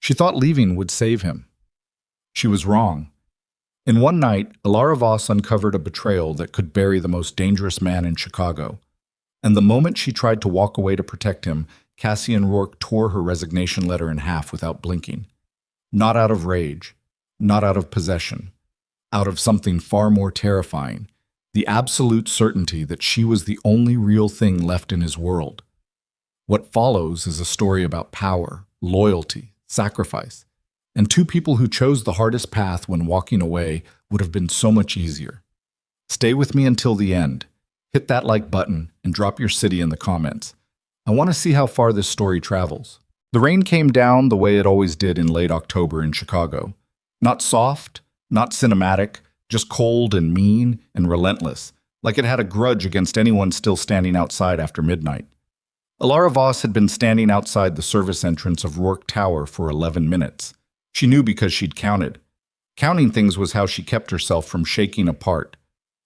She thought leaving would save him. She was wrong. In one night, Alara Voss uncovered a betrayal that could bury the most dangerous man in Chicago. And the moment she tried to walk away to protect him, Cassian Rourke tore her resignation letter in half without blinking. Not out of rage, not out of possession, out of something far more terrifying, the absolute certainty that she was the only real thing left in his world. What follows is a story about power, loyalty, sacrifice, and two people who chose the hardest path when walking away would have been so much easier. Stay with me until the end. Hit that like button and drop your city in the comments. I want to see how far this story travels. The rain came down the way it always did in late October in Chicago. Not soft, not cinematic, just cold and mean and relentless, like it had a grudge against anyone still standing outside after midnight. Alara Voss had been standing outside the service entrance of Rourke Tower for 11 minutes. She knew because she'd counted. Counting things was how she kept herself from shaking apart.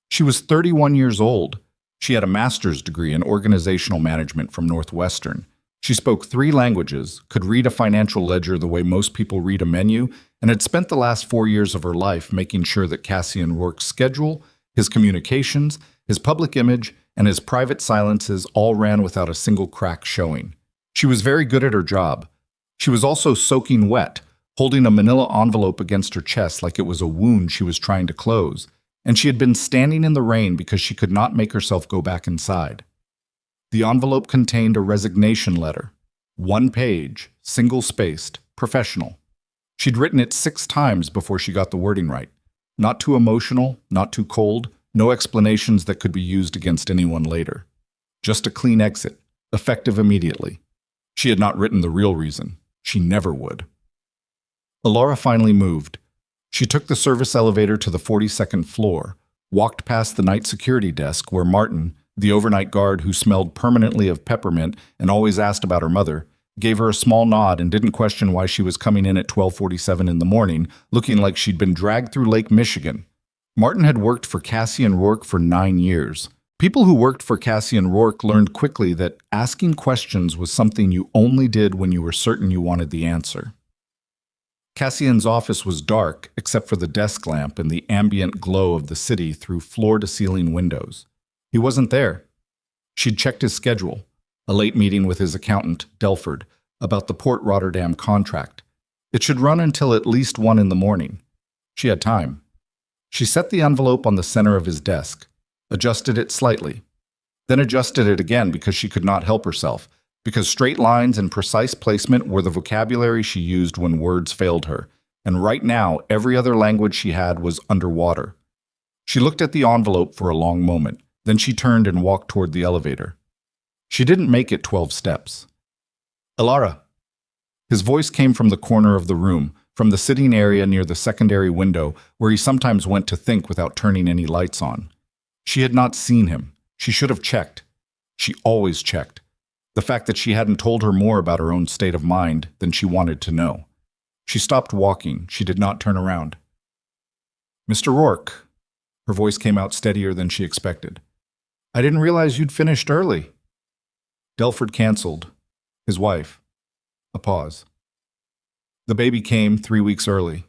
She was 31 years old. She had a master's degree in organizational management from Northwestern. She spoke 3 languages, could read a financial ledger the way most people read a menu, and had spent the last 4 years of her life making sure that Cassian Rourke's schedule, his communications, his public image, and his private silences all ran without a single crack showing. She was very good at her job. She was also soaking wet, holding a manila envelope against her chest like it was a wound she was trying to close, and she had been standing in the rain because she could not make herself go back inside. The envelope contained a resignation letter. 1 page, single-spaced, professional. She'd written it 6 times before she got the wording right. Not too emotional, not too cold, no explanations that could be used against anyone later. Just a clean exit, effective immediately. She had not written the real reason. She never would. Alara finally moved. She took the service elevator to the 42nd floor, walked past the night security desk where Martin, the overnight guard who smelled permanently of peppermint and always asked about her mother, gave her a small nod and didn't question why she was coming in at 12:47 in the morning, looking like she'd been dragged through Lake Michigan. Martin had worked for Cassian Rourke for 9 years. People who worked for Cassian Rourke learned quickly that asking questions was something you only did when you were certain you wanted the answer. Cassian's office was dark except for the desk lamp and the ambient glow of the city through floor-to-ceiling windows. He wasn't there. She'd checked his schedule, a late meeting with his accountant, Delford, about the Port Rotterdam contract. It should run until at least 1 in the morning. She had time. She set the envelope on the center of his desk, adjusted it slightly, then adjusted it again because she could not help herself, because straight lines and precise placement were the vocabulary she used when words failed her, and right now every other language she had was underwater. She looked at the envelope for a long moment, then she turned and walked toward the elevator. She didn't make it 12 steps. "Alara." His voice came from the corner of the room, from the sitting area near the secondary window where he sometimes went to think without turning any lights on. She had not seen him. She should have checked. She always checked. The fact that she hadn't told her more about her own state of mind than she wanted to know. She stopped walking. She did not turn around. "Mr. Rourke." Her voice came out steadier than she expected. "I didn't realize you'd finished early." Delford canceled. His wife. A pause. "The baby came 3 weeks early."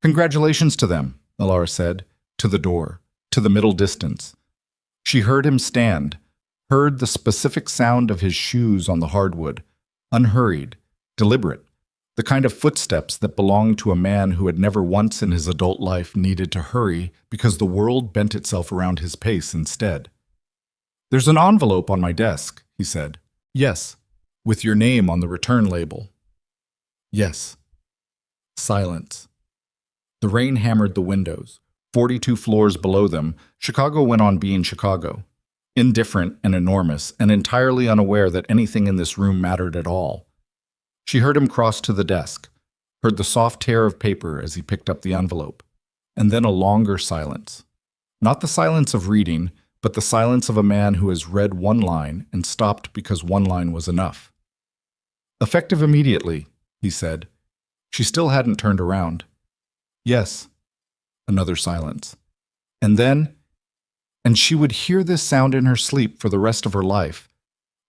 "Congratulations to them," Alara said, to the door, to the middle distance. She heard him stand, heard the specific sound of his shoes on the hardwood, unhurried, deliberate, the kind of footsteps that belonged to a man who had never once in his adult life needed to hurry because the world bent itself around his pace instead. "There's an envelope on my desk," he said. "Yes, with your name on the return label." "Yes." Silence. The rain hammered the windows. 42 floors below them, Chicago went on being Chicago. Indifferent and enormous, and entirely unaware that anything in this room mattered at all. She heard him cross to the desk, heard the soft tear of paper as he picked up the envelope, and then a longer silence. Not the silence of reading, but the silence of a man who has read 1 line and stopped because 1 line was enough. "Effective immediately," he said. She still hadn't turned around. "Yes." Another silence. And then, and she would hear this sound in her sleep for the rest of her life,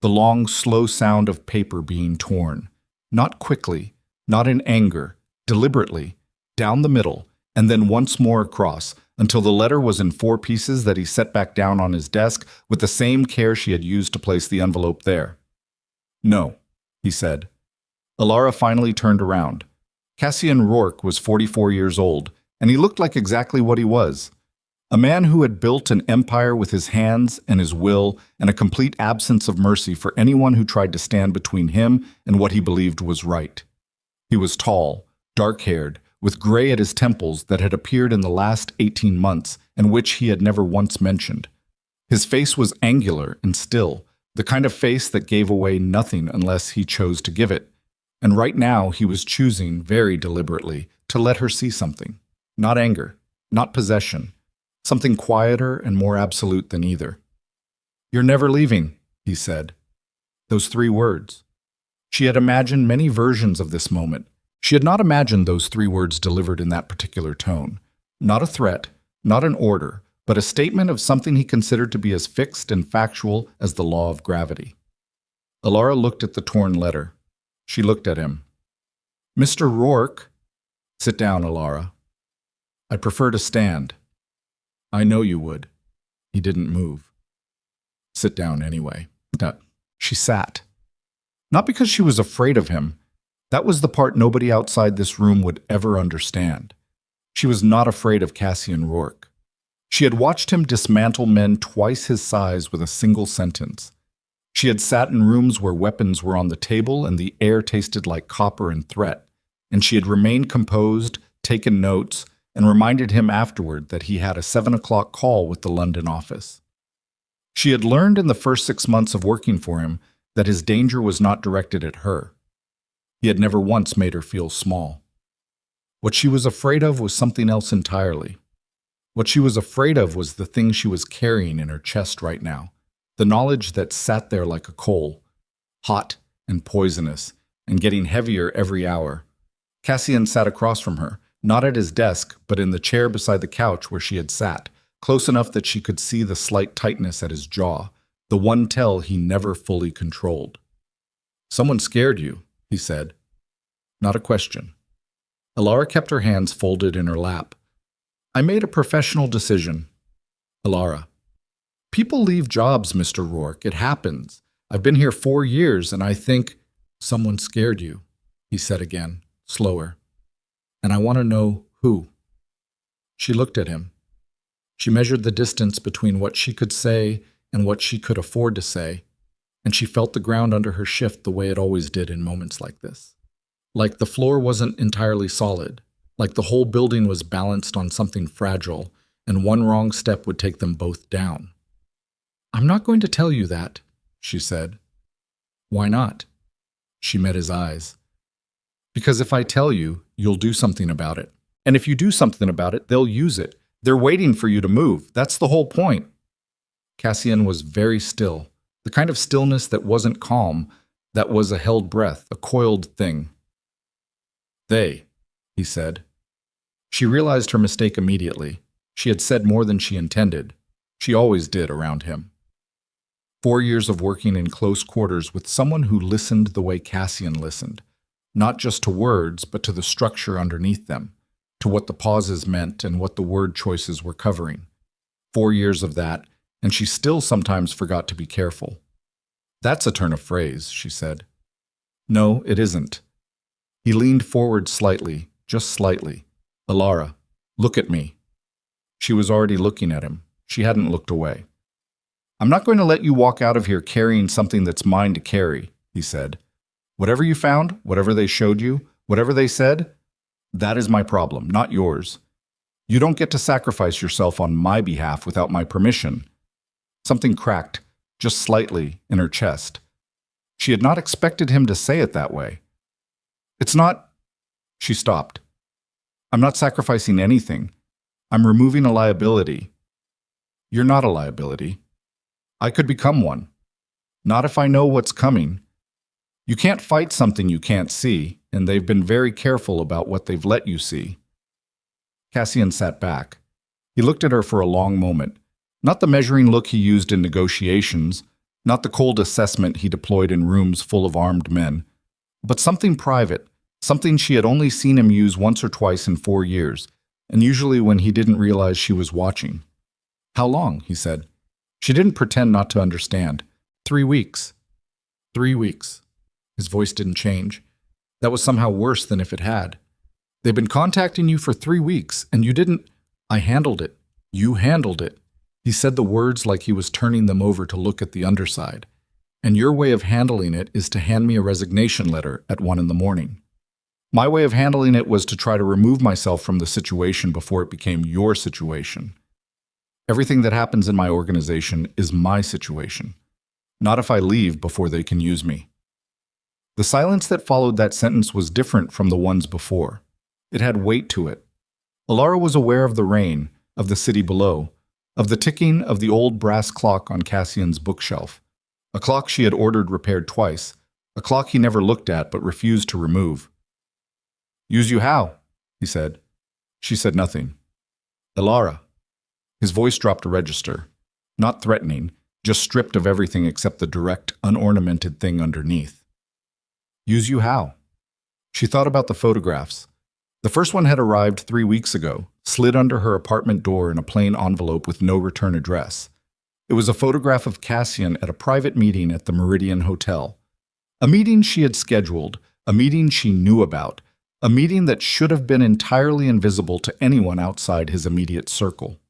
the long, slow sound of paper being torn, not quickly, not in anger, deliberately, down the middle, and then once more across, until the letter was in 4 pieces that he set back down on his desk with the same care she had used to place the envelope there. "No," he said. Alara finally turned around. Cassian Rourke was 44 years old, and he looked like exactly what he was. A man who had built an empire with his hands and his will and a complete absence of mercy for anyone who tried to stand between him and what he believed was right. He was tall, dark-haired, with gray at his temples that had appeared in the last 18 months and which he had never once mentioned. His face was angular and still, the kind of face that gave away nothing unless he chose to give it. And right now he was choosing, very deliberately, to let her see something. Not anger, not possession. Something quieter and more absolute than either. "You're never leaving," he said. Those 3 words. She had imagined many versions of this moment. She had not imagined those 3 words delivered in that particular tone. Not a threat, not an order, but a statement of something he considered to be as fixed and factual as the law of gravity. Alara looked at the torn letter. She looked at him. "Mr. Rourke." "Sit down, Alara." "I'd prefer to stand." "I know you would." He didn't move. "Sit down anyway." She sat. Not because she was afraid of him. That was the part nobody outside this room would ever understand. She was not afraid of Cassian Rourke. She had watched him dismantle men twice his size with a single sentence. She had sat in rooms where weapons were on the table and the air tasted like copper and threat, and she had remained composed, taken notes, and reminded him afterward that he had a 7 o'clock call with the London office. She had learned in the first 6 months of working for him that his danger was not directed at her. He had never once made her feel small. What she was afraid of was something else entirely. What she was afraid of was the thing she was carrying in her chest right now, the knowledge that sat there like a coal, hot and poisonous, and getting heavier every hour. Cassian sat across from her, not at his desk, but in the chair beside the couch where she had sat, close enough that she could see the slight tightness at his jaw, the one tell he never fully controlled. "Someone scared you," he said. Not a question. Alara kept her hands folded in her lap. "I made a professional decision." Alara. "People leave jobs, Mr. Rourke. It happens. I've been here 4 years, and I think—" "Someone scared you," he said again, slower. "And I want to know who." She looked at him. She measured the distance between what she could say and what she could afford to say, and she felt the ground under her shift the way it always did in moments like this. Like the floor wasn't entirely solid, like the whole building was balanced on something fragile, and one wrong step would take them both down. "I'm not going to tell you that," she said. "Why not?" She met his eyes. "Because if I tell you, you'll do something about it. And if you do something about it, they'll use it. They're waiting for you to move. That's the whole point." Cassian was very still, the kind of stillness that wasn't calm, that was a held breath, a coiled thing. "They," he said. She realized her mistake immediately. She had said more than she intended. She always did around him. 4 years of working in close quarters with someone who listened the way Cassian listened, not just to words, but to the structure underneath them, to what the pauses meant and what the word choices were covering. 4 years of that, and she still sometimes forgot to be careful. "That's a turn of phrase," she said. "No, it isn't." He leaned forward slightly, just slightly. "Alara, look at me." She was already looking at him. She hadn't looked away. "I'm not going to let you walk out of here carrying something that's mine to carry," he said. "Whatever you found, whatever they showed you, whatever they said, that is my problem, not yours. You don't get to sacrifice yourself on my behalf without my permission." Something cracked, just slightly, in her chest. She had not expected him to say it that way. "It's not—" She stopped. "I'm not sacrificing anything. I'm removing a liability." "You're not a liability. I could become one. Not if I know what's coming. You can't fight something you can't see, and they've been very careful about what they've let you see." Cassian sat back. He looked at her for a long moment. Not the measuring look he used in negotiations, not the cold assessment he deployed in rooms full of armed men, but something private, something she had only seen him use once or twice in 4 years, and usually when he didn't realize she was watching. "How long?" he said. She didn't pretend not to understand. 3 weeks. 3 weeks. His voice didn't change. That was somehow worse than if it had. "They've been contacting you for 3 weeks, and you didn't—" "I handled it. You handled it." He said the words like he was turning them over to look at the underside. "And your way of handling it is to hand me a resignation letter at 1 in the morning. My way of handling it was to try to remove myself from the situation before it became your situation. Everything that happens in my organization is my situation, not if I leave before they can use me." The silence that followed that sentence was different from the ones before. It had weight to it. Alara was aware of the rain, of the city below, of the ticking of the old brass clock on Cassian's bookshelf, a clock she had ordered repaired twice, a clock he never looked at but refused to remove. "Use you how?" he said. She said nothing. "Alara." His voice dropped a register, not threatening, just stripped of everything except the direct, unornamented thing underneath. "Use you how?" She thought about the photographs. The first one had arrived 3 weeks ago, slid under her apartment door in a plain envelope with no return address. It was a photograph of Cassian at a private meeting at the Meridian Hotel. A meeting she had scheduled, a meeting she knew about, a meeting that should have been entirely invisible to anyone outside his immediate circle.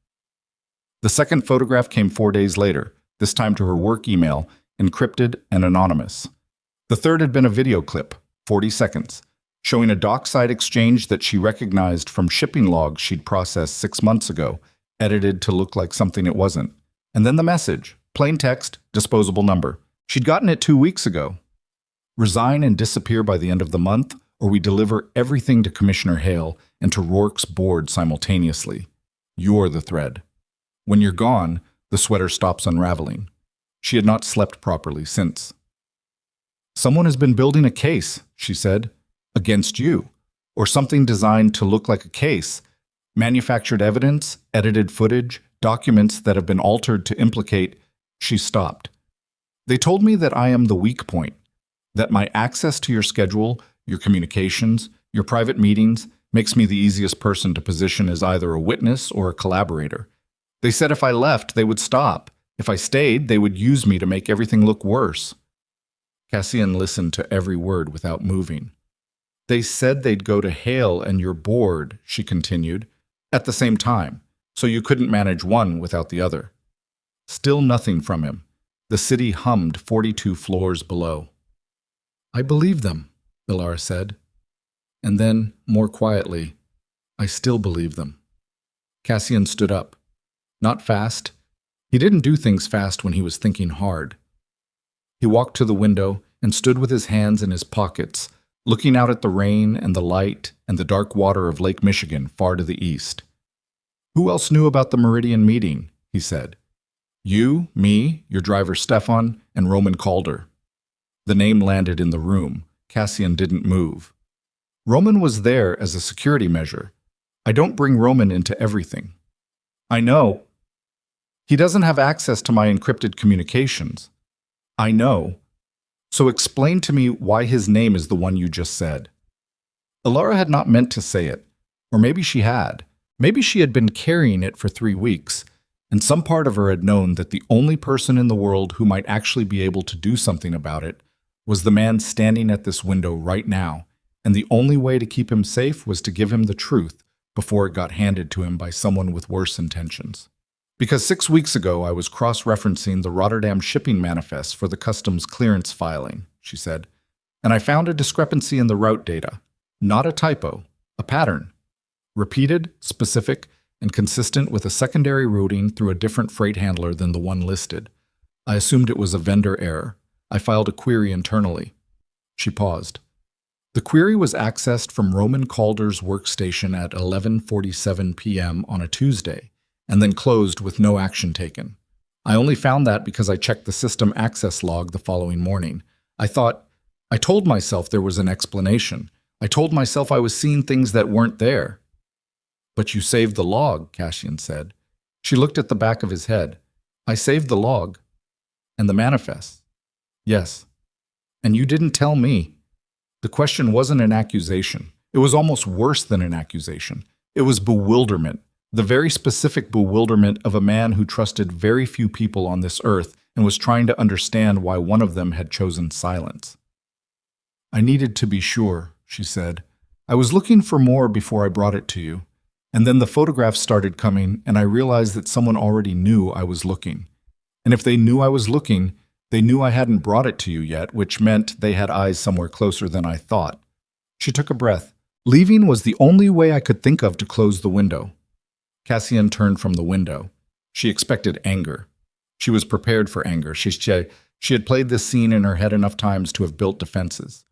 The second photograph came 4 days later, this time to her work email, encrypted and anonymous. The third had been a video clip, 40 seconds, showing a dockside exchange that she recognized from shipping logs she'd processed 6 months ago, edited to look like something it wasn't. And then the message, plain text, disposable number. She'd gotten it 2 weeks ago. "Resign and disappear by the end of the month, or we deliver everything to Commissioner Hale and to Rourke's board simultaneously. You're the thread. When you're gone, the sweater stops unraveling." She had not slept properly since. "Someone has been building a case," she said, "against you, or something designed to look like a case. Manufactured evidence, edited footage, documents that have been altered to implicate—" She stopped. "They told me that I am the weak point, that my access to your schedule, your communications, your private meetings, makes me the easiest person to position as either a witness or a collaborator. They said if I left, they would stop. If I stayed, they would use me to make everything look worse." Cassian listened to every word without moving. "They said they'd go to Hale and your board," she continued, "at the same time, so you couldn't manage one without the other." Still nothing from him. The city hummed 42 floors below. "I believe them," Alara said. And then, more quietly, "I still believe them." Cassian stood up. Not fast. He didn't do things fast when he was thinking hard. He walked to the window and stood with his hands in his pockets, looking out at the rain and the light and the dark water of Lake Michigan far to the east. "Who else knew about the Meridian meeting?" he said. "You, me, your driver Stefan, and Roman Calder." The name landed in the room. Cassian didn't move. "Roman was there as a security measure. I don't bring Roman into everything." "I know. He doesn't have access to my encrypted communications." "I know. So explain to me why his name is the one you just said." Alara had not meant to say it, or maybe she had. Maybe she had been carrying it for 3 weeks, and some part of her had known that the only person in the world who might actually be able to do something about it was the man standing at this window right now, and the only way to keep him safe was to give him the truth before it got handed to him by someone with worse intentions. "Because 6 weeks ago I was cross-referencing the Rotterdam shipping manifest for the customs clearance filing," she said, "and I found a discrepancy in the route data. Not a typo, a pattern. Repeated, specific, and consistent with a secondary routing through a different freight handler than the one listed. I assumed it was a vendor error. I filed a query internally." She paused. The query was accessed from Roman Calder's workstation at 11:47 p.m. on a Tuesday, and then closed with no action taken. I only found that because I checked the system access log the following morning. I told myself there was an explanation. I told myself I was seeing things that weren't there. "But you saved the log," Cassian said. She looked at the back of his head. "I saved the log. And the manifest." "Yes. And you didn't tell me." The question wasn't an accusation. It was almost worse than an accusation. It was bewilderment, the very specific bewilderment of a man who trusted very few people on this earth and was trying to understand why one of them had chosen silence. "I needed to be sure," she said. "I was looking for more before I brought it to you. And then the photographs started coming, and I realized that someone already knew I was looking. And if they knew I was looking, they knew I hadn't brought it to you yet, which meant they had eyes somewhere closer than I thought." She took a breath. Leaving was the only way I could think of to close the window. Cassian turned from the window. She expected anger. She was prepared for anger. She had played this scene in her head enough times to have built defenses.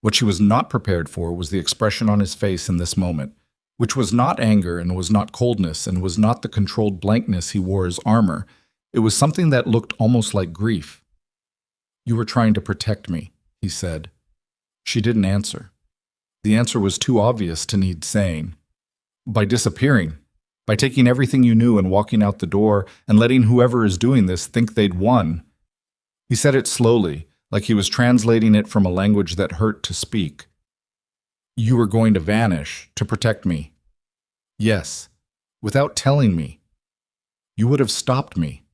What she was not prepared for was the expression on his face in this moment, which was not anger and was not coldness and was not the controlled blankness he wore as armor. It was something that looked almost like grief. "You were trying to protect me," he said. She didn't answer. The answer was too obvious to need saying. "By disappearing. By taking everything you knew and walking out the door and letting whoever is doing this think they'd won." He said it slowly, like he was translating it from a language that hurt to speak. "You were going to vanish, to protect me." "Yes. Without telling me." "You would have stopped me."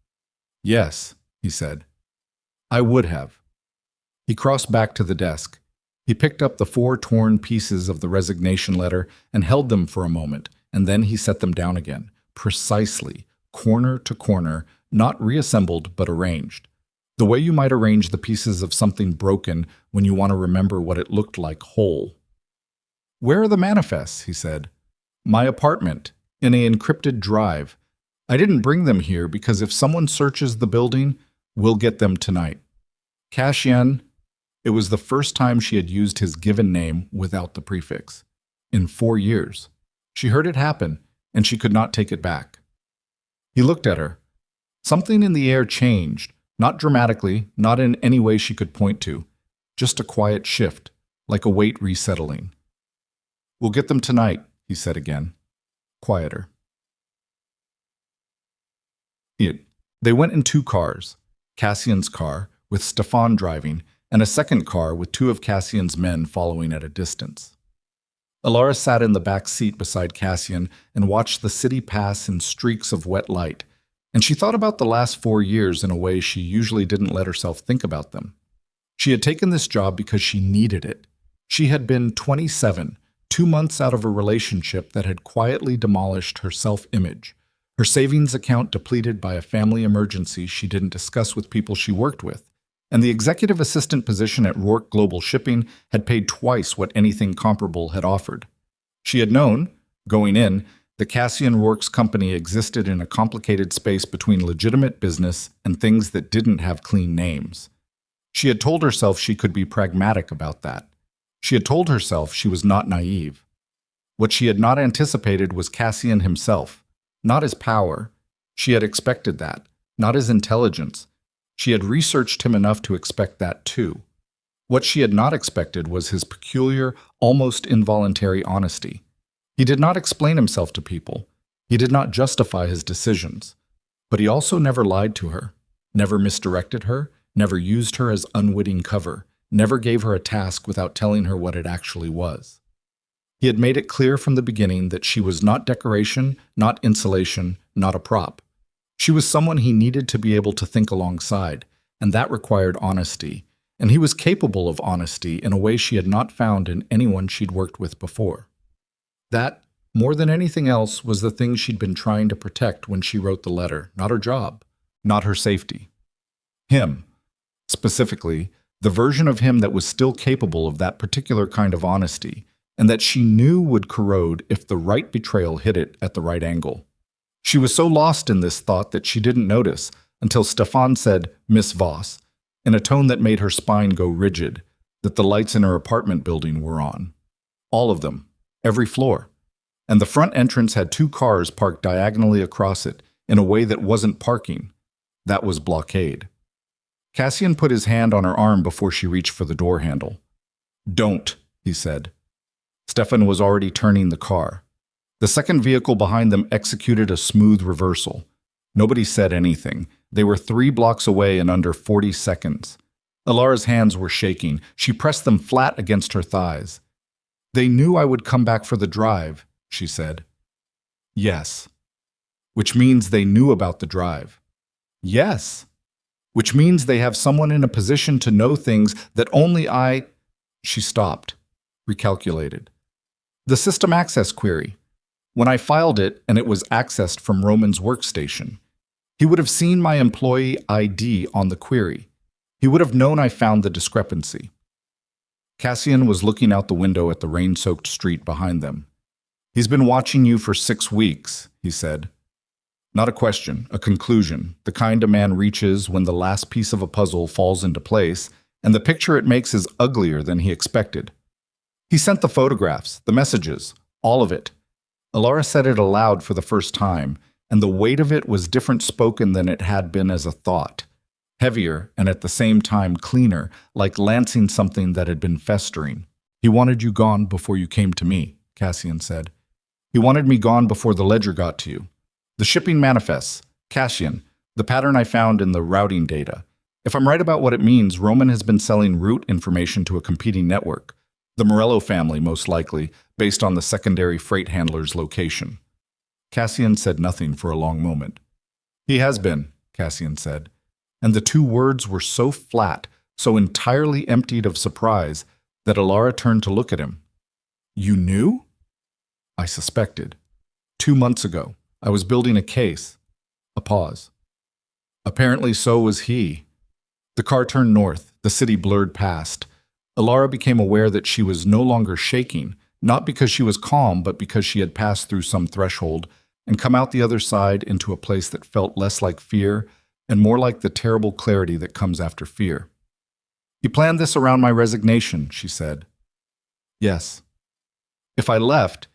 "Yes," he said. "I would have." He crossed back to the desk. He picked up the 4 torn pieces of the resignation letter and held them for a moment, and then he set them down again, precisely, corner to corner, not reassembled but arranged. The way you might arrange the pieces of something broken when you want to remember what it looked like whole. "Where are the manifests?" he said. "My apartment, in an encrypted drive. I didn't bring them here because if someone searches the building, we'll get them tonight." Cassian. It was the first time she had used his given name without the prefix. In 4 years. She heard it happen, and she could not take it back. He looked at her. Something in the air changed, not dramatically, not in any way she could point to. Just a quiet shift, like a weight resettling. "We'll get them tonight," he said again. Quieter. They went in 2 cars. Cassian's car, with Stefan driving, and a second car with 2 of Cassian's men following at a distance. Alara sat in the back seat beside Cassian and watched the city pass in streaks of wet light, and she thought about the last 4 years in a way she usually didn't let herself think about them. She had taken this job because she needed it. She had been 27, 2 months out of a relationship that had quietly demolished her self-image, her savings account depleted by a family emergency she didn't discuss with people she worked with, and the executive assistant position at Rourke Global Shipping had paid twice what anything comparable had offered. She had known, going in, that Cassian Rourke's company existed in a complicated space between legitimate business and things that didn't have clean names. She had told herself she could be pragmatic about that. She had told herself she was not naive. What she had not anticipated was Cassian himself, not his power. She had expected that, not his intelligence. She had researched him enough to expect that too. What she had not expected was his peculiar, almost involuntary honesty. He did not explain himself to people. He did not justify his decisions. But he also never lied to her, never misdirected her, never used her as unwitting cover, never gave her a task without telling her what it actually was. He had made it clear from the beginning that she was not decoration, not insulation, not a prop. She was someone he needed to be able to think alongside, and that required honesty, and he was capable of honesty in a way she had not found in anyone she'd worked with before. That, more than anything else, was the thing she'd been trying to protect when she wrote the letter, not her job, not her safety. Him. Specifically, the version of him that was still capable of that particular kind of honesty, and that she knew would corrode if the right betrayal hit it at the right angle. She was so lost in this thought that she didn't notice until Stefan said, "Miss Voss," in a tone that made her spine go rigid, that the lights in her apartment building were on. All of them, every floor. And the front entrance had 2 cars parked diagonally across it in a way that wasn't parking. That was blockade. Cassian put his hand on her arm before she reached for the door handle. "Don't," he said. Stefan was already turning the car. The second vehicle behind them executed a smooth reversal. Nobody said anything. They were 3 blocks away in under 40 seconds. Alara's hands were shaking. She pressed them flat against her thighs. They knew I would come back for the drive, she said. Yes. Which means they knew about the drive. Yes. Which means they have someone in a position to know things that only I... She stopped, recalculated. The system access query. When I filed it and it was accessed from Roman's workstation, he would have seen my employee ID on the query. He would have known I found the discrepancy. Cassian was looking out the window at the rain-soaked street behind them. He's been watching you for 6 weeks, he said. Not a question, a conclusion, the kind a man reaches when the last piece of a puzzle falls into place, and the picture it makes is uglier than he expected. He sent the photographs, the messages, all of it. Alara said it aloud for the first time, and the weight of it was different spoken than it had been as a thought. Heavier and at the same time cleaner, like lancing something that had been festering. He wanted you gone before you came to me, Cassian said. He wanted me gone before the ledger got to you. The shipping manifests, Cassian, the pattern I found in the routing data. If I'm right about what it means, Roman has been selling route information to a competing network. The Morello family, most likely, based on the secondary freight handler's location. Cassian said nothing for a long moment. He has been, Cassian said. And the two words were so flat, so entirely emptied of surprise, that Alara turned to look at him. You knew? I suspected. 2 months ago, I was building a case. A pause. Apparently so was he. The car turned north, the city blurred past. Alara became aware that she was no longer shaking, not because she was calm, but because she had passed through some threshold and come out the other side into a place that felt less like fear and more like the terrible clarity that comes after fear. He planned this around my resignation, she said. Yes. If I left,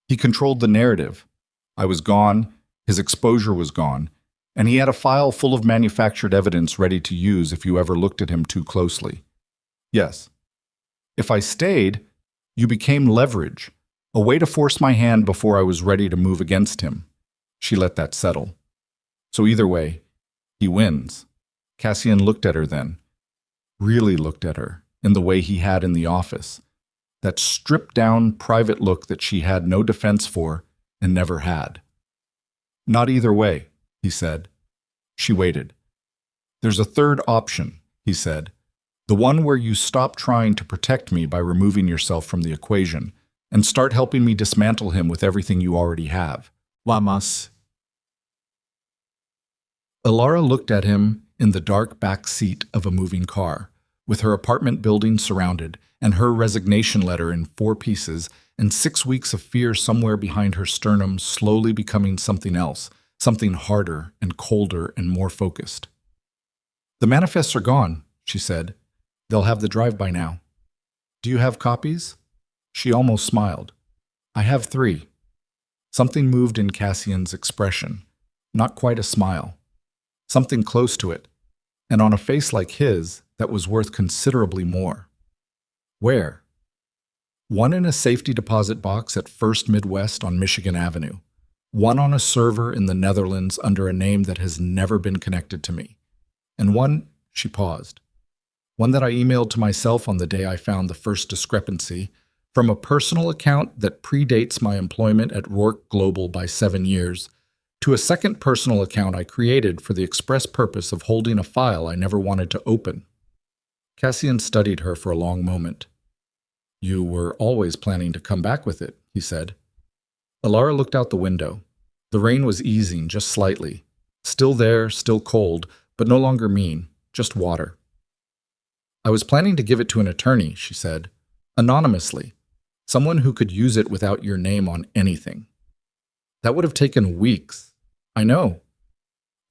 he controlled the narrative. I was gone, his exposure was gone, and he had a file full of manufactured evidence ready to use if you ever looked at him too closely. Yes. If I stayed, you became leverage, a way to force my hand before I was ready to move against him. She let that settle. So either way, he wins. Cassian looked at her then. Really looked at her, in the way he had in the office. That stripped-down, private look that she had no defense for and never had. Not either way, he said. She waited. There's a third option, he said. The one where you stop trying to protect me by removing yourself from the equation and start helping me dismantle him with everything you already have. Lamas. Alara looked at him in the dark back seat of a moving car, with her apartment building surrounded and her resignation letter in 4 pieces and 6 weeks of fear somewhere behind her sternum slowly becoming something else, something harder and colder and more focused. The manifests are gone, she said. They'll have the drive by now. Do you have copies? She almost smiled. I have 3. Something moved in Cassian's expression, not quite a smile. Something close to it, and on a face like his, that was worth considerably more. Where? One in a safety deposit box at First Midwest on Michigan Avenue. One on a server in the Netherlands under a name that has never been connected to me. And one, she paused. One that I emailed to myself on the day I found the first discrepancy, from a personal account that predates my employment at Rourke Global by 7 years, to a second personal account I created for the express purpose of holding a file I never wanted to open. Cassian studied her for a long moment. You were always planning to come back with it, he said. Alara looked out the window. The rain was easing just slightly. Still there, still cold, but no longer mean, just water. I was planning to give it to an attorney, she said, anonymously, someone who could use it without your name on anything. That would have taken weeks. I know.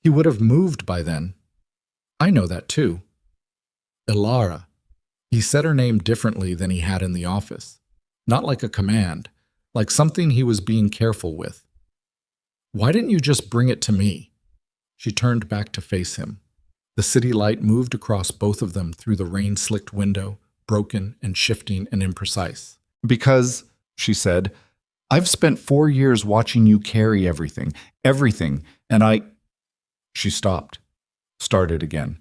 He would have moved by then. I know that too. Alara. He said her name differently than he had in the office. Not like a command, like something he was being careful with. Why didn't you just bring it to me? She turned back to face him. The city light moved across both of them through the rain-slicked window, broken and shifting and imprecise. Because, she said, I've spent 4 years watching you carry everything, and I... She stopped, started again.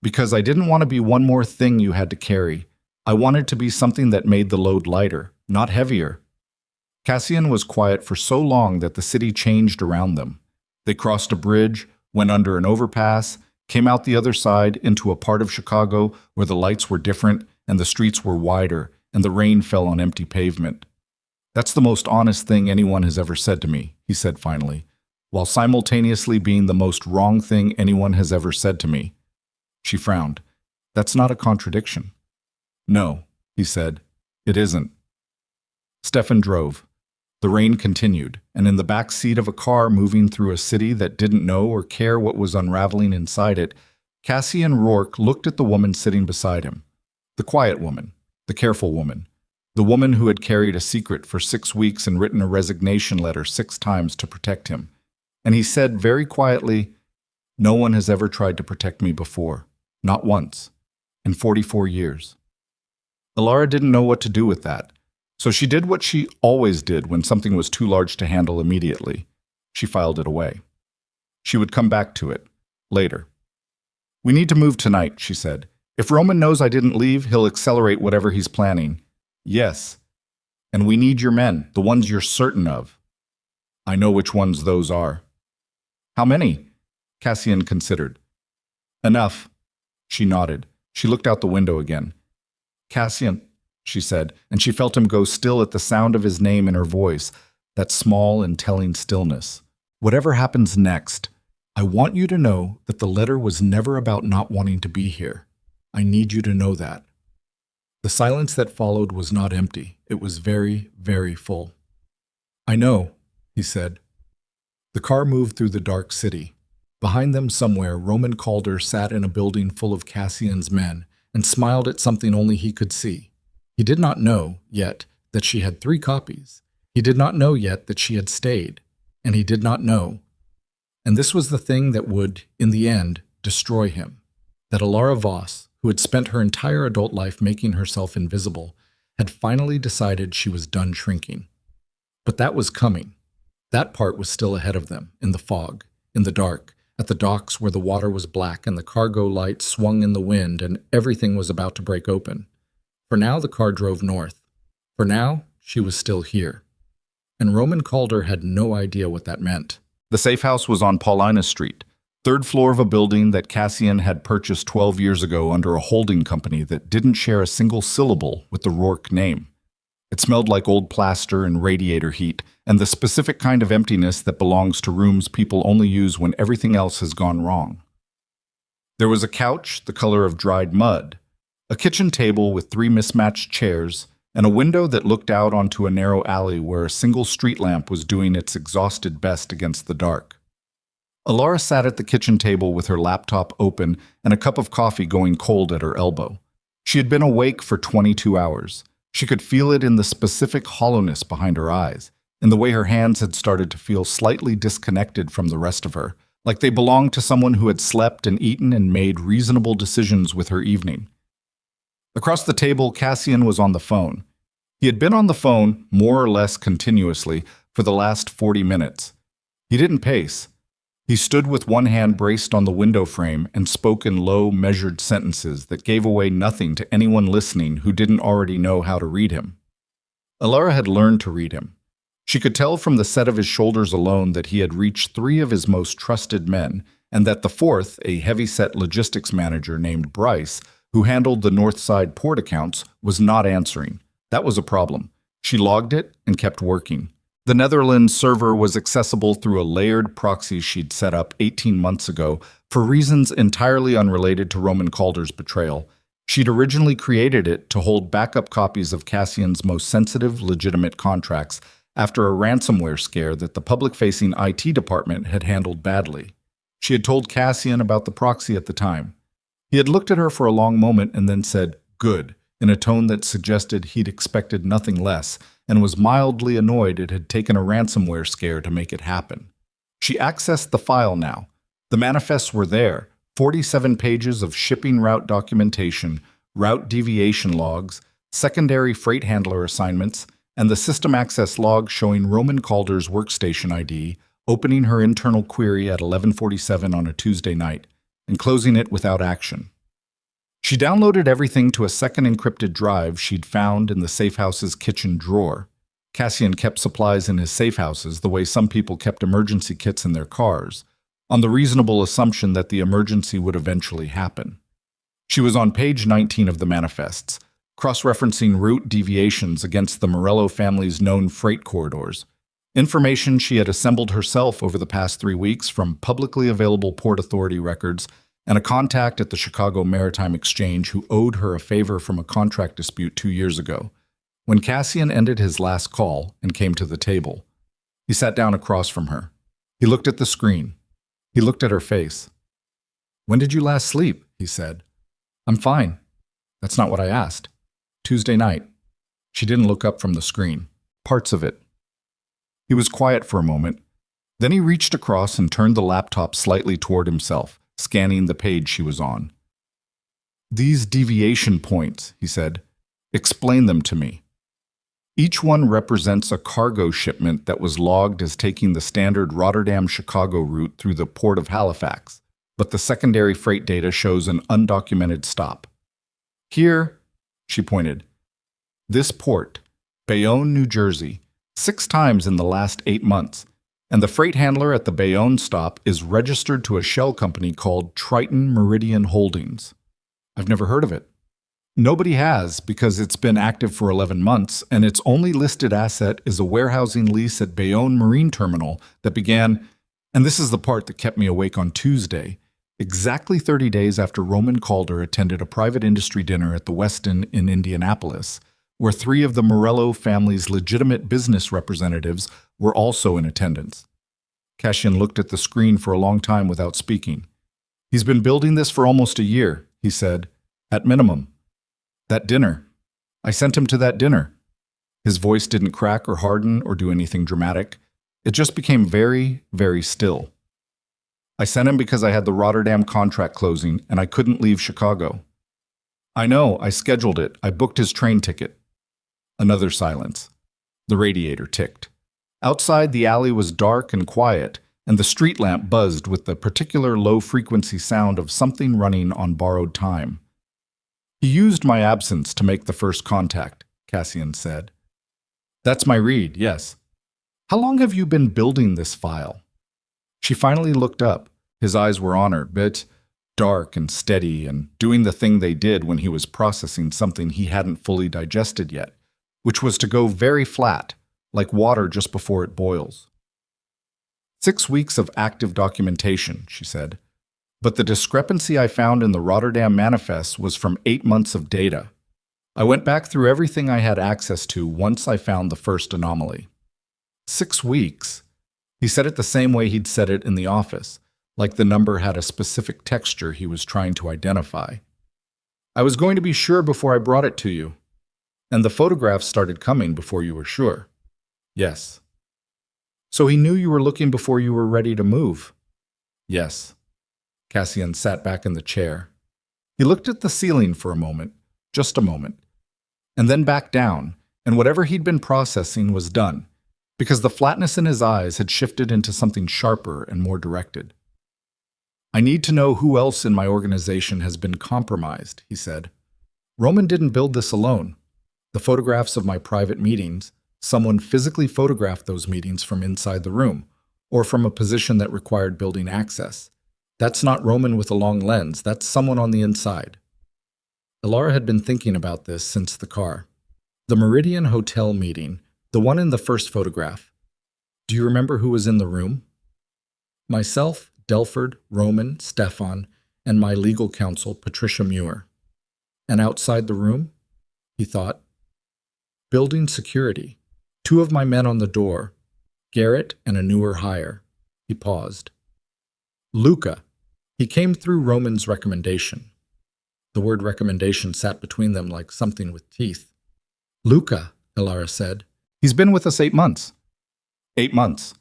Because I didn't want to be one more thing you had to carry. I wanted to be something that made the load lighter, not heavier. Cassian was quiet for so long that the city changed around them. They crossed a bridge, went under an overpass, came out the other side into a part of Chicago where the lights were different and the streets were wider and the rain fell on empty pavement. That's the most honest thing anyone has ever said to me, he said finally, while simultaneously being the most wrong thing anyone has ever said to me. She frowned. That's not a contradiction. No, he said, it isn't. Stefan drove. The rain continued, and in the back seat of a car moving through a city that didn't know or care what was unraveling inside it, Cassian Rourke looked at the woman sitting beside him. The quiet woman, the careful woman, the woman who had carried a secret for 6 weeks and written a resignation letter 6 times to protect him. And he said very quietly, "No one has ever tried to protect me before, not once, in 44 years." Alara didn't know what to do with that. So she did what she always did when something was too large to handle immediately. She filed it away. She would come back to it, later. "We need to move tonight," she said. "If Roman knows I didn't leave, he'll accelerate whatever he's planning." "Yes. And we need your men, the ones you're certain of." "I know which ones those are." "How many?" Cassian considered. "Enough." She nodded. She looked out the window again. "Cassian," she said, and she felt him go still at the sound of his name in her voice, that small and telling stillness. "Whatever happens next, I want you to know that the letter was never about not wanting to be here. I need you to know that." The silence that followed was not empty. It was very, very full. "I know," he said. The car moved through the dark city. Behind them somewhere, Roman Calder sat in a building full of Cassian's men and smiled at something only he could see. He did not know, yet, that she had 3 copies. He did not know yet that she had stayed. And he did not know. And this was the thing that would, in the end, destroy him. That Alara Voss, who had spent her entire adult life making herself invisible, had finally decided she was done shrinking. But that was coming. That part was still ahead of them, in the fog, in the dark, at the docks where the water was black and the cargo light swung in the wind and everything was about to break open. For now, the car drove north. For now, she was still here. And Roman Calder had no idea what that meant. The safe house was on Paulina Street, 3rd floor of a building that Cassian had purchased 12 years ago under a holding company that didn't share a single syllable with the Rourke name. It smelled like old plaster and radiator heat, and the specific kind of emptiness that belongs to rooms people only use when everything else has gone wrong. There was a couch the color of dried mud, a kitchen table with 3 mismatched chairs, and a window that looked out onto a narrow alley where a single street lamp was doing its exhausted best against the dark. Alara sat at the kitchen table with her laptop open and a cup of coffee going cold at her elbow. She had been awake for 22 hours. She could feel it in the specific hollowness behind her eyes, in the way her hands had started to feel slightly disconnected from the rest of her, like they belonged to someone who had slept and eaten and made reasonable decisions with her evening. Across the table, Cassian was on the phone. He had been on the phone, more or less continuously, for the last 40 minutes. He didn't pace. He stood with one hand braced on the window frame and spoke in low, measured sentences that gave away nothing to anyone listening who didn't already know how to read him. Alara had learned to read him. She could tell from the set of his shoulders alone that he had reached 3 of his most trusted men, and that the 4th, a heavy-set logistics manager named Bryce, who handled the North Side port accounts, was not answering. That was a problem. She logged it and kept working. The Netherlands server was accessible through a layered proxy she'd set up 18 months ago for reasons entirely unrelated to Roman Calder's betrayal. She'd originally created it to hold backup copies of Cassian's most sensitive, legitimate contracts after a ransomware scare that the public-facing IT department had handled badly. She had told Cassian about the proxy at the time. He had looked at her for a long moment and then said, "Good," in a tone that suggested he'd expected nothing less, and was mildly annoyed it had taken a ransomware scare to make it happen. She accessed the file now. The manifests were there, 47 pages of shipping route documentation, route deviation logs, secondary freight handler assignments, and the system access log showing Roman Calder's workstation ID, opening her internal query at 11:47 on a Tuesday night, and closing it without action. She downloaded everything to a second encrypted drive she'd found in the safe house's kitchen drawer. Cassian kept supplies in his safe houses the way some people kept emergency kits in their cars, on the reasonable assumption that the emergency would eventually happen. She was on page 19 of the manifests, cross-referencing route deviations against the Morello family's known freight corridors, information she had assembled herself over the past 3 weeks from publicly available Port Authority records and a contact at the Chicago Maritime Exchange who owed her a favor from a contract dispute 2 years ago. When Cassian ended his last call and came to the table, he sat down across from her. He looked at the screen. He looked at her face. "When did you last sleep?" he said. "I'm fine." "That's not what I asked." "Tuesday night." She didn't look up from the screen. "Parts of it." He was quiet for a moment. Then he reached across and turned the laptop slightly toward himself, scanning the page she was on. "These deviation points," he said. "Explain them to me." Each one represents a cargo shipment that was logged as taking the standard Rotterdam-Chicago route through the port of Halifax, but the secondary freight data shows an undocumented stop. "Here," she pointed, "this port, Bayonne, New Jersey, 6 times in the last 8 months, and the freight handler at the Bayonne stop is registered to a shell company called Triton Meridian Holdings." "I've never heard of it." "Nobody has, because it's been active for 11 months, and its only listed asset is a warehousing lease at Bayonne Marine Terminal that began, and this is the part that kept me awake on Tuesday, exactly 30 days after Roman Calder attended a private industry dinner at the Westin in Indianapolis, where 3 of the Morello family's legitimate business representatives were also in attendance." Cassian looked at the screen for a long time without speaking. "He's been building this for almost a year," he said, "at minimum. That dinner. I sent him to that dinner." His voice didn't crack or harden or do anything dramatic. It just became very, very still. "I sent him because I had the Rotterdam contract closing and I couldn't leave Chicago." "I know, I scheduled it. I booked his train ticket." Another silence. The radiator ticked. Outside, the alley was dark and quiet, and the street lamp buzzed with the particular low-frequency sound of something running on borrowed time. "He used my absence to make the first contact," Cassian said. "That's my read, yes." "How long have you been building this file?" She finally looked up. His eyes were on her, but dark and steady and doing the thing they did when he was processing something he hadn't fully digested yet, which was to go very flat, like water just before it boils. 6 weeks of active documentation, she said. But the discrepancy I found in the Rotterdam manifest was from 8 months of data. I went back through everything I had access to once I found the first anomaly. 6 weeks. He said it the same way he'd said it in the office, like the number had a specific texture he was trying to identify. "I was going to be sure before I brought it to you. And the photographs started coming before you were sure." "Yes." "So he knew you were looking before you were ready to move?" "Yes." Cassian sat back in the chair. He looked at the ceiling for a moment, just a moment, and then back down, and whatever he'd been processing was done, because the flatness in his eyes had shifted into something sharper and more directed. "I need to know who else in my organization has been compromised," he said. "Roman didn't build this alone. The photographs of my private meetings, someone physically photographed those meetings from inside the room, or from a position that required building access. That's not Roman with a long lens, that's someone on the inside." Elara had been thinking about this since the car. The Meridian Hotel meeting, the one in the first photograph. "Do you remember who was in the room?" "Myself, Delford, Roman, Stefan, and my legal counsel, Patricia Muir." "And outside the room?" He thought. "Building security. 2 of my men on the door, Garrett and a newer hire." He paused. "Luca. He came through Roman's recommendation." The word recommendation sat between them like something with teeth. "Luca," Elara said. "He's been with us 8 months." 8 months.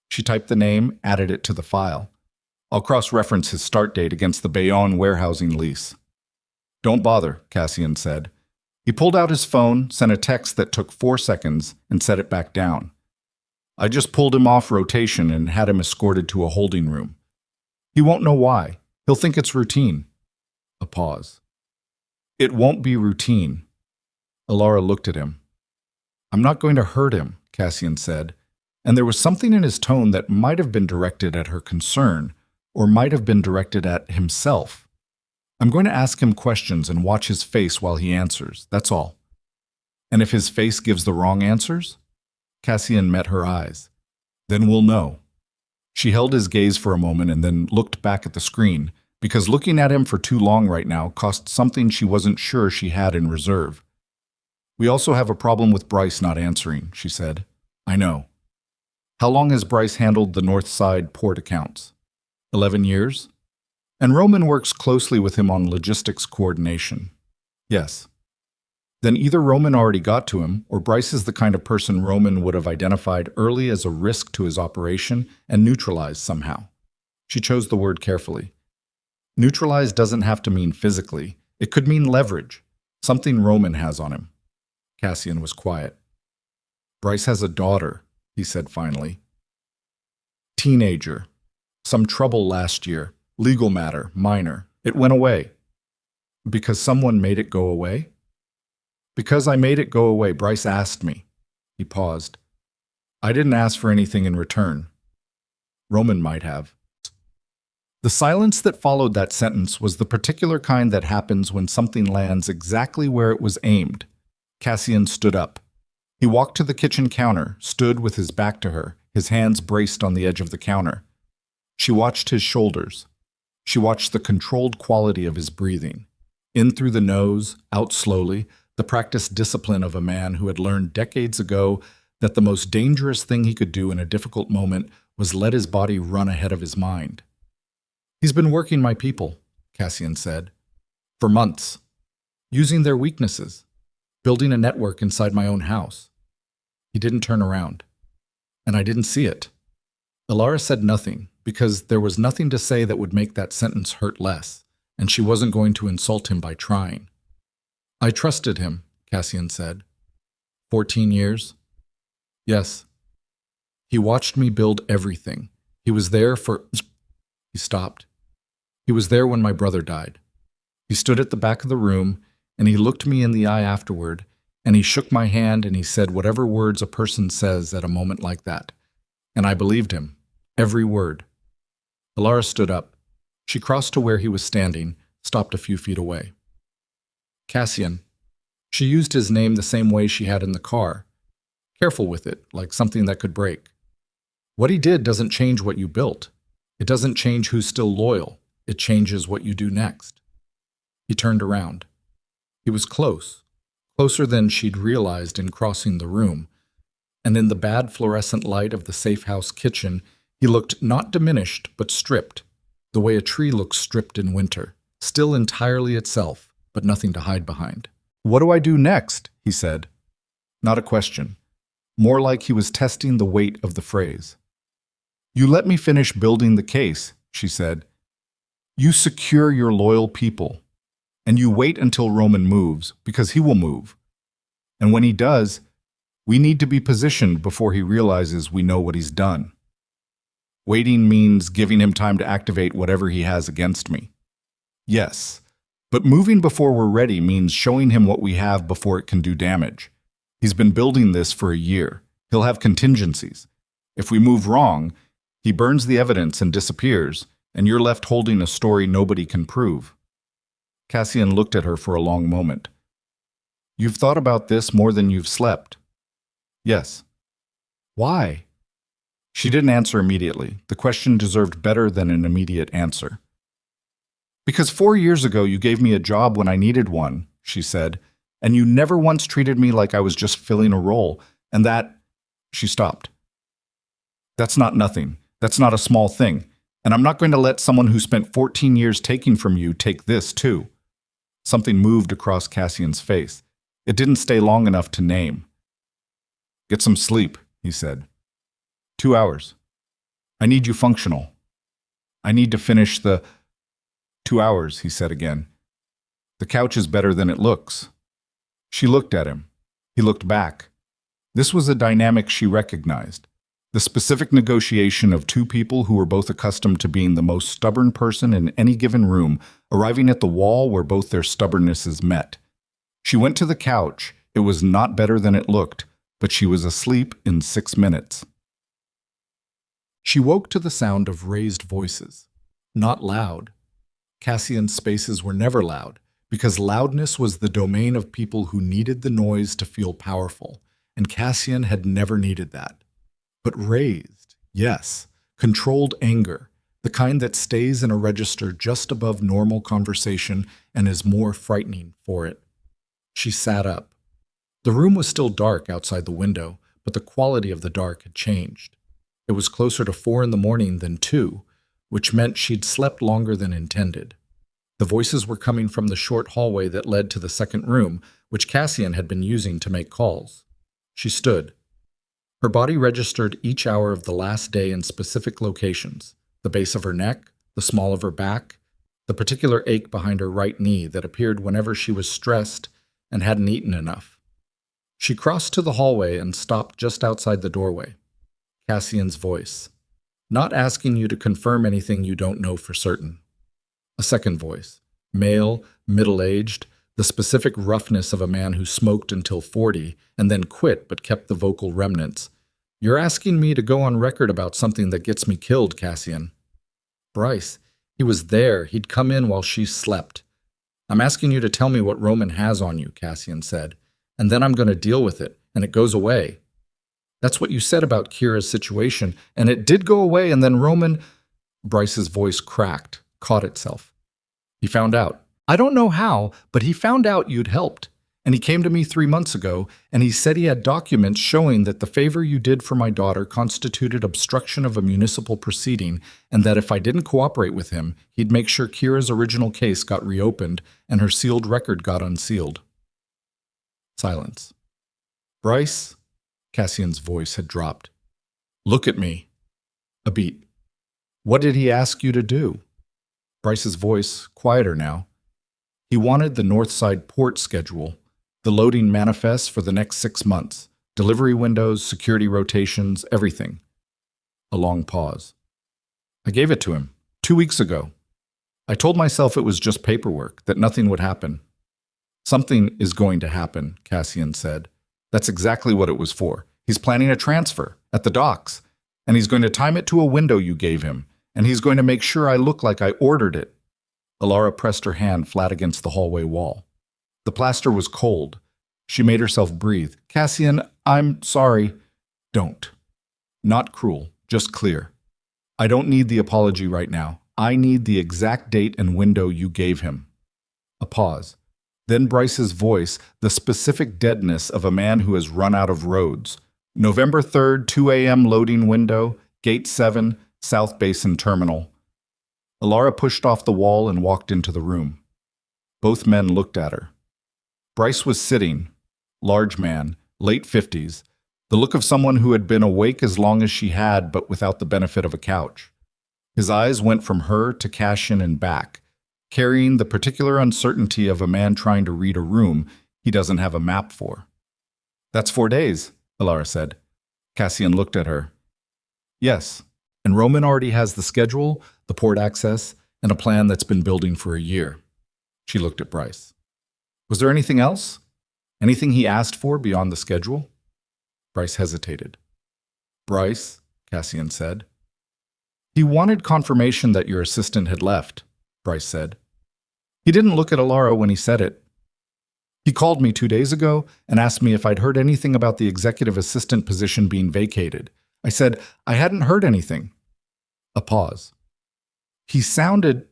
She typed the name, added it to the file. "I'll cross-reference his start date against the Bayonne warehousing lease." "Don't bother," Cassian said. He pulled out his phone, sent a text that took 4 seconds, and set it back down. "I just pulled him off rotation and had him escorted to a holding room. He won't know why. He'll think it's routine." A pause. It won't be routine. Alara looked at him. I'm not going to hurt him, Cassian said, and there was something in his tone that might have been directed at her concern, or might have been directed at himself. I'm going to ask him questions and watch his face while he answers, that's all. And if his face gives the wrong answers? Cassian met her eyes. Then we'll know. She held his gaze for a moment and then looked back at the screen, because looking at him for too long right now cost something she wasn't sure she had in reserve. We also have a problem with Bryce not answering, she said. I know. How long has Bryce handled the North Side port accounts? 11 years? And Roman works closely with him on logistics coordination. Yes. Then either Roman already got to him, or Bryce is the kind of person Roman would have identified early as a risk to his operation and neutralized somehow. She chose the word carefully. Neutralize doesn't have to mean physically. It could mean leverage, something Roman has on him. Cassian was quiet. Bryce has a daughter, he said finally. Teenager. Some trouble last year. Legal matter, minor. It went away. Because someone made it go away? Because I made it go away, Bryce asked me. He paused. I didn't ask for anything in return. Roman might have. The silence that followed that sentence was the particular kind that happens when something lands exactly where it was aimed. Cassian stood up. He walked to the kitchen counter, stood with his back to her, his hands braced on the edge of the counter. She watched his shoulders. She watched the controlled quality of his breathing. In through the nose, out slowly, the practiced discipline of a man who had learned decades ago that the most dangerous thing he could do in a difficult moment was let his body run ahead of his mind. He's been working my people, Cassian said, for months, using their weaknesses, building a network inside my own house. He didn't turn around, and I didn't see it. Alara said nothing, because there was nothing to say that would make that sentence hurt less, and she wasn't going to insult him by trying. I trusted him, Cassian said. 14 years? Yes. He watched me build everything. He was there for... He stopped. He was there when my brother died. He stood at the back of the room, and he looked me in the eye afterward, and he shook my hand and he said whatever words a person says at a moment like that. And I believed him. Every word. Alara stood up. She crossed to where he was standing, stopped a few feet away. Cassian. She used his name the same way she had in the car. Careful with it, like something that could break. What he did doesn't change what you built. It doesn't change who's still loyal. It changes what you do next. He turned around. He was close, closer than she'd realized in crossing the room, and in the bad fluorescent light of the safe house kitchen, he looked not diminished but stripped, the way a tree looks stripped in winter, still entirely itself, but nothing to hide behind. What do I do next? He said. Not a question. More like he was testing the weight of the phrase. You let me finish building the case, she said. You secure your loyal people, and you wait until Roman moves, because he will move. And when he does, we need to be positioned before he realizes we know what he's done. Waiting means giving him time to activate whatever he has against me. Yes. But moving before we're ready means showing him what we have before it can do damage. He's been building this for a year. He'll have contingencies. If we move wrong, he burns the evidence and disappears, and you're left holding a story nobody can prove. Cassian looked at her for a long moment. You've thought about this more than you've slept. Yes. Why? She didn't answer immediately. The question deserved better than an immediate answer. Because 4 years ago you gave me a job when I needed one, she said, and you never once treated me like I was just filling a role, and that... She stopped. That's not nothing. That's not a small thing. And I'm not going to let someone who spent 14 years taking from you take this, too. Something moved across Cassian's face. It didn't stay long enough to name. Get some sleep, he said. 2 hours. I need you functional. I need to finish the... 2 hours, he said again. The couch is better than it looks. She looked at him. He looked back. This was a dynamic she recognized. The specific negotiation of two people who were both accustomed to being the most stubborn person in any given room arriving at the wall where both their stubbornnesses met. She went to the couch. It was not better than it looked, but she was asleep in 6 minutes. She woke to the sound of raised voices. Not loud. Cassian's spaces were never loud, because loudness was the domain of people who needed the noise to feel powerful, and Cassian had never needed that. But raised, yes, controlled anger, the kind that stays in a register just above normal conversation and is more frightening for it. She sat up. The room was still dark outside the window, but the quality of the dark had changed. It was closer to 4 in the morning than 2, which meant she'd slept longer than intended. The voices were coming from the short hallway that led to the second room, which Cassian had been using to make calls. She stood. Her body registered each hour of the last day in specific locations: the base of her neck, the small of her back, the particular ache behind her right knee that appeared whenever she was stressed and hadn't eaten enough. She crossed to the hallway and stopped just outside the doorway. Cassian's voice. Not asking you to confirm anything you don't know for certain. A second voice. Male, middle-aged, the specific roughness of a man who smoked until 40 and then quit but kept the vocal remnants. You're asking me to go on record about something that gets me killed, Cassian. Bryce, he was there. He'd come in while she slept. I'm asking you to tell me what Roman has on you, Cassian said, and then I'm going to deal with it, and it goes away. That's what you said about Kira's situation, and it did go away, and then Roman... Bryce's voice cracked, caught itself. He found out. I don't know how, but he found out you'd helped. And he came to me 3 months ago, and he said he had documents showing that the favor you did for my daughter constituted obstruction of a municipal proceeding, and that if I didn't cooperate with him, he'd make sure Kira's original case got reopened and her sealed record got unsealed. Silence. Bryce? Cassian's voice had dropped. Look at me. A beat. What did he ask you to do? Bryce's voice, quieter now. He wanted the Northside port schedule, the loading manifest for the next 6 months, delivery windows, security rotations, everything. A long pause. I gave it to him 2 weeks ago. I told myself it was just paperwork, that nothing would happen. Something is going to happen, Cassian said. That's exactly what it was for. He's planning a transfer at the docks, and he's going to time it to a window you gave him, and he's going to make sure I look like I ordered it. Alara pressed her hand flat against the hallway wall. The plaster was cold. She made herself breathe. Cassian, I'm sorry. Don't. Not cruel, just clear. I don't need the apology right now. I need the exact date and window you gave him. A pause. Then Bryce's voice, the specific deadness of a man who has run out of roads. November 3rd, 2 a.m. loading window, Gate 7, South Basin Terminal. Alara pushed off the wall and walked into the room. Both men looked at her. Bryce was sitting, large man, late 50s, the look of someone who had been awake as long as she had but without the benefit of a couch. His eyes went from her to Cassian and back, carrying the particular uncertainty of a man trying to read a room he doesn't have a map for. That's 4 days, Alara said. Cassian looked at her. Yes, and Roman already has the schedule, the port access, and a plan that's been building for a year. She looked at Bryce. Was there anything else? Anything he asked for beyond the schedule? Bryce hesitated. Bryce, Cassian said. He wanted confirmation that your assistant had left, Bryce said. He didn't look at Alara when he said it. He called me 2 days ago and asked me if I'd heard anything about the executive assistant position being vacated. I said I hadn't heard anything. A pause. He sounded...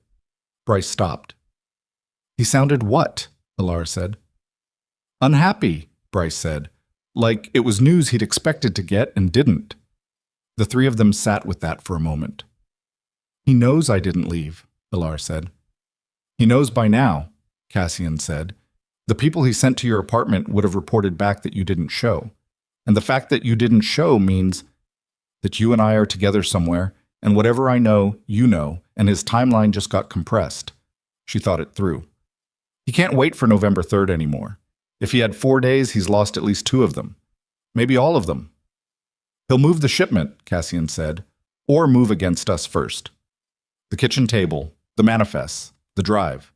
Bryce stopped. He sounded what? Alara said. Unhappy, Bryce said. Like it was news he'd expected to get and didn't. The three of them sat with that for a moment. He knows I didn't leave, Alara said. He knows by now, Cassian said. The people he sent to your apartment would have reported back that you didn't show. And the fact that you didn't show means that you and I are together somewhere, and whatever I know, you know, and his timeline just got compressed. She thought it through. He can't wait for November 3rd anymore. If he had 4 days, he's lost at least 2 of them. Maybe all of them. He'll move the shipment, Cassian said, or move against us first. The kitchen table, the manifests, the drive.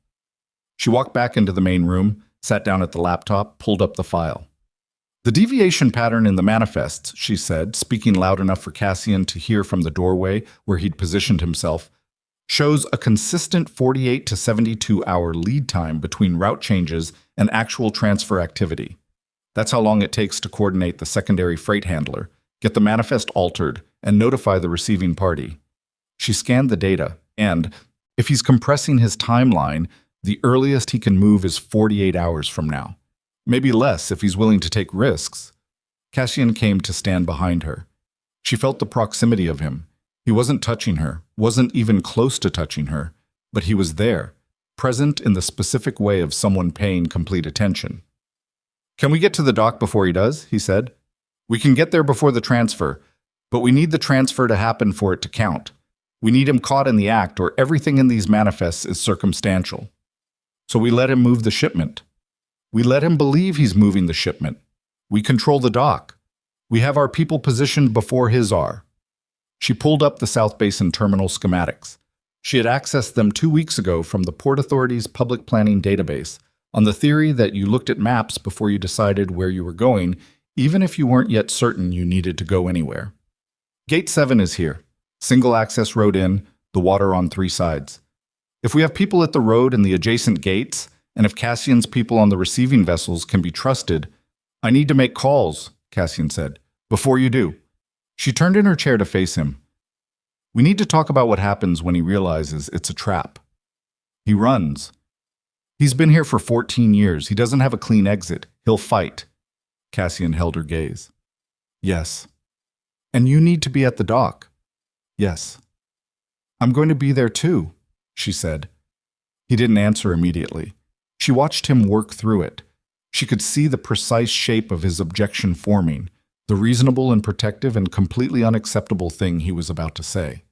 She walked back into the main room, sat down at the laptop, pulled up the file. The deviation pattern in the manifests, she said, speaking loud enough for Cassian to hear from the doorway where he'd positioned himself, shows a consistent 48 to 72-hour lead time between route changes and actual transfer activity. That's how long it takes to coordinate the secondary freight handler, get the manifest altered, and notify the receiving party. She scanned the data, and, if he's compressing his timeline, the earliest he can move is 48 hours from now. Maybe less if he's willing to take risks. Cassian came to stand behind her. She felt the proximity of him. He wasn't touching her, wasn't even close to touching her, but he was there, present in the specific way of someone paying complete attention. "Can we get to the dock before he does?" he said. "We can get there before the transfer, but we need the transfer to happen for it to count. We need him caught in the act, or everything in these manifests is circumstantial. So we let him move the shipment. We let him believe he's moving the shipment. We control the dock. We have our people positioned before his are." She pulled up the South Basin Terminal schematics. She had accessed them 2 weeks ago from the Port Authority's public planning database, on the theory that you looked at maps before you decided where you were going, even if you weren't yet certain you needed to go anywhere. Gate 7 is here. Single access road in, the water on 3 sides. If we have people at the road and the adjacent gates, and if Cassian's people on the receiving vessels can be trusted, "I need to make calls," Cassian said. "Before you do." She turned in her chair to face him. "We need to talk about what happens when he realizes it's a trap. He runs. He's been here for 14 years. He doesn't have a clean exit. He'll fight." Cassian held her gaze. "Yes." "And you need to be at the dock." "Yes." "I'm going to be there too," she said. He didn't answer immediately. She watched him work through it. She could see the precise shape of his objection forming, the reasonable and protective and completely unacceptable thing he was about to say.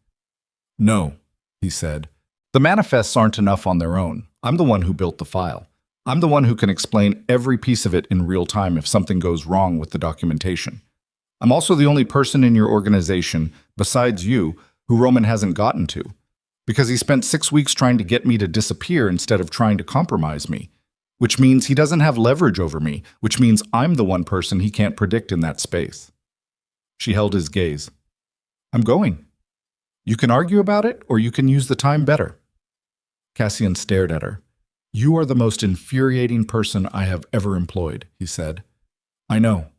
"No," he said. "The manifests aren't enough on their own. I'm the one who built the file. I'm the one who can explain every piece of it in real time if something goes wrong with the documentation. I'm also the only person in your organization, besides you, who Roman hasn't gotten to, because he spent 6 weeks trying to get me to disappear instead of trying to compromise me, which means he doesn't have leverage over me, which means I'm the one person he can't predict in that space." She held his gaze. "I'm going. You can argue about it, or you can use the time better." Cassian stared at her. "You are the most infuriating person I have ever employed," he said. "I know.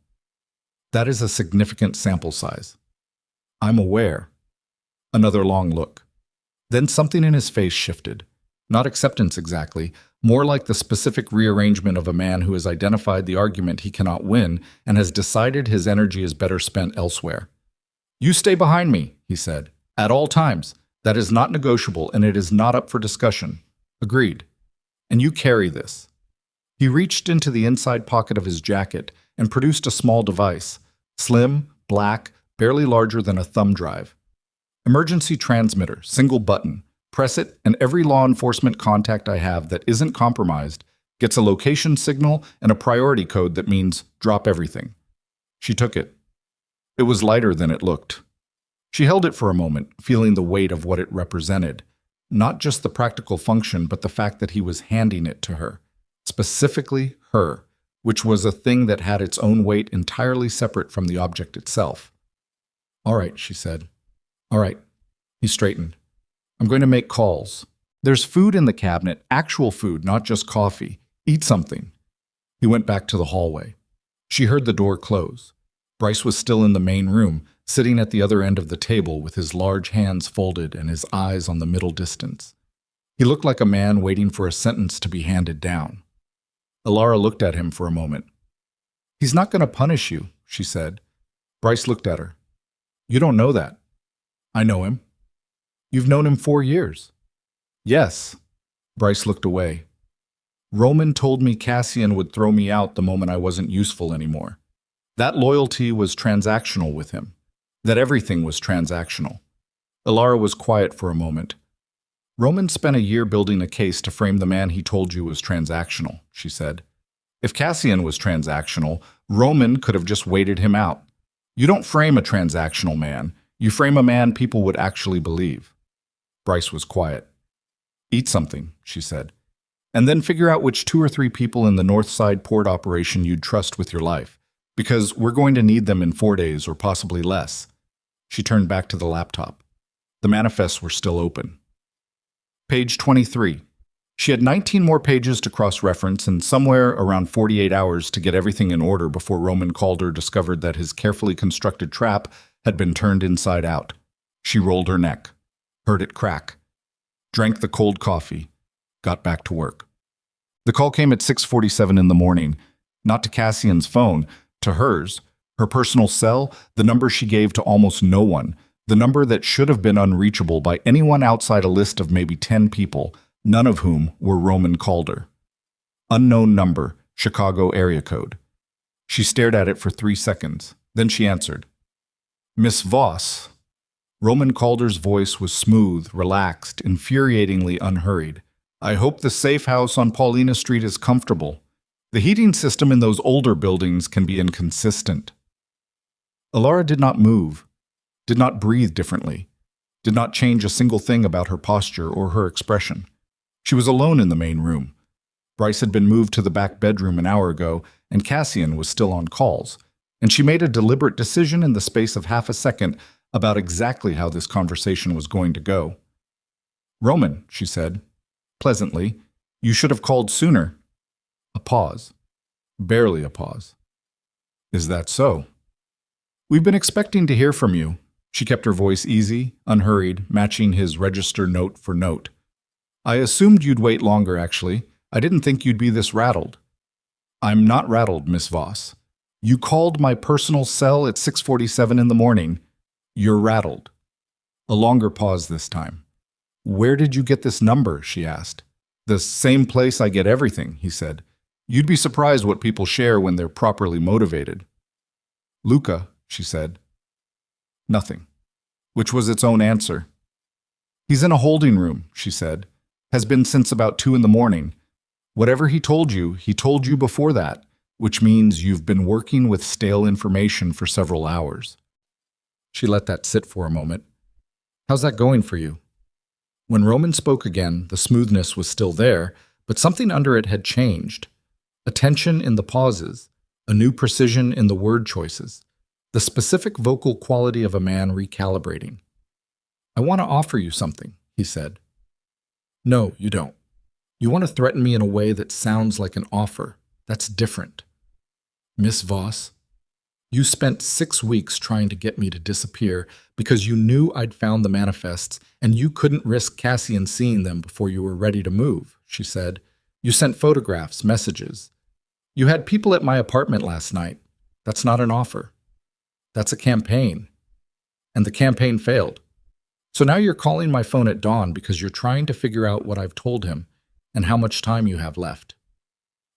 That is a significant sample size. I'm aware." Another long look. Then something in his face shifted. Not acceptance exactly, more like the specific rearrangement of a man who has identified the argument he cannot win and has decided his energy is better spent elsewhere. "You stay behind me," he said, "at all times. That is not negotiable, and it is not up for discussion. Agreed. And you carry this." He reached into the inside pocket of his jacket and produced a small device, slim, black, barely larger than a thumb drive. "Emergency transmitter, single button. Press it, and every law enforcement contact I have that isn't compromised gets a location signal and a priority code that means drop everything." She took it. It was lighter than it looked. She held it for a moment, feeling the weight of what it represented. Not just the practical function, but the fact that he was handing it to her. Specifically her, which was a thing that had its own weight entirely separate from the object itself. "All right," she said. "All right." He straightened. "I'm going to make calls. There's food in the cabinet, actual food, not just coffee. Eat something." He went back to the hallway. She heard the door close. Bryce was still in the main room, sitting at the other end of the table with his large hands folded and his eyes on the middle distance. He looked like a man waiting for a sentence to be handed down. Alara looked at him for a moment. "He's not going to punish you," she said. Bryce looked at her. "You don't know that." "I know him." "You've known him 4 years." "Yes." Bryce looked away. "Roman told me Cassian would throw me out the moment I wasn't useful anymore. That loyalty was transactional with him. That everything was transactional." Alara was quiet for a moment. "Roman spent a year building a case to frame the man he told you was transactional," she said. "If Cassian was transactional, Roman could have just waited him out. You don't frame a transactional man. You frame a man people would actually believe." Bryce was quiet. Eat something, she said, and then figure out which 2 or 3 people in the North Side port operation you'd trust with your life, because we're going to need them in 4 days or possibly less. She turned back to the laptop. The manifests were still open. Page 23. She had 19 more pages to cross-reference and somewhere around 48 hours to get everything in order before Roman Calder discovered that his carefully constructed trap had been turned inside out. She rolled her neck, heard it crack, drank the cold coffee, got back to work. The call came at 6:47 in the morning, not to Cassian's phone, to hers, her personal cell, the number she gave to almost no one, the number that should have been unreachable by anyone outside a list of maybe 10 people, none of whom were Roman Calder. Unknown number, Chicago area code. She stared at it for 3 seconds. Then she answered. Miss Voss. Roman Calder's voice was smooth, relaxed, infuriatingly unhurried. I hope the safe house on Paulina Street is comfortable. The heating system in those older buildings can be inconsistent. Alara did not move, did not breathe differently, did not change a single thing about her posture or her expression. She was alone in the main room. Bryce had been moved to the back bedroom an hour ago, and Cassian was still on calls, and she made a deliberate decision in the space of half a second about exactly how this conversation was going to go. Roman, she said, pleasantly, you should have called sooner. A pause. Barely a pause. Is that so? We've been expecting to hear from you. She kept her voice easy, unhurried, matching his register note for note. I assumed you'd wait longer, actually. I didn't think you'd be this rattled. I'm not rattled, Miss Voss. You called my personal cell at 6:47 in the morning. You're rattled. A longer pause this time. Where did you get this number? She asked. The same place I get everything, he said. You'd be surprised what people share when they're properly motivated. Luca, she said. Nothing. Which was its own answer. He's in a holding room, she said. Has been since about 2 in the morning. Whatever he told you before that, which means you've been working with stale information for several hours. She let that sit for a moment. How's that going for you? When Roman spoke again, the smoothness was still there, but something under it had changed. A tension in the pauses, a new precision in the word choices, the specific vocal quality of a man recalibrating. I want to offer you something, he said. No, you don't. You want to threaten me in a way that sounds like an offer. That's different. Miss Voss, you spent 6 weeks trying to get me to disappear because you knew I'd found the manifests and you couldn't risk Cassian seeing them before you were ready to move, she said. You sent photographs, messages. You had people at my apartment last night. That's not an offer. That's a campaign. And the campaign failed. So now you're calling my phone at dawn because you're trying to figure out what I've told him and how much time you have left.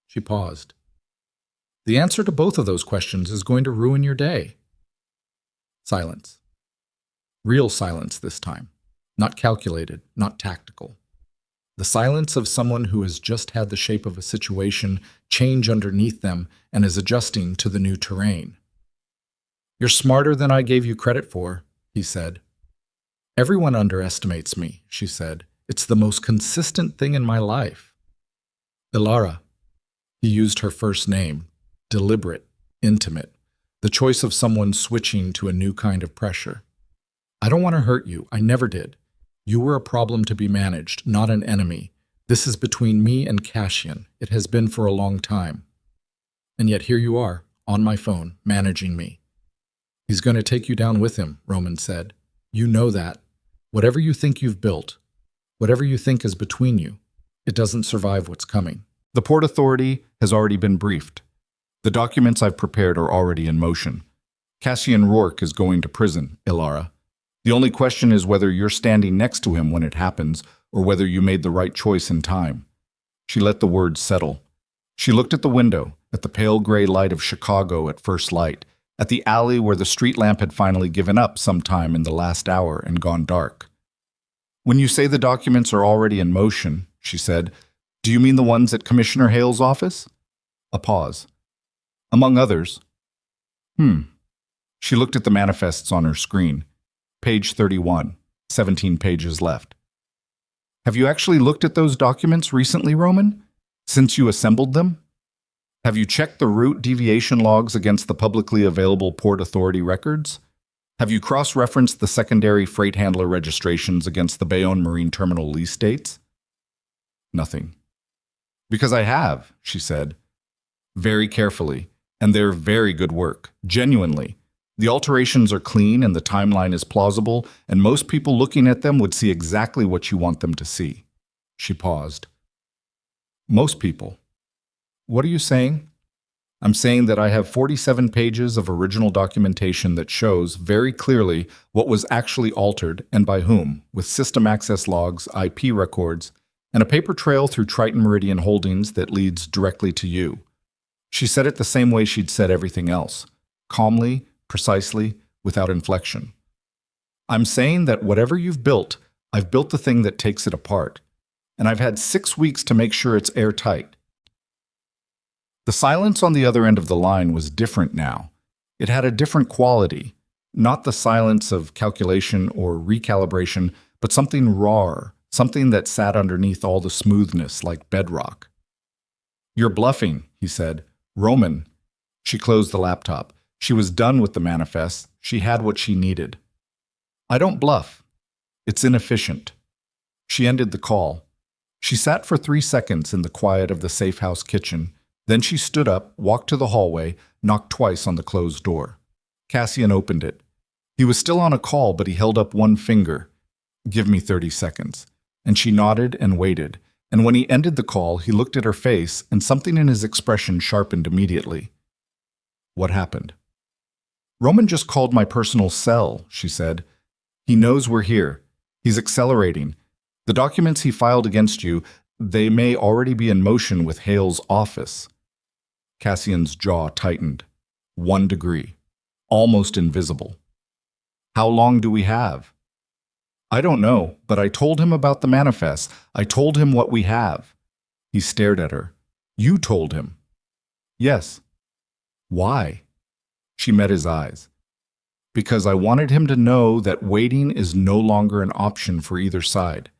She paused. The answer to both of those questions is going to ruin your day. Silence. Real silence this time. Not calculated, not tactical. The silence of someone who has just had the shape of a situation change underneath them and is adjusting to the new terrain. You're smarter than I gave you credit for, he said. Everyone underestimates me, she said. It's the most consistent thing in my life. Ilara. He used her first name. Deliberate, intimate, the choice of someone switching to a new kind of pressure. I don't want to hurt you. I never did. You were a problem to be managed, not an enemy. This is between me and Cassian. It has been for a long time. And yet here you are, on my phone, managing me. He's going to take you down with him, Roman said. You know that. Whatever you think you've built, whatever you think is between you, it doesn't survive what's coming. The Port Authority has already been briefed. The documents I've prepared are already in motion. Cassian Rourke is going to prison, Ilara. The only question is whether you're standing next to him when it happens or whether you made the right choice in time. She let the words settle. She looked at the window, at the pale gray light of Chicago at first light, at the alley where the street lamp had finally given up sometime in the last hour and gone dark. When you say the documents are already in motion, she said, do you mean the ones at Commissioner Hale's office? A pause. Among others. She looked at the manifests on her screen. Page 31, 17 pages left. Have you actually looked at those documents recently, Roman? Since you assembled them? Have you checked the route deviation logs against the publicly available Port Authority records? Have you cross-referenced the secondary freight handler registrations against the Bayonne Marine Terminal lease dates? Nothing. Because I have, she said, very carefully, and they're very good work, genuinely. The alterations are clean and the timeline is plausible, and most people looking at them would see exactly what you want them to see. She paused. Most people. What are you saying? I'm saying that I have 47 pages of original documentation that shows very clearly what was actually altered and by whom, with system access logs, IP records, and a paper trail through Triton Meridian Holdings that leads directly to you. She said it the same way she'd said everything else, calmly, precisely, without inflection. I'm saying that whatever you've built, I've built the thing that takes it apart, and I've had 6 weeks to make sure it's airtight. The silence on the other end of the line was different now. It had a different quality, not the silence of calculation or recalibration, but something rawer, something that sat underneath all the smoothness like bedrock. You're bluffing, he said. Roman. She closed the laptop. She was done with the manifest. She had what she needed. I don't bluff. It's inefficient. She ended the call. She sat for 3 seconds in the quiet of the safe house kitchen. Then she stood up, walked to the hallway, knocked twice on the closed door. Cassian opened it. He was still on a call, but he held up one finger. Give me 30 seconds. And she nodded and waited. And when he ended the call, he looked at her face, and something in his expression sharpened immediately. What happened? Roman just called my personal cell, she said. He knows we're here. He's accelerating. The documents he filed against you, they may already be in motion with Hale's office. Cassian's jaw tightened. 1 degree. Almost invisible. How long do we have? I don't know, but I told him about the manifest. I told him what we have. He stared at her. You told him. Yes. Why? She met his eyes. Because I wanted him to know that waiting is no longer an option for either side.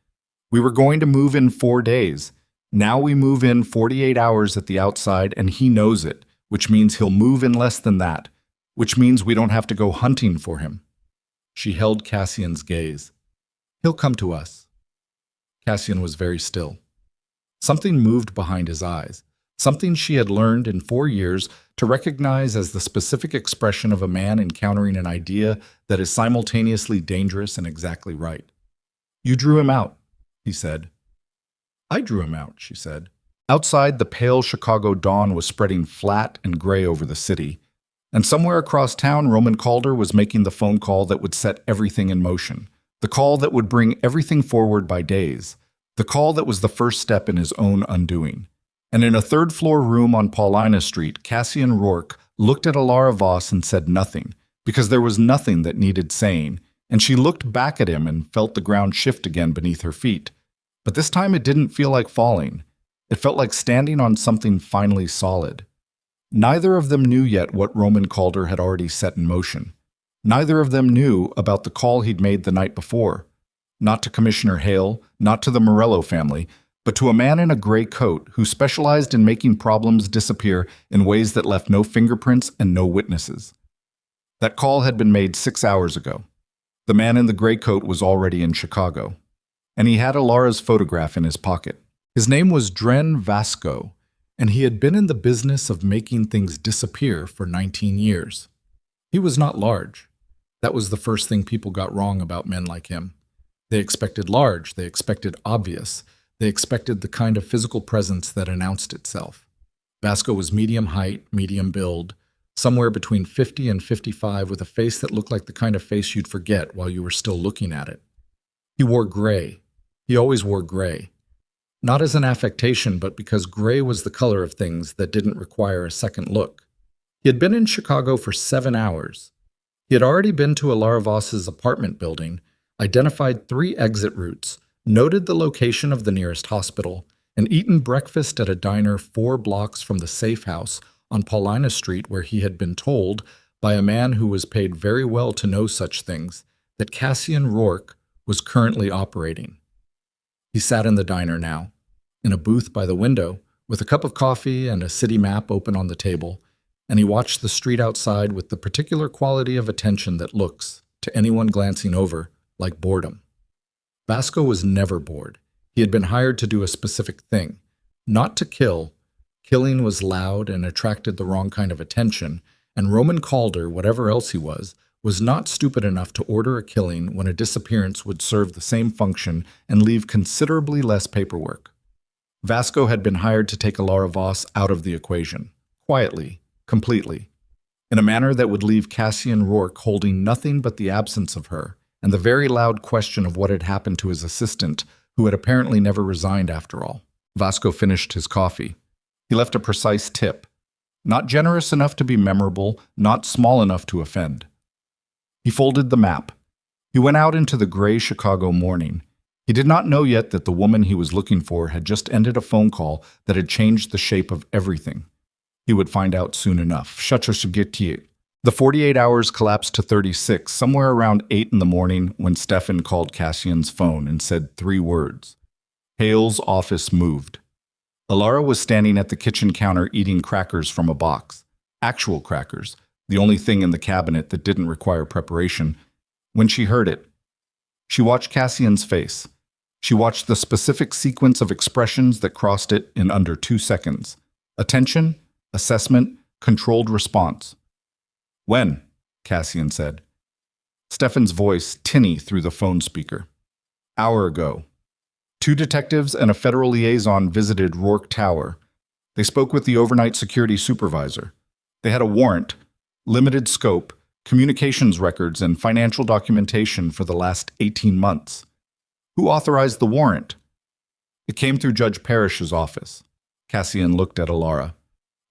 We were going to move in 4 days. Now we move in 48 hours at the outside, and he knows it, which means he'll move in less than that, which means we don't have to go hunting for him. She held Cassian's gaze. He'll come to us. Cassian was very still. Something moved behind his eyes, something she had learned in 4 years to recognize as the specific expression of a man encountering an idea that is simultaneously dangerous and exactly right. You drew him out, he said. I drew him out, she said. Outside, the pale Chicago dawn was spreading flat and gray over the city, and somewhere across town, Roman Calder was making the phone call that would set everything in motion. The call that would bring everything forward by days. The call that was the first step in his own undoing. And in a third-floor room on Paulina Street, Cassian Rourke looked at Alara Voss and said nothing, because there was nothing that needed saying, and she looked back at him and felt the ground shift again beneath her feet. But this time it didn't feel like falling. It felt like standing on something finally solid. Neither of them knew yet what Roman Calder had already set in motion. Neither of them knew about the call he'd made the night before. Not to Commissioner Hale, not to the Morello family, but to a man in a gray coat who specialized in making problems disappear in ways that left no fingerprints and no witnesses. That call had been made 6 hours ago. The man in the gray coat was already in Chicago, and he had Alara's photograph in his pocket. His name was Dren Vasco, and he had been in the business of making things disappear for 19 years. He was not large. That was the first thing people got wrong about men like him. They expected large, they expected obvious, they expected the kind of physical presence that announced itself. Vasco was medium height, medium build, somewhere between 50 and 55 with a face that looked like the kind of face you'd forget while you were still looking at it. He wore gray. He always wore gray. Not as an affectation, but because gray was the color of things that didn't require a second look. He had been in Chicago for 7 hours. He had already been to Alara Voss's apartment building, identified 3 exit routes, noted the location of the nearest hospital, and eaten breakfast at a diner 4 blocks from the safe house on Paulina Street where he had been told, by a man who was paid very well to know such things, that Cassian Rourke was currently operating. He sat in the diner now, in a booth by the window, with a cup of coffee and a city map open on the table, and he watched the street outside with the particular quality of attention that looks, to anyone glancing over, like boredom. Vasco was never bored. He had been hired to do a specific thing, not to kill. Killing was loud and attracted the wrong kind of attention, and Roman Calder, whatever else he was not stupid enough to order a killing when a disappearance would serve the same function and leave considerably less paperwork. Vasco had been hired to take Alara Voss out of the equation, quietly, completely, in a manner that would leave Cassian Rourke holding nothing but the absence of her and the very loud question of what had happened to his assistant, who had apparently never resigned after all. Vasco finished his coffee. He left a precise tip, not generous enough to be memorable, not small enough to offend. He folded the map. He went out into the gray Chicago morning. He did not know yet that the woman he was looking for had just ended a phone call that had changed the shape of everything. He would find out soon enough. The 48 hours collapsed to 36, somewhere around 8 in the morning when Stefan called Cassian's phone and said 3 words. Hale's office moved. Alara was standing at the kitchen counter eating crackers from a box. Actual crackers, the only thing in the cabinet that didn't require preparation. When she heard it, she watched Cassian's face. She watched the specific sequence of expressions that crossed it in under 2 seconds. Attention, assessment, controlled response. When? Cassian said. Stefan's voice tinny through the phone speaker. Hour ago. 2 detectives and a federal liaison visited Rourke Tower. They spoke with the overnight security supervisor. They had a warrant, limited scope, communications records, and financial documentation for the last 18 months. Who authorized the warrant? It came through Judge Parrish's office. Cassian looked at Alara.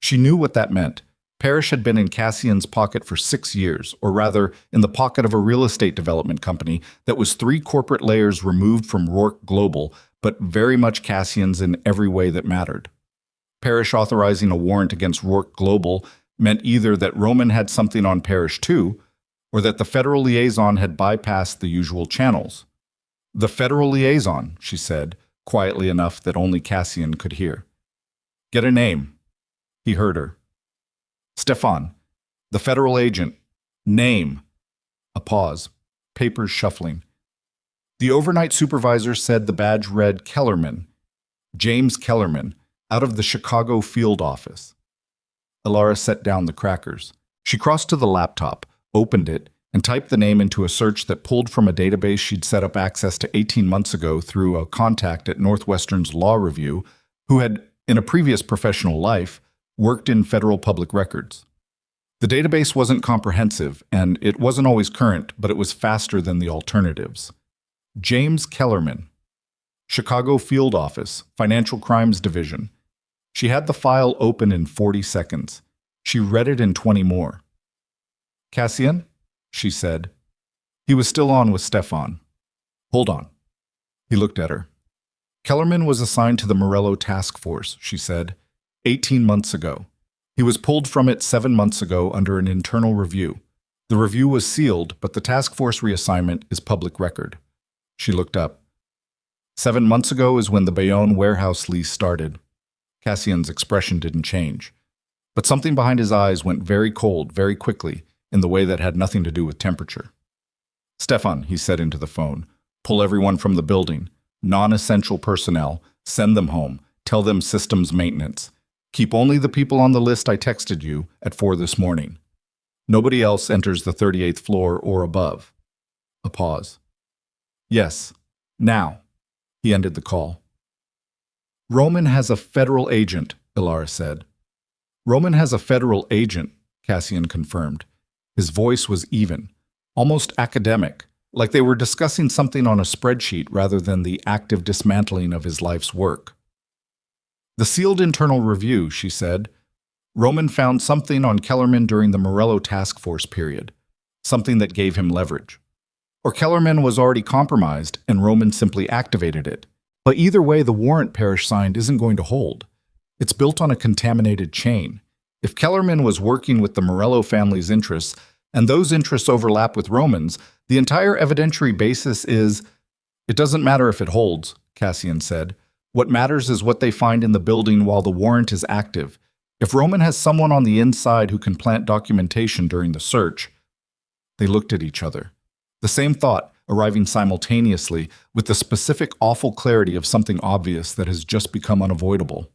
She knew what that meant. Parrish had been in Cassian's pocket for 6 years, or rather, in the pocket of a real estate development company that was 3 corporate layers removed from Rourke Global, but very much Cassian's in every way that mattered. Parrish authorizing a warrant against Rourke Global meant either that Roman had something on Parrish too, or that the federal liaison had bypassed the usual channels. The federal liaison, she said, quietly enough that only Cassian could hear. Get a name. He heard her. Stefan, the federal agent. Name. A pause. Papers shuffling. The overnight supervisor said the badge read Kellerman. James Kellerman, out of the Chicago field office. Alara set down the crackers. She crossed to the laptop, opened it, and typed the name into a search that pulled from a database she'd set up access to 18 months ago through a contact at Northwestern's Law Review who had, in a previous professional life, worked in federal public records. The database wasn't comprehensive, and it wasn't always current, but it was faster than the alternatives. James Kellerman, Chicago Field Office, Financial Crimes Division. She had the file open in 40 seconds. She read it in 20 more. Cassian? She said. He was still on with Stefan. Hold on. He looked at her. Kellerman was assigned to the Morello Task Force, she said, 18 months ago. He was pulled from it 7 months ago under an internal review. The review was sealed, but the task force reassignment is public record. She looked up. 7 months ago is when the Bayonne warehouse lease started. Cassian's expression didn't change, but something behind his eyes went very cold very quickly in the way that had nothing to do with temperature. Stefan, he said into the phone, pull everyone from the building. Non-essential personnel. Send them home. Tell them systems maintenance. Keep only the people on the list I texted you at 4 this morning. Nobody else enters the 38th floor or above. A pause. Yes. Now. He ended the call. Roman has a federal agent, Alara said. Roman has a federal agent, Cassian confirmed. His voice was even, almost academic, like they were discussing something on a spreadsheet rather than the active dismantling of his life's work. The sealed internal review, she said. Roman found something on Kellerman during the Morello Task Force period, something that gave him leverage. Or Kellerman was already compromised and Roman simply activated it. But either way, the warrant Parrish signed isn't going to hold. It's built on a contaminated chain. If Kellerman was working with the Morello family's interests, and those interests overlap with Roman's, the entire evidentiary basis is, it doesn't matter if it holds, Cassian said. What matters is what they find in the building while the warrant is active. If Roman has someone on the inside who can plant documentation during the search. They looked at each other. The same thought, arriving simultaneously, with the specific awful clarity of something obvious that has just become unavoidable.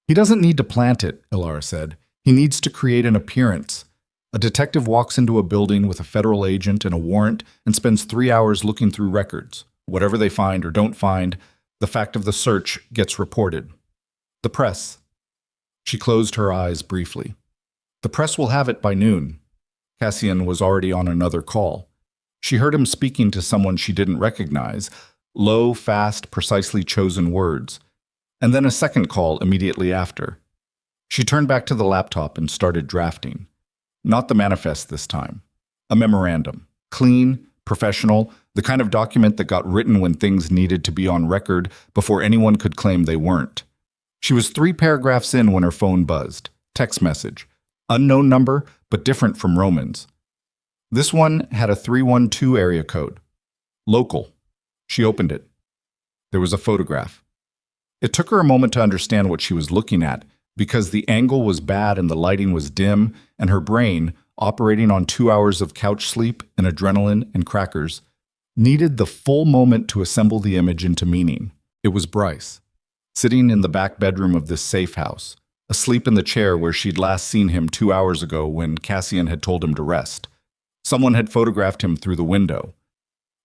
He doesn't need to plant it, Ilara said. He needs to create an appearance. A detective walks into a building with a federal agent and a warrant and spends 3 hours looking through records. Whatever they find or don't find, the fact of the search gets reported. The press. She closed her eyes briefly. The press will have it by noon. Cassian was already on another call. She heard him speaking to someone she didn't recognize, low, fast, precisely chosen words, and then a second call immediately after. She turned back to the laptop and started drafting. Not the manifest this time. A memorandum. Clean, professional, the kind of document that got written when things needed to be on record before anyone could claim they weren't. She was 3 paragraphs in when her phone buzzed. Text message. Unknown number, but different from Roman's. This one had a 312 area code. Local. She opened it. There was a photograph. It took her a moment to understand what she was looking at, because the angle was bad and the lighting was dim, and her brain, operating on 2 hours of couch sleep and adrenaline and crackers, needed the full moment to assemble the image into meaning. It was Bryce, sitting in the back bedroom of this safe house, asleep in the chair where she'd last seen him 2 hours ago when Cassian had told him to rest. Someone had photographed him through the window.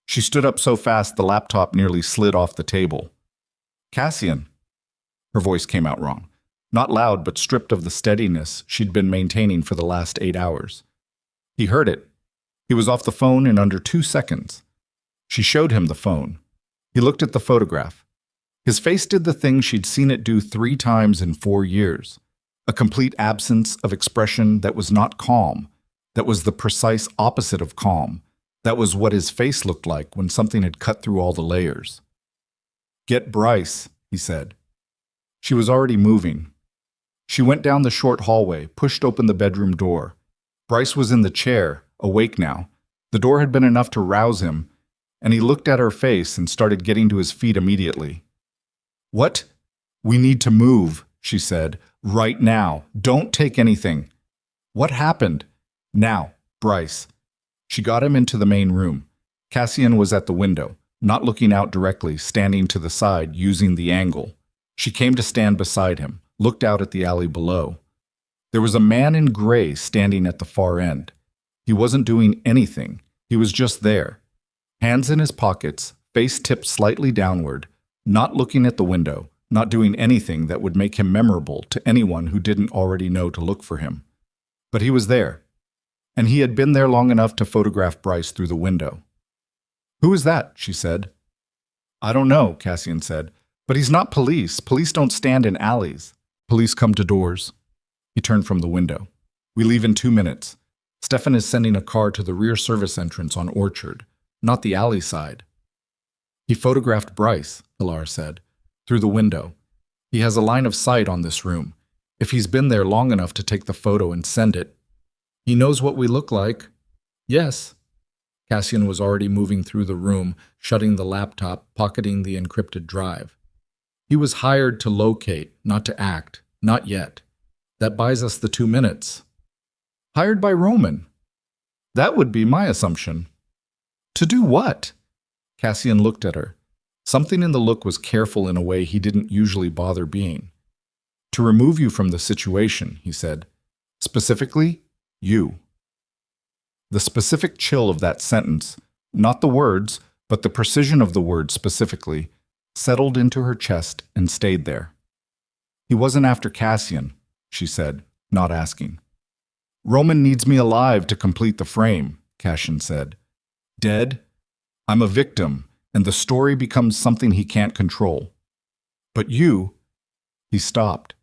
She stood up so fast the laptop nearly slid off the table. Cassian. Her voice came out wrong. Not loud, but stripped of the steadiness she'd been maintaining for the last 8 hours. He heard it. He was off the phone in under 2 seconds. She showed him the phone. He looked at the photograph. His face did the thing she'd seen it do 3 times in 4 years. A complete absence of expression that was not calm, that was the precise opposite of calm. That was what his face looked like when something had cut through all the layers. Get Bryce, he said. She was already moving. She went down the short hallway, pushed open the bedroom door. Bryce was in the chair, awake now. The door had been enough to rouse him, and he looked at her face and started getting to his feet immediately. What? We need to move, she said. Right now. Don't take anything. What happened? Now, Bryce. She got him into the main room. Cassian was at the window, not looking out directly, standing to the side, using the angle. She came to stand beside him, looked out at the alley below. There was a man in gray standing at the far end. He wasn't doing anything. He was just there. Hands in his pockets, face tipped slightly downward, not looking at the window, not doing anything that would make him memorable to anyone who didn't already know to look for him. But he was there. And he had been there long enough to photograph Bryce through the window. Who is that? She said. I don't know, Cassian said. But he's not police. Police don't stand in alleys. Police come to doors. He turned from the window. We leave in 2 minutes. Stefan is sending a car to the rear service entrance on Orchard, not the alley side. He photographed Bryce, Ilara said, through the window. He has a line of sight on this room. If he's been there long enough to take the photo and send it, he knows what we look like. Yes. Cassian was already moving through the room, shutting the laptop, pocketing the encrypted drive. He was hired to locate, not to act. Not yet. That buys us the 2 minutes. Hired by Roman. That would be my assumption. To do what? Cassian looked at her. Something in the look was careful in a way he didn't usually bother being. To remove you from the situation, he said. Specifically, you. The specific chill of that sentence, not the words, but the precision of the words specifically, settled into her chest and stayed there. He wasn't after Cassian, she said, not asking. Roman needs me alive to complete the frame, Cassian said. Dead? I'm a victim, and the story becomes something he can't control. But you, he stopped.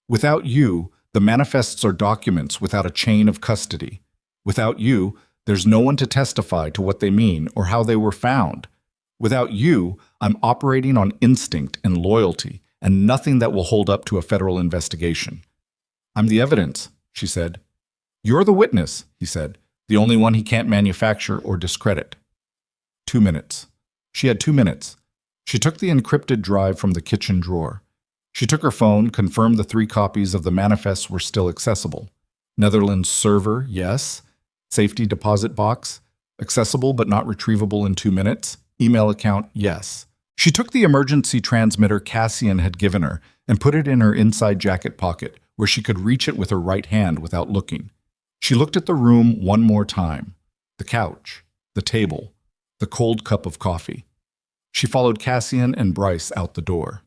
Without you, the manifests are documents without a chain of custody. Without you, there's no one to testify to what they mean or how they were found. Without you, I'm operating on instinct and loyalty, and nothing that will hold up to a federal investigation. I'm the evidence, she said. You're the witness, he said, the only one he can't manufacture or discredit. 2 minutes. She had 2 minutes. She took the encrypted drive from the kitchen drawer. She took her phone, confirmed the 3 copies of the manifests were still accessible. Netherlands server, yes. Safety deposit box, accessible but not retrievable in 2 minutes. Email account, yes. She took the emergency transmitter Cassian had given her and put it in her inside jacket pocket, where she could reach it with her right hand without looking. She looked at the room one more time. The couch, the table, the cold cup of coffee. She followed Cassian and Bryce out the door.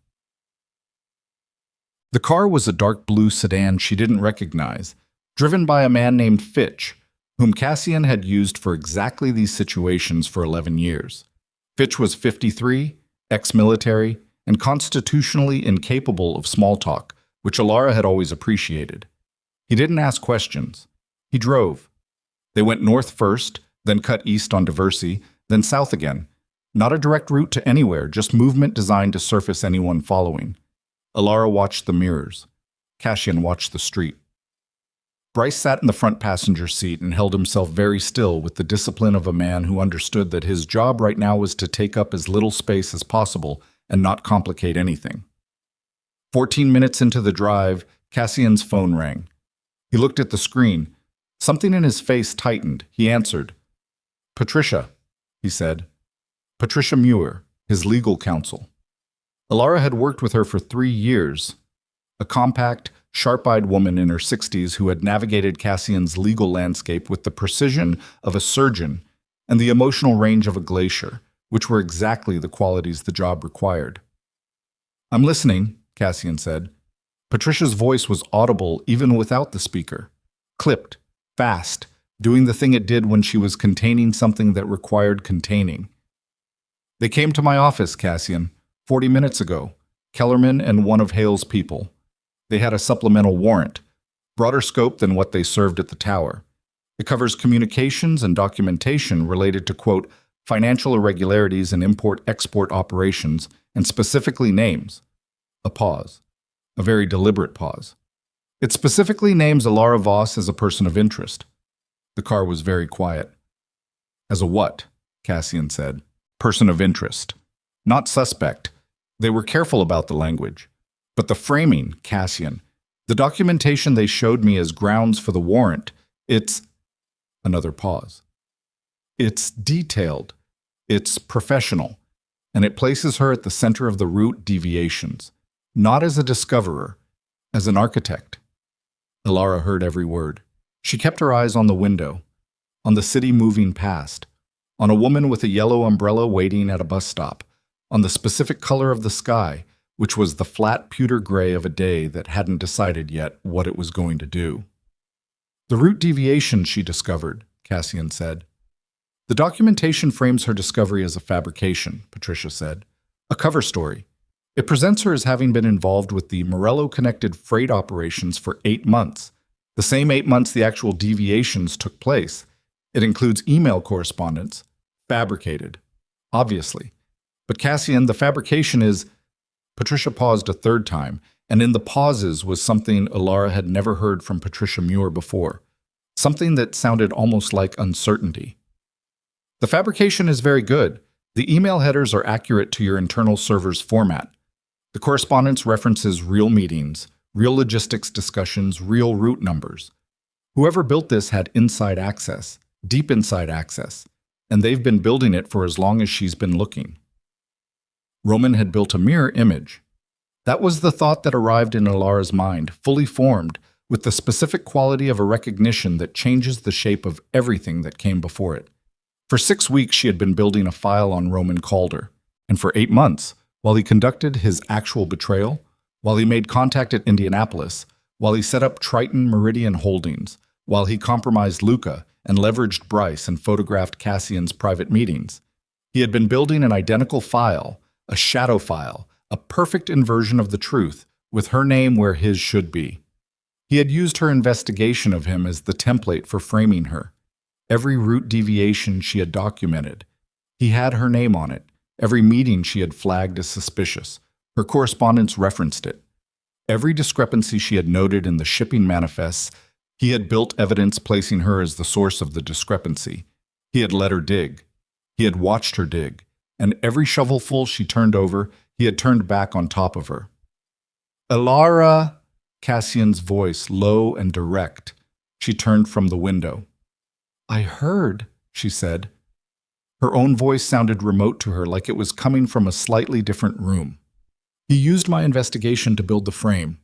The car was a dark blue sedan she didn't recognize, driven by a man named Fitch, whom Cassian had used for exactly these situations for 11 years. Fitch was 53, ex-military, and constitutionally incapable of small talk, which Alara had always appreciated. He didn't ask questions. He drove. They went north first, then cut east on Diversey, then south again. Not a direct route to anywhere, just movement designed to surface anyone following. Alara watched the mirrors. Cassian watched the street. Bryce sat in the front passenger seat and held himself very still with the discipline of a man who understood that his job right now was to take up as little space as possible and not complicate anything. 14 minutes into the drive, Cassian's phone rang. He looked at the screen. Something in his face tightened. He answered. "Patricia," he said. Patricia Muir, his legal counsel. Alara had worked with her for 3 years. A compact, sharp-eyed woman in her 60s who had navigated Cassian's legal landscape with the precision of a surgeon and the emotional range of a glacier, which were exactly the qualities the job required. "I'm listening," Cassian said. Patricia's voice was audible even without the speaker. Clipped, fast, doing the thing it did when she was containing something that required containing. "They came to my office, Cassian, 40 minutes ago. Kellerman and one of Hale's people. They had a supplemental warrant, broader scope than what they served at the tower. It covers communications and documentation related to, quote, financial irregularities in import-export operations, and specifically names." A pause. A very deliberate pause. "It specifically names Alara Voss as a person of interest." The car was very quiet. "As a what?" Cassian said. "Person of interest. Not suspect." They were careful about the language. "But the framing, Cassian, the documentation they showed me as grounds for the warrant, it's—" Another pause. "It's detailed. It's professional. And it places her at the center of the route deviations. Not as a discoverer, as an architect." Alara heard every word. She kept her eyes on the window, on the city moving past, on a woman with a yellow umbrella waiting at a bus stop, on the specific color of the sky, which was the flat pewter gray of a day that hadn't decided yet what it was going to do. "The route deviation she discovered," Cassian said. "The documentation frames her discovery as a fabrication," Patricia said. "A cover story. It presents her as having been involved with the Morello-connected freight operations for 8 months, the same 8 months the actual deviations took place. It includes email correspondence, fabricated, obviously. But Cassian, the fabrication is—" Patricia paused a third time, and in the pauses was something Alara had never heard from Patricia Muir before, something that sounded almost like uncertainty. "The fabrication is very good. The email headers are accurate to your internal server's format. The correspondence references real meetings, real logistics discussions, real route numbers. Whoever built this had inside access, deep inside access, and they've been building it for as long as she's been looking." Roman had built a mirror image. That was the thought that arrived in Alara's mind, fully formed, with the specific quality of a recognition that changes the shape of everything that came before it. For 6 weeks she had been building a file on Roman Calder, and for 8 months, while he conducted his actual betrayal, while he made contact at Indianapolis, while he set up Triton Meridian Holdings, while he compromised Luca and leveraged Bryce and photographed Cassian's private meetings, he had been building an identical file, a shadow file, a perfect inversion of the truth, with her name where his should be. He had used her investigation of him as the template for framing her. Every route deviation she had documented. He had her name on it. Every meeting she had flagged as suspicious. Her correspondence referenced it. Every discrepancy she had noted in the shipping manifests, he had built evidence placing her as the source of the discrepancy. He had let her dig. He had watched her dig. and every shovelful she turned over, he had turned back on top of her. Elara, Cassian's voice, low and direct. She turned from the window. I heard, she said. Her own voice sounded remote to her, like it was coming from a slightly different room. He used my investigation to build the frame.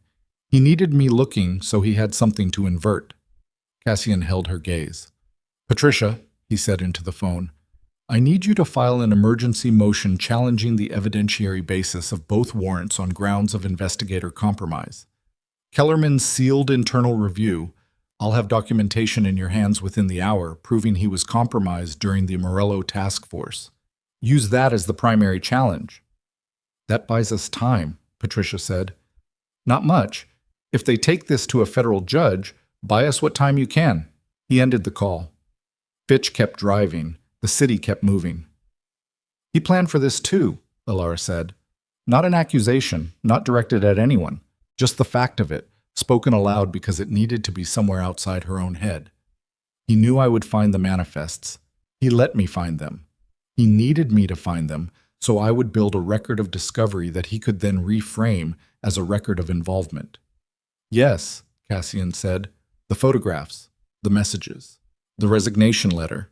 He needed me looking, so he had something to invert. Cassian held her gaze. Patricia, he said into the phone, I need you to file an emergency motion challenging the evidentiary basis of both warrants on grounds of investigator compromise. Kellerman's sealed internal review. I'll have documentation in your hands within the hour proving he was compromised during the Morello task force. Use that as the primary challenge. That buys us time, Patricia said. Not much. If they take this to a federal judge, buy us what time you can. He ended the call. Fitch kept driving. The city kept moving. He planned for this too, Elara said. Not an accusation, not directed at anyone, just the fact of it, spoken aloud because it needed to be somewhere outside her own head. He knew I would find the manifests. He let me find them. He needed me to find them, so I would build a record of discovery that he could then reframe as a record of involvement. Yes, Cassian said, the photographs, the messages, the resignation letter.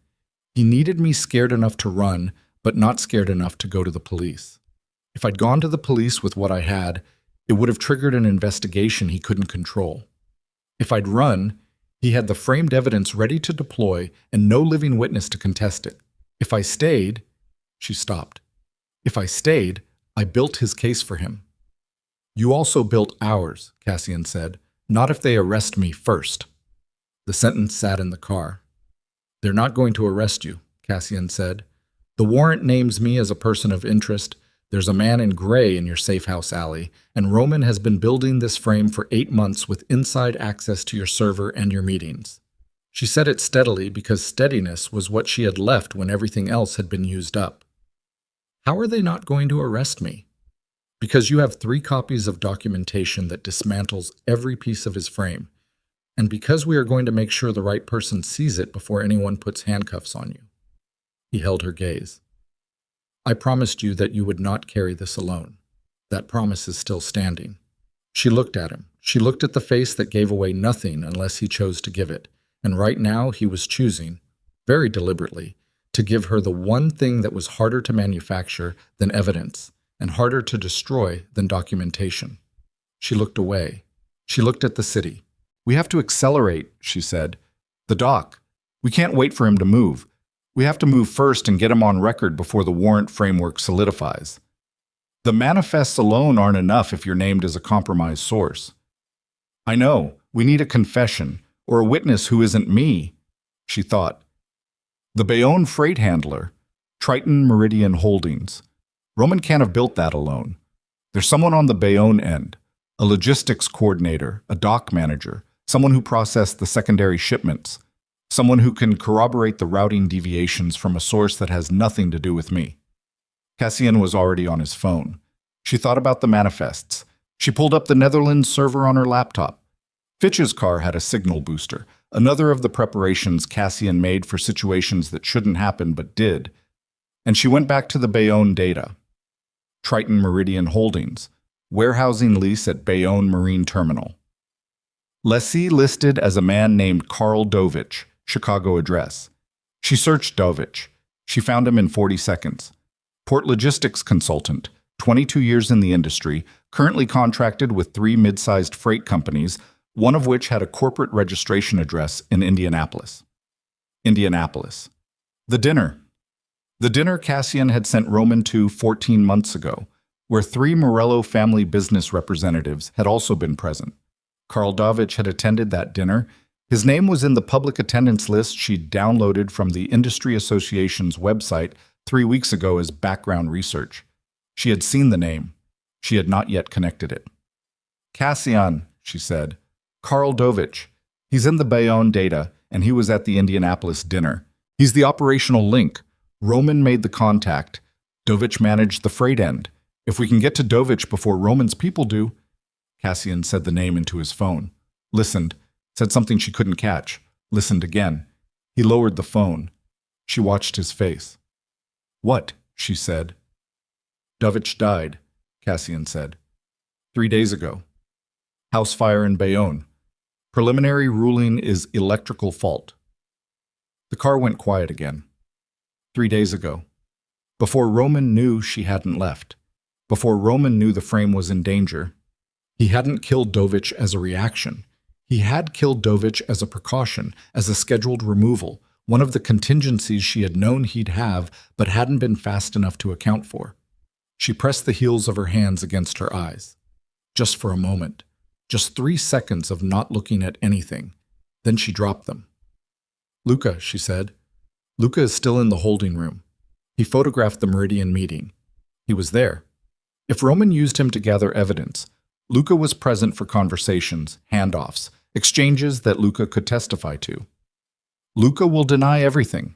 He needed me scared enough to run, but not scared enough to go to the police. If I'd gone to the police with what I had, it would have triggered an investigation he couldn't control. If I'd run, he had the framed evidence ready to deploy and no living witness to contest it. If I stayed, she stopped. If I stayed, I built his case for him. You also built ours, Cassian said, not if they arrest me first. The sentence sat in the car. They're not going to arrest you, Cassian said. The warrant names me as a person of interest. There's a man in gray in your safe house alley, and Roman has been building this frame for 8 months with inside access to your server and your meetings. She said it steadily because steadiness was what she had left when everything else had been used up. How are they not going to arrest me? Because you have 3 copies of documentation that dismantles every piece of his frame, and because we are going to make sure the right person sees it before anyone puts handcuffs on you. He held her gaze. I promised you that you would not carry this alone. That promise is still standing. She looked at him. She looked at the face that gave away nothing unless he chose to give it, and right now he was choosing, very deliberately, to give her the one thing that was harder to manufacture than evidence, and harder to destroy than documentation. She looked away. She looked at the city. We have to accelerate, she said. The doc. We can't wait for him to move. We have to move first and get him on record before the warrant framework solidifies. The manifests alone aren't enough if you're named as a compromised source. I know. We need a confession, or a witness who isn't me, she thought. The Bayonne freight handler, Triton Meridian Holdings. Roman can't have built that alone. There's someone on the Bayonne end, a logistics coordinator, a dock manager, someone who processed the secondary shipments, someone who can corroborate the routing deviations from a source that has nothing to do with me. Cassian was already on his phone. She thought about the manifests. She pulled up the Netherlands server on her laptop. Fitch's car had a signal booster, another of the preparations Cassian made for situations that shouldn't happen but did. And she went back to the Bayonne data. Triton Meridian Holdings, warehousing lease at Bayonne Marine Terminal. Lessee listed as a man named Carl Dovich, Chicago address. She searched Dovich. She found him in 40 seconds. Port logistics consultant, 22 years in the industry, currently contracted with 3 mid-sized freight companies, one of which had a corporate registration address in Indianapolis. Indianapolis. The dinner. The dinner Cassian had sent Roman to 14 months ago, where 3 Morello family business representatives had also been present. Carl Dovich had attended that dinner. His name was in the public attendance list she'd downloaded from the Industry Association's website 3 weeks ago as background research. She had seen the name. She had not yet connected it. Cassian, she said. Carl Dovich. He's in the Bayonne data, and he was at the Indianapolis dinner. He's the operational link. Roman made the contact. Dovich managed the freight end. If we can get to Dovich before Roman's people do... Cassian said the name into his phone. Listened. Said something she couldn't catch. Listened again. He lowered the phone. She watched his face. What? she said. Dovich died, Cassian said. 3 days ago. House fire in Bayonne. Preliminary ruling is electrical fault. The car went quiet again. 3 days ago. Before Roman knew she hadn't left. Before Roman knew the frame was in danger. He hadn't killed Dovich as a reaction. He had killed Dovich as a precaution, as a scheduled removal, one of the contingencies she had known he'd have but hadn't been fast enough to account for. She pressed the heels of her hands against her eyes. Just for a moment. Just 3 seconds of not looking at anything. Then she dropped them. Luca, she said. Luca is still in the holding room. He photographed the Meridian meeting. He was there. If Roman used him to gather evidence, Luca was present for conversations, handoffs, exchanges that Luca could testify to. Luca will deny everything.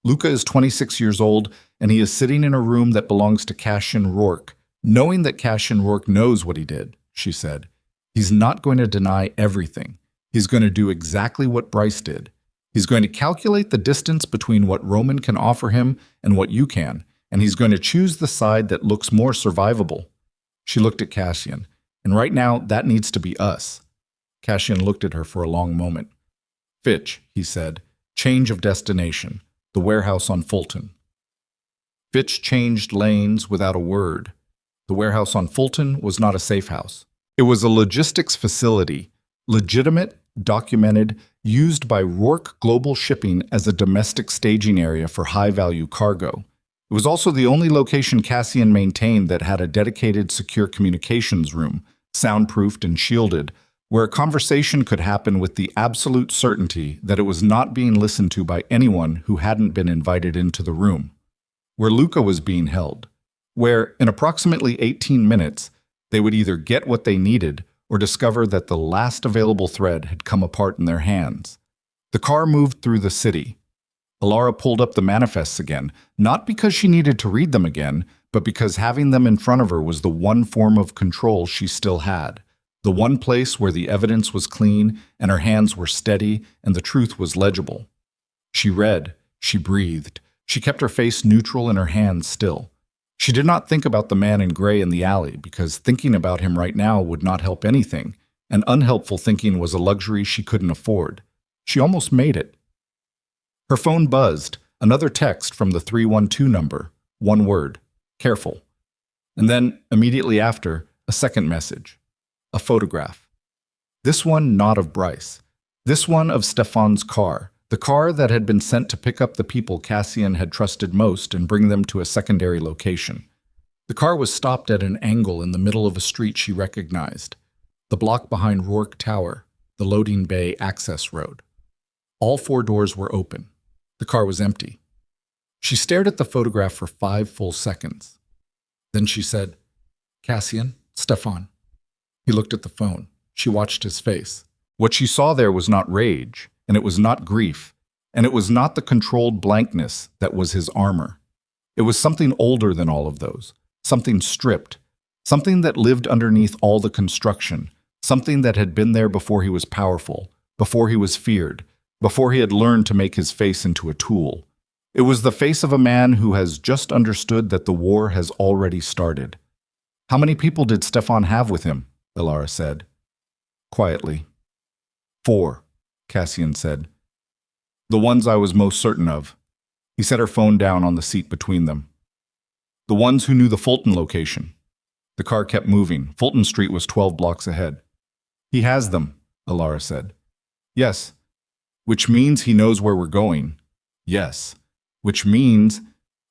Luca is 26 years old, and he is sitting in a room that belongs to Cassian Rourke, knowing that Cassian Rourke knows what he did, she said. He's not going to deny everything. He's going to do exactly what Bryce did. He's going to calculate the distance between what Roman can offer him and what you can, and he's going to choose the side that looks more survivable. She looked at Cassian, and right now that needs to be us. Cassian looked at her for a long moment. Fitch, he said, change of destination, the warehouse on Fulton. Fitch changed lanes without a word. The warehouse on Fulton was not a safe house. It was a logistics facility, legitimate, documented, used by Rourke Global Shipping as a domestic staging area for high-value cargo. It was also the only location Cassian maintained that had a dedicated secure communications room, soundproofed and shielded, where a conversation could happen with the absolute certainty that it was not being listened to by anyone who hadn't been invited into the room. Where Luca was being held, where, in approximately 18 minutes, they would either get what they needed or discover that the last available thread had come apart in their hands. The car moved through the city. Alara pulled up the manifests again, not because she needed to read them again, but because having them in front of her was the one form of control she still had, the one place where the evidence was clean and her hands were steady and the truth was legible. She read, she breathed, she kept her face neutral and her hands still. She did not think about the man in gray in the alley because thinking about him right now would not help anything, and unhelpful thinking was a luxury she couldn't afford. She almost made it. Her phone buzzed, another text from the 312 number, one word, careful. And then, immediately after, a second message, a photograph. This one not of Bryce. This one of Stefan's car, the car that had been sent to pick up the people Cassian had trusted most and bring them to a secondary location. The car was stopped at an angle in the middle of a street she recognized, the block behind Rourke Tower, the loading bay access road. All 4 doors were open. The car was empty. She stared at the photograph for 5 full seconds. Then she said, Cassian, Stefan. He looked at the phone. She watched his face. What she saw there was not rage, and it was not grief, and it was not the controlled blankness that was his armor. It was something older than all of those, something stripped, something that lived underneath all the construction, something that had been there before he was powerful, before he was feared, before he had learned to make his face into a tool. It was the face of a man who has just understood that the war has already started. How many people did Stefan have with him? Alara said. Quietly. 4. Cassian said. The ones I was most certain of. He set her phone down on the seat between them. The ones who knew the Fulton location. The car kept moving. Fulton Street was 12 blocks ahead. He has them, Alara said. Yes. Which means he knows where we're going. Yes. Which means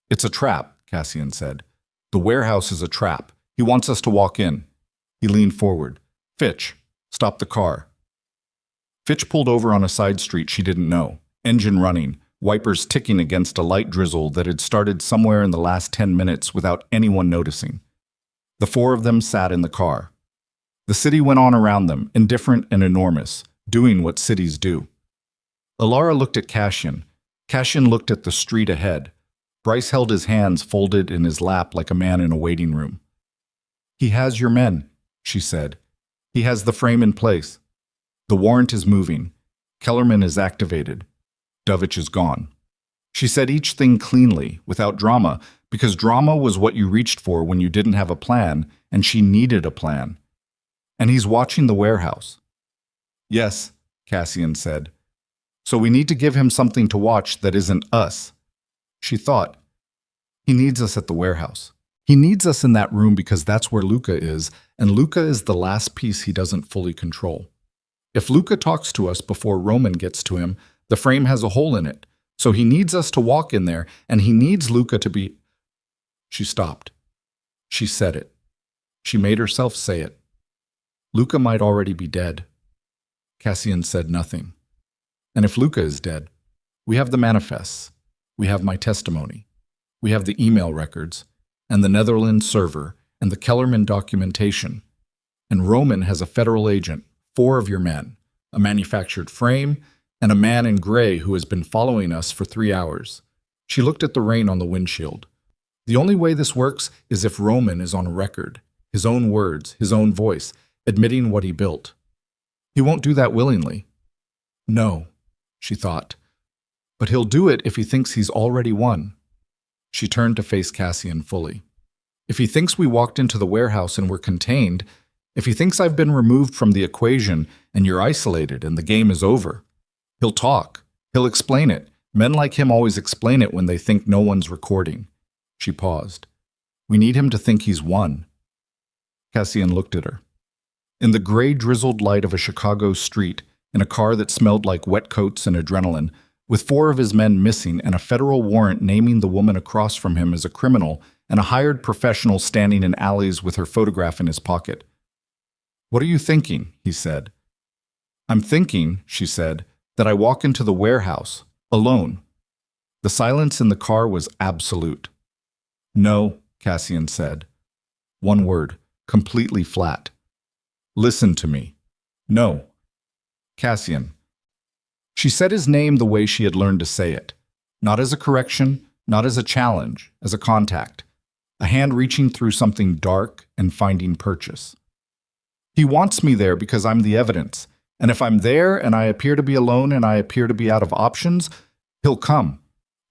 it's a trap, Cassian said. The warehouse is a trap. He wants us to walk in. He leaned forward. Fitch, stop the car. Fitch pulled over on a side street she didn't know, engine running, wipers ticking against a light drizzle that had started somewhere in the last 10 minutes without anyone noticing. The 4 of them sat in the car. The city went on around them, indifferent and enormous, doing what cities do. Alara looked at Cassian. Cassian looked at the street ahead. Bryce held his hands folded in his lap like a man in a waiting room. He has your men, she said. He has the frame in place. The warrant is moving. Kellerman is activated. Dovich is gone. She said each thing cleanly, without drama, Because drama was what you reached for when you didn't have a plan, and she needed a plan. And he's watching the warehouse. Yes, Cassian said. So we need to give him something to watch that isn't us. She thought, he needs us at the warehouse. He needs us in that room because that's where Luca is, and Luca is the last piece he doesn't fully control. If Luca talks to us before Roman gets to him, the frame has a hole in it. So he needs us to walk in there, and he needs Luca to be... She stopped. She said it. She made herself say it. Luca might already be dead. Cassian said nothing. And if Luca is dead, we have the manifests. We have my testimony. We have the email records, and the Netherlands server, and the Kellerman documentation. And Roman has a federal agent, 4 of your men, a manufactured frame, and a man in gray who has been following us for 3 hours. She looked at the rain on the windshield. The only way this works is if Roman is on a record, his own words, his own voice, admitting what he built. He won't do that willingly. No, she thought. But he'll do it if he thinks he's already won. She turned to face Cassian fully. If he thinks we walked into the warehouse and were contained, if he thinks I've been removed from the equation and you're isolated and the game is over, he'll talk. He'll explain it. Men like him always explain it when they think no one's recording. She paused. We need him to think he's won. Cassian looked at her. In the gray, drizzled light of a Chicago street, in a car that smelled like wet coats and adrenaline, with 4 of his men missing and a federal warrant naming the woman across from him as a criminal and a hired professional standing in alleys with her photograph in his pocket. What are you thinking? He said. I'm thinking, she said, that I walk into the warehouse, alone. The silence in the car was absolute. No, Cassian said. One word, completely flat. Listen to me. No. Cassian. She said his name the way she had learned to say it. Not as a correction, not as a challenge, as a contact. A hand reaching through something dark and finding purchase. He wants me there because I'm the evidence. And if I'm there and I appear to be alone and I appear to be out of options, he'll come.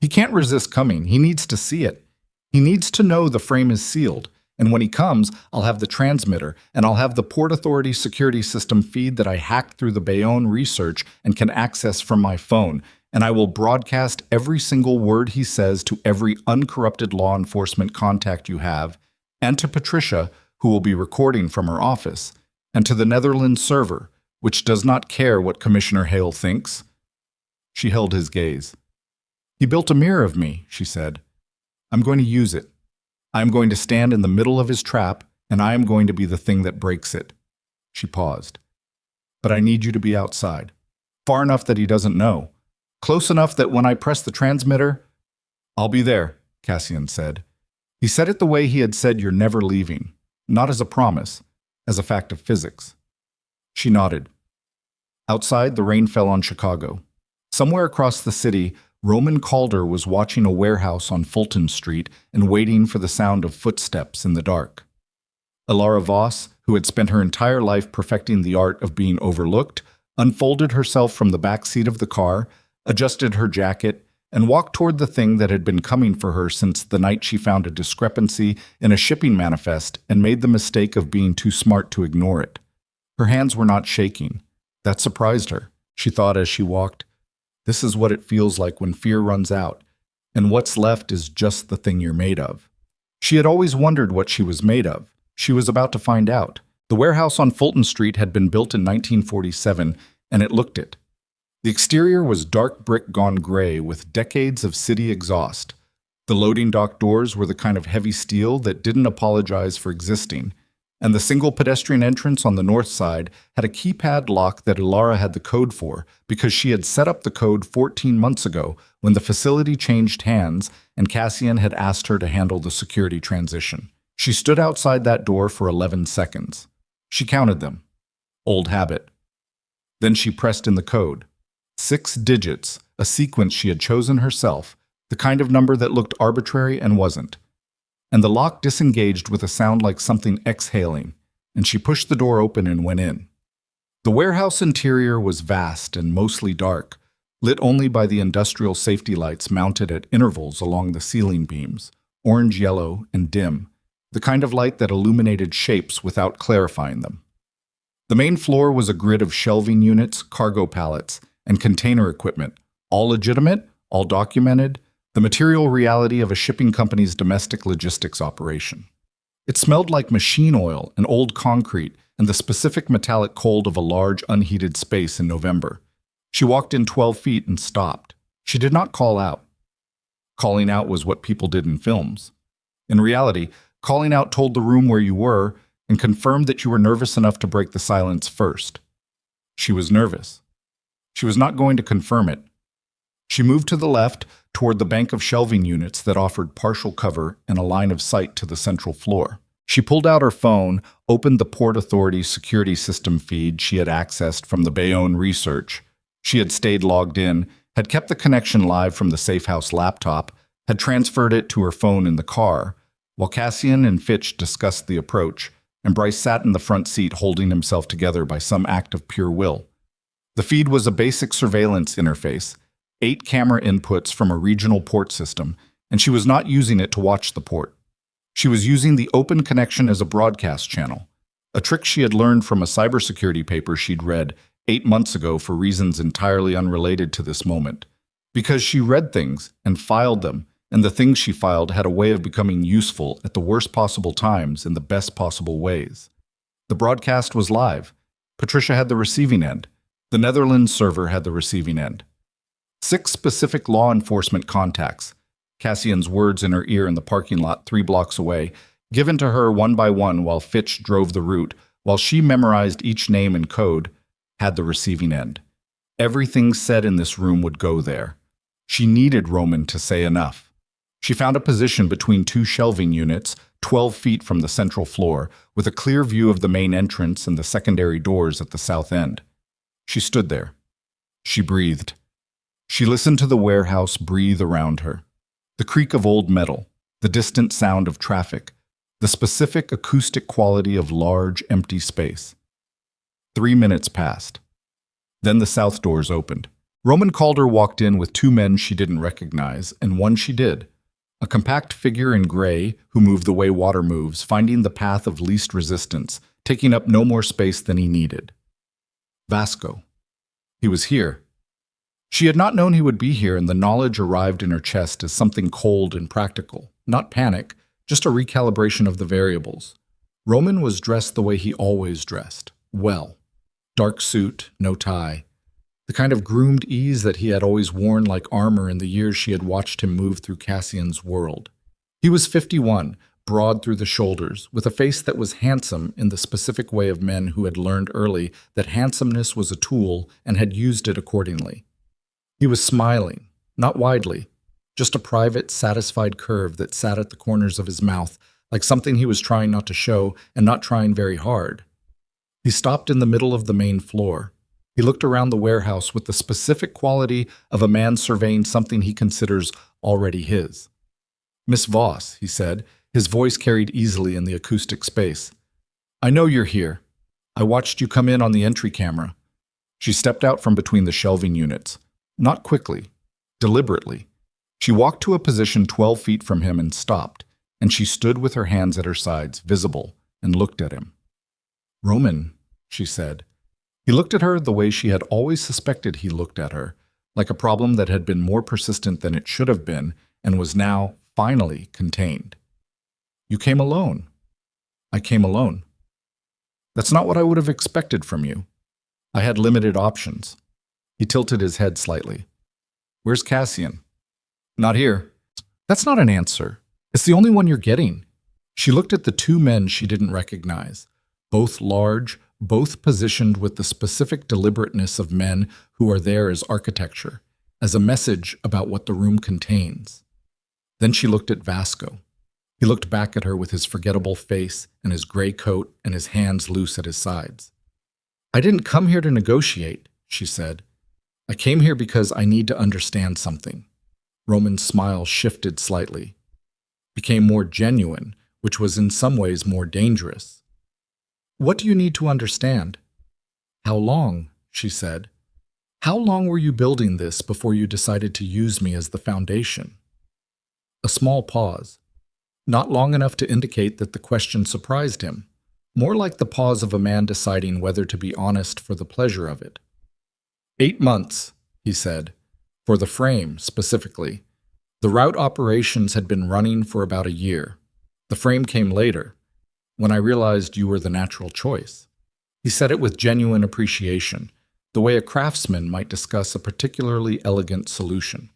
He can't resist coming. He needs to see it. He needs to know the frame is sealed. And when he comes, I'll have the transmitter, and I'll have the Port Authority security system feed that I hacked through the Bayonne research and can access from my phone, and I will broadcast every single word he says to every uncorrupted law enforcement contact you have, and to Patricia, who will be recording from her office, and to the Netherlands server, which does not care what Commissioner Hale thinks. She held his gaze. He built a mirror of me, she said. I'm going to use it. I am going to stand in the middle of his trap, and I am going to be the thing that breaks it. She paused. But I need you to be outside. Far enough that he doesn't know. Close enough that when I press the transmitter, I'll be there, Cassian said. He said it the way he had said you're never leaving. Not as a promise, as a fact of physics. She nodded. Outside, the rain fell on Chicago. Somewhere across the city, Roman Calder was watching a warehouse on Fulton Street and waiting for the sound of footsteps in the dark. Alara Voss, who had spent her entire life perfecting the art of being overlooked, unfolded herself from the back seat of the car, adjusted her jacket, and walked toward the thing that had been coming for her since the night she found a discrepancy in a shipping manifest and made the mistake of being too smart to ignore it. Her hands were not shaking. That surprised her, she thought as she walked. This is what it feels like when fear runs out, and what's left is just the thing you're made of. She had always wondered what she was made of. She was about to find out. The warehouse on Fulton Street had been built in 1947, and it looked it. The exterior was dark brick gone gray with decades of city exhaust. The loading dock doors were the kind of heavy steel that didn't apologize for existing, and the single pedestrian entrance on the north side had a keypad lock that Alara had the code for because she had set up the code 14 months ago when the facility changed hands and Cassian had asked her to handle the security transition. She stood outside that door for 11 seconds. She counted them. Old habit. Then she pressed in the code. 6 digits, a sequence she had chosen herself, the kind of number that looked arbitrary and wasn't. And the lock disengaged with a sound like something exhaling, and she pushed the door open and went in. The warehouse interior was vast and mostly dark, lit only by the industrial safety lights mounted at intervals along the ceiling beams, orange-yellow and dim, the kind of light that illuminated shapes without clarifying them. The main floor was a grid of shelving units, cargo pallets, and container equipment, all legitimate, all documented, the material reality of a shipping company's domestic logistics operation. It smelled like machine oil and old concrete and the specific metallic cold of a large, unheated space in November. She walked in 12 feet and stopped. She did not call out. Calling out was what people did in films. In reality, calling out told the room where you were and confirmed that you were nervous enough to break the silence first. She was nervous. She was not going to confirm it. She moved to the left toward the bank of shelving units that offered partial cover and a line of sight to the central floor. She pulled out her phone, opened the Port Authority security system feed she had accessed from the Bayonne research. She had stayed logged in, had kept the connection live from the Safe House laptop, had transferred it to her phone in the car, while Cassian and Fitch discussed the approach, and Bryce sat in the front seat holding himself together by some act of pure will. The feed was a basic surveillance interface, 8 camera inputs from a regional port system, and she was not using it to watch the port. She was using the open connection as a broadcast channel, a trick she had learned from a cybersecurity paper she'd read 8 months ago for reasons entirely unrelated to this moment. Because she read things and filed them, and the things she filed had a way of becoming useful at the worst possible times in the best possible ways. The broadcast was live. Patricia had the receiving end. The Netherlands server had the receiving end. 6 specific law enforcement contacts, Cassian's words in her ear in the parking lot 3 blocks away, given to her one by one while Fitch drove the route, while she memorized each name and code, had the receiving end. Everything said in this room would go there. She needed Roman to say enough. She found a position between 2 shelving units, 12 feet from the central floor, with a clear view of the main entrance and the secondary doors at the south end. She stood there. She breathed. She listened to the warehouse breathe around her. The creak of old metal, the distant sound of traffic, the specific acoustic quality of large, empty space. 3 minutes passed. Then the south doors opened. Roman Calder walked in with 2 men she didn't recognize, and one she did. A compact figure in gray who moved the way water moves, finding the path of least resistance, taking up no more space than he needed. Vasco. He was here. She had not known he would be here, and the knowledge arrived in her chest as something cold and practical. Not panic, just a recalibration of the variables. Roman was dressed the way he always dressed. Well. Dark suit, no tie. The kind of groomed ease that he had always worn like armor in the years she had watched him move through Cassian's world. He was 51, broad through the shoulders, with a face that was handsome in the specific way of men who had learned early that handsomeness was a tool and had used it accordingly. He was smiling, not widely, just a private, satisfied curve that sat at the corners of his mouth, like something he was trying not to show and not trying very hard. He stopped in the middle of the main floor. He looked around the warehouse with the specific quality of a man surveying something he considers already his. "Miss Voss," he said, his voice carried easily in the acoustic space. "I know you're here. I watched you come in on the entry camera." She stepped out from between the shelving units. Not quickly, deliberately. She walked to a position 12 feet from him and stopped, and she stood with her hands at her sides, visible, and looked at him. "Roman," she said. He looked at her the way she had always suspected he looked at her, like a problem that had been more persistent than it should have been and was now, finally, contained. "You came alone." "I came alone." "That's not what I would have expected from you. I had limited options." He tilted his head slightly. "Where's Cassian?" "Not here." "That's not an answer. It's the only one you're getting." She looked at the 2 men she didn't recognize, both large, both positioned with the specific deliberateness of men who are there as architecture, as a message about what the room contains. Then she looked at Vasco. He looked back at her with his forgettable face and his gray coat and his hands loose at his sides. "I didn't come here to negotiate," she said. "I came here because I need to understand something." Roman's smile shifted slightly, became more genuine, which was in some ways more dangerous. "What do you need to understand?" "How long?" she said. "How long were you building this before you decided to use me as the foundation?" A small pause. Not long enough to indicate that the question surprised him, more like the pause of a man deciding whether to be honest for the pleasure of it. 8 months, he said, for the frame specifically. The route operations had been running for about a year. The frame came later, when I realized you were the natural choice. He said it with genuine appreciation, the way a craftsman might discuss a particularly elegant solution.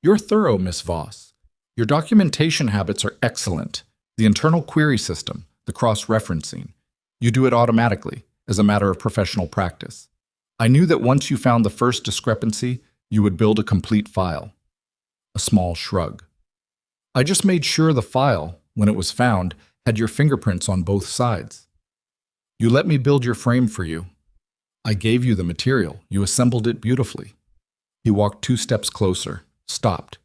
You're thorough, Miss Voss. Your documentation habits are excellent. The internal query system, the cross-referencing. You do it automatically, as a matter of professional practice. I knew that once you found the first discrepancy, you would build a complete file. A small shrug. I just made sure the file, when it was found, had your fingerprints on both sides. You let me build your frame for you. I gave you the material. You assembled it beautifully. He walked 2 steps closer, stopped.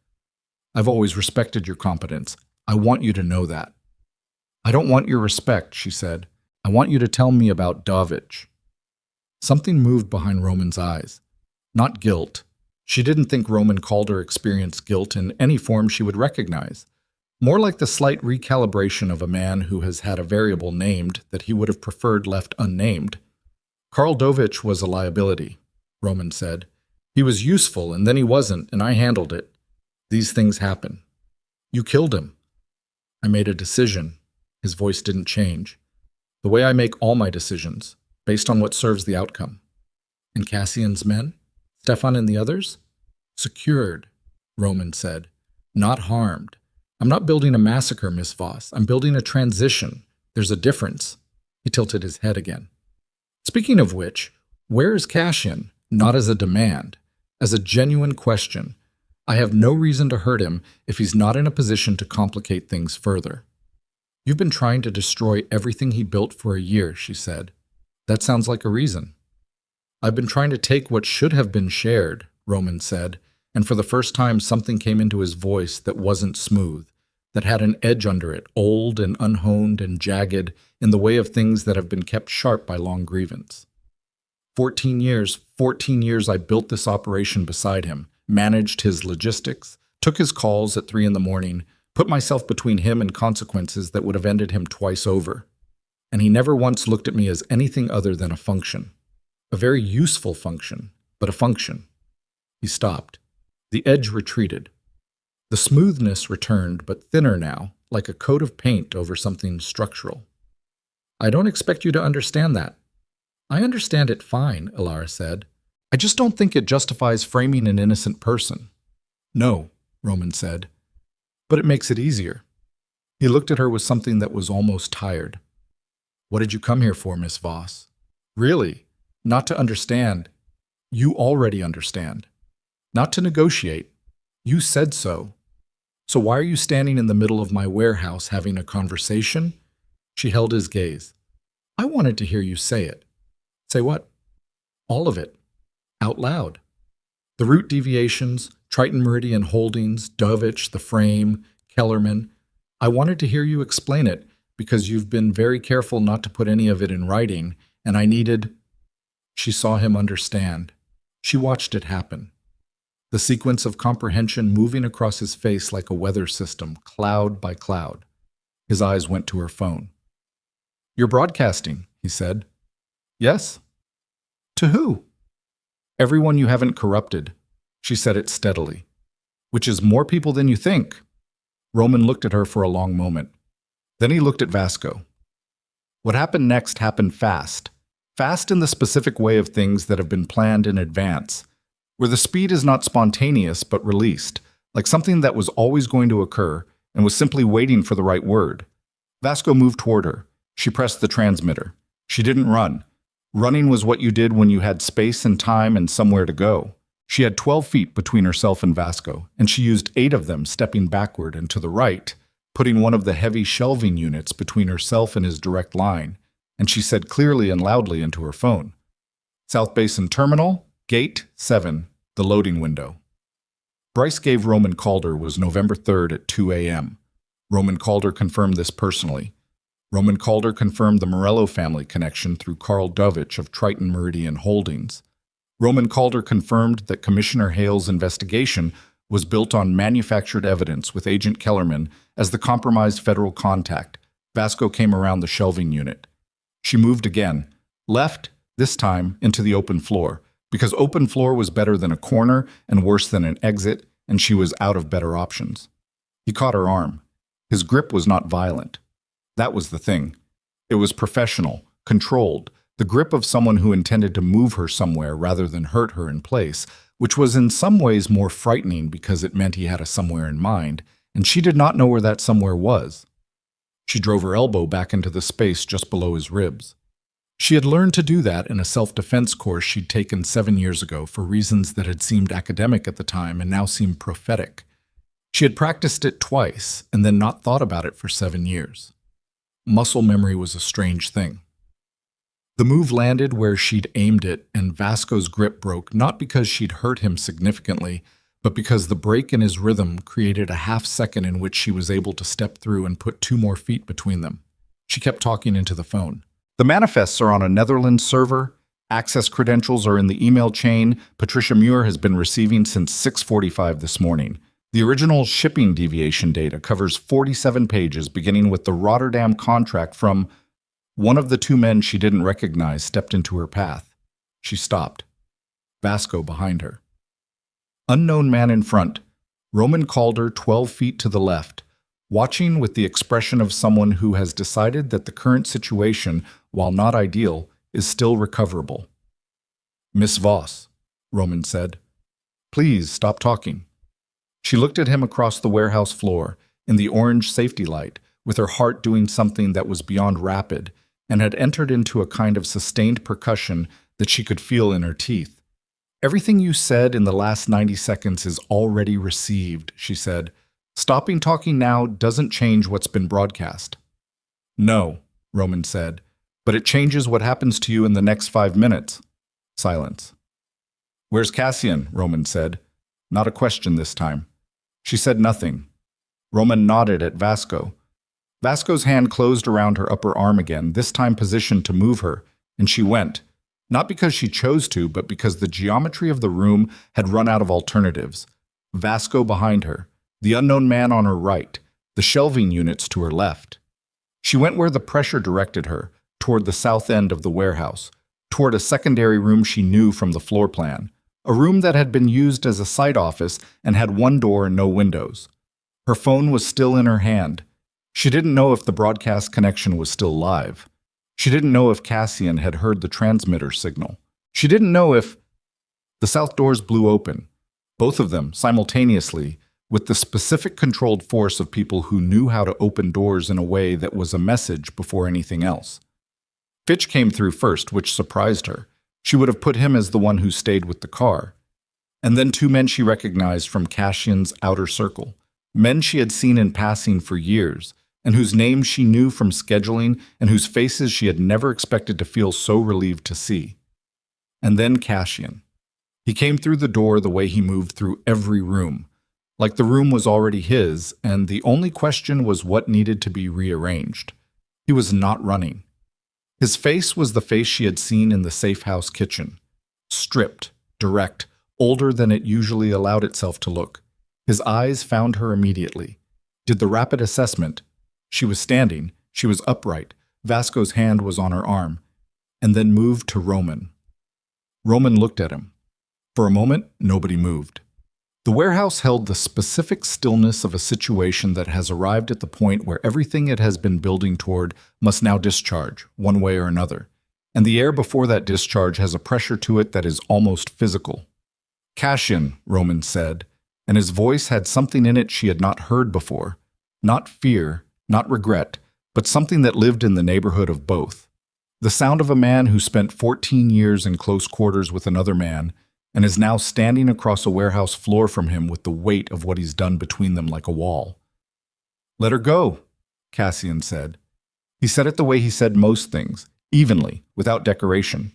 I've always respected your competence. I want you to know that. I don't want your respect, she said. I want you to tell me about Davich. Something moved behind Roman's eyes. Not guilt. She didn't think Roman Calder experienced guilt in any form she would recognize. More like the slight recalibration of a man who has had a variable named that he would have preferred left unnamed. Karl Dovich was a liability, Roman said. He was useful, and then he wasn't, and I handled it. These things happen. You killed him. I made a decision. His voice didn't change. The way I make all my decisions, based on what serves the outcome. And Cassian's men? Stefan and the others? Secured, Roman said. Not harmed. I'm not building a massacre, Miss Voss. I'm building a transition. There's a difference. He tilted his head again. Speaking of which, where is Cassian? Not as a demand, as a genuine question. I have no reason to hurt him if he's not in a position to complicate things further. You've been trying to destroy everything he built for a year, she said. That sounds like a reason. I've been trying to take what should have been shared, Roman said, and for the first time something came into his voice that wasn't smooth, that had an edge under it, old and unhoned and jagged, in the way of things that have been kept sharp by long grievance. 14 years I built this operation beside him, managed his logistics, took his calls at 3 a.m, put myself between him and consequences that would have ended him twice over. And he never once looked at me as anything other than a function. A very useful function, but a function. He stopped. The edge retreated. The smoothness returned, but thinner now, like a coat of paint over something structural. I don't expect you to understand that. I understand it fine, Ilara said. I just don't think it justifies framing an innocent person. No, Roman said. But it makes it easier. He looked at her with something that was almost tired. What did you come here for, Miss Voss? Really? Not to understand. You already understand. Not to negotiate. You said so. So why are you standing in the middle of my warehouse having a conversation? She held his gaze. I wanted to hear you say it. Say what? All of it. Out loud. The route deviations, Triton Meridian Holdings, Dovich, the frame, Kellerman. I wanted to hear you explain it because you've been very careful not to put any of it in writing, and I needed... She saw him understand. She watched it happen. The sequence of comprehension moving across his face like a weather system, cloud by cloud. His eyes went to her phone. You're broadcasting, he said. Yes. To who? Everyone you haven't corrupted. She said it steadily. Which is more people than you think. Roman looked at her for a long moment. Then he looked at Vasco. What happened next happened fast. Fast in the specific way of things that have been planned in advance, where the speed is not spontaneous but released, like something that was always going to occur and was simply waiting for the right word. Vasco moved toward her. She pressed the transmitter. She didn't run. Running was what you did when you had space and time and somewhere to go. She had 12 feet between herself and Vasco, and she used 8 of them stepping backward and to the right, putting one of the heavy shelving units between herself and his direct line, and she said clearly and loudly into her phone, South Basin Terminal, Gate 7, the loading window. Bryce gave Roman Calder was November 3rd at 2 a.m. Roman Calder confirmed this personally. Roman Calder confirmed the Morello family connection through Karl Dovich of Triton Meridian Holdings. Roman Calder confirmed that Commissioner Hale's investigation was built on manufactured evidence with Agent Kellerman as the compromised federal contact. Vasco came around the shelving unit. She moved again, left, this time, into the open floor, because open floor was better than a corner and worse than an exit, and she was out of better options. He caught her arm. His grip was not violent. That was the thing. It was professional, controlled, the grip of someone who intended to move her somewhere rather than hurt her in place, which was in some ways more frightening because it meant he had a somewhere in mind, and she did not know where that somewhere was. She drove her elbow back into the space just below his ribs. She had learned to do that in a self-defense course she'd taken 7 years ago for reasons that had seemed academic at the time and now seemed prophetic. She had practiced it twice and then not thought about it for 7 years. Muscle memory was a strange thing. The move landed where she'd aimed it, and Vasco's grip broke not because she'd hurt him significantly, but because the break in his rhythm created a half-second in which she was able to step through and put 2 more feet between them. She kept talking into the phone. The manifests are on a Netherlands server. Access credentials are in the email chain Patricia Muir has been receiving since 6:45 this morning. The original shipping deviation data covers 47 pages, beginning with the Rotterdam contract from... One of the 2 men she didn't recognize stepped into her path. She stopped. Vasco behind her. Unknown man in front. Roman called her 12 feet to the left, watching with the expression of someone who has decided that the current situation, while not ideal, is still recoverable. Miss Voss, Roman said. Please stop talking. She looked at him across the warehouse floor, in the orange safety light, with her heart doing something that was beyond rapid, and had entered into a kind of sustained percussion that she could feel in her teeth. Everything you said in the last 90 seconds is already received, she said. Stopping talking now doesn't change what's been broadcast. No, Roman said, but it changes what happens to you in the next 5 minutes. Silence. Where's Cassian? Roman said. Not a question this time. She said nothing. Roman nodded at Vasco. Vasco's hand closed around her upper arm again, this time positioned to move her, and she went, not because she chose to, but because the geometry of the room had run out of alternatives. Vasco behind her, the unknown man on her right, the shelving units to her left. She went where the pressure directed her, toward the south end of the warehouse, toward a secondary room she knew from the floor plan, a room that had been used as a site office and had 1 door and no windows. Her phone was still in her hand. She didn't know if the broadcast connection was still live. She didn't know if Cassian had heard the transmitter signal. She didn't know if... The south doors blew open, both of them simultaneously, with the specific controlled force of people who knew how to open doors in a way that was a message before anything else. Fitch came through first, which surprised her. She would have put him as the one who stayed with the car. And then 2 men she recognized from Cassian's outer circle, men she had seen in passing for years, and whose names she knew from scheduling and whose faces she had never expected to feel so relieved to see. And then Cassian. He came through the door the way he moved through every room, like the room was already his, and the only question was what needed to be rearranged. He was not running. His face was the face she had seen in the safe house kitchen. Stripped, direct, older than it usually allowed itself to look. His eyes found her immediately. Did the rapid assessment. She was standing, she was upright, Vasco's hand was on her arm, and then moved to Roman. Roman looked at him. For a moment, nobody moved. The warehouse held the specific stillness of a situation that has arrived at the point where everything it has been building toward must now discharge, one way or another, and the air before that discharge has a pressure to it that is almost physical. Cassian, Roman said, and his voice had something in it she had not heard before, not fear, not regret, but something that lived in the neighborhood of both. The sound of a man who spent 14 years in close quarters with another man and is now standing across a warehouse floor from him with the weight of what he's done between them like a wall. Let her go, Cassian said. He said it the way he said most things, evenly, without decoration.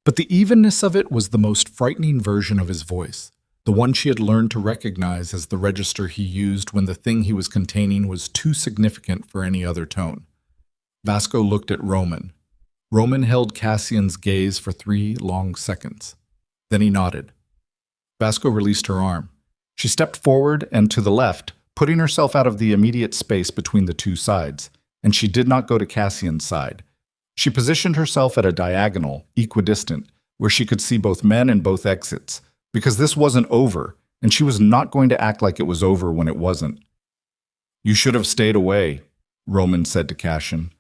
But the evenness of it was the most frightening version of his voice, the one she had learned to recognize as the register he used when the thing he was containing was too significant for any other tone. Vasco looked at Roman. Roman held Cassian's gaze for 3 long seconds. Then he nodded. Vasco released her arm. She stepped forward and to the left, putting herself out of the immediate space between the two sides, and she did not go to Cassian's side. She positioned herself at a diagonal, equidistant, where she could see both men and both exits, because this wasn't over, and she was not going to act like it was over when it wasn't. "You should have stayed away," Roman said to Cassian.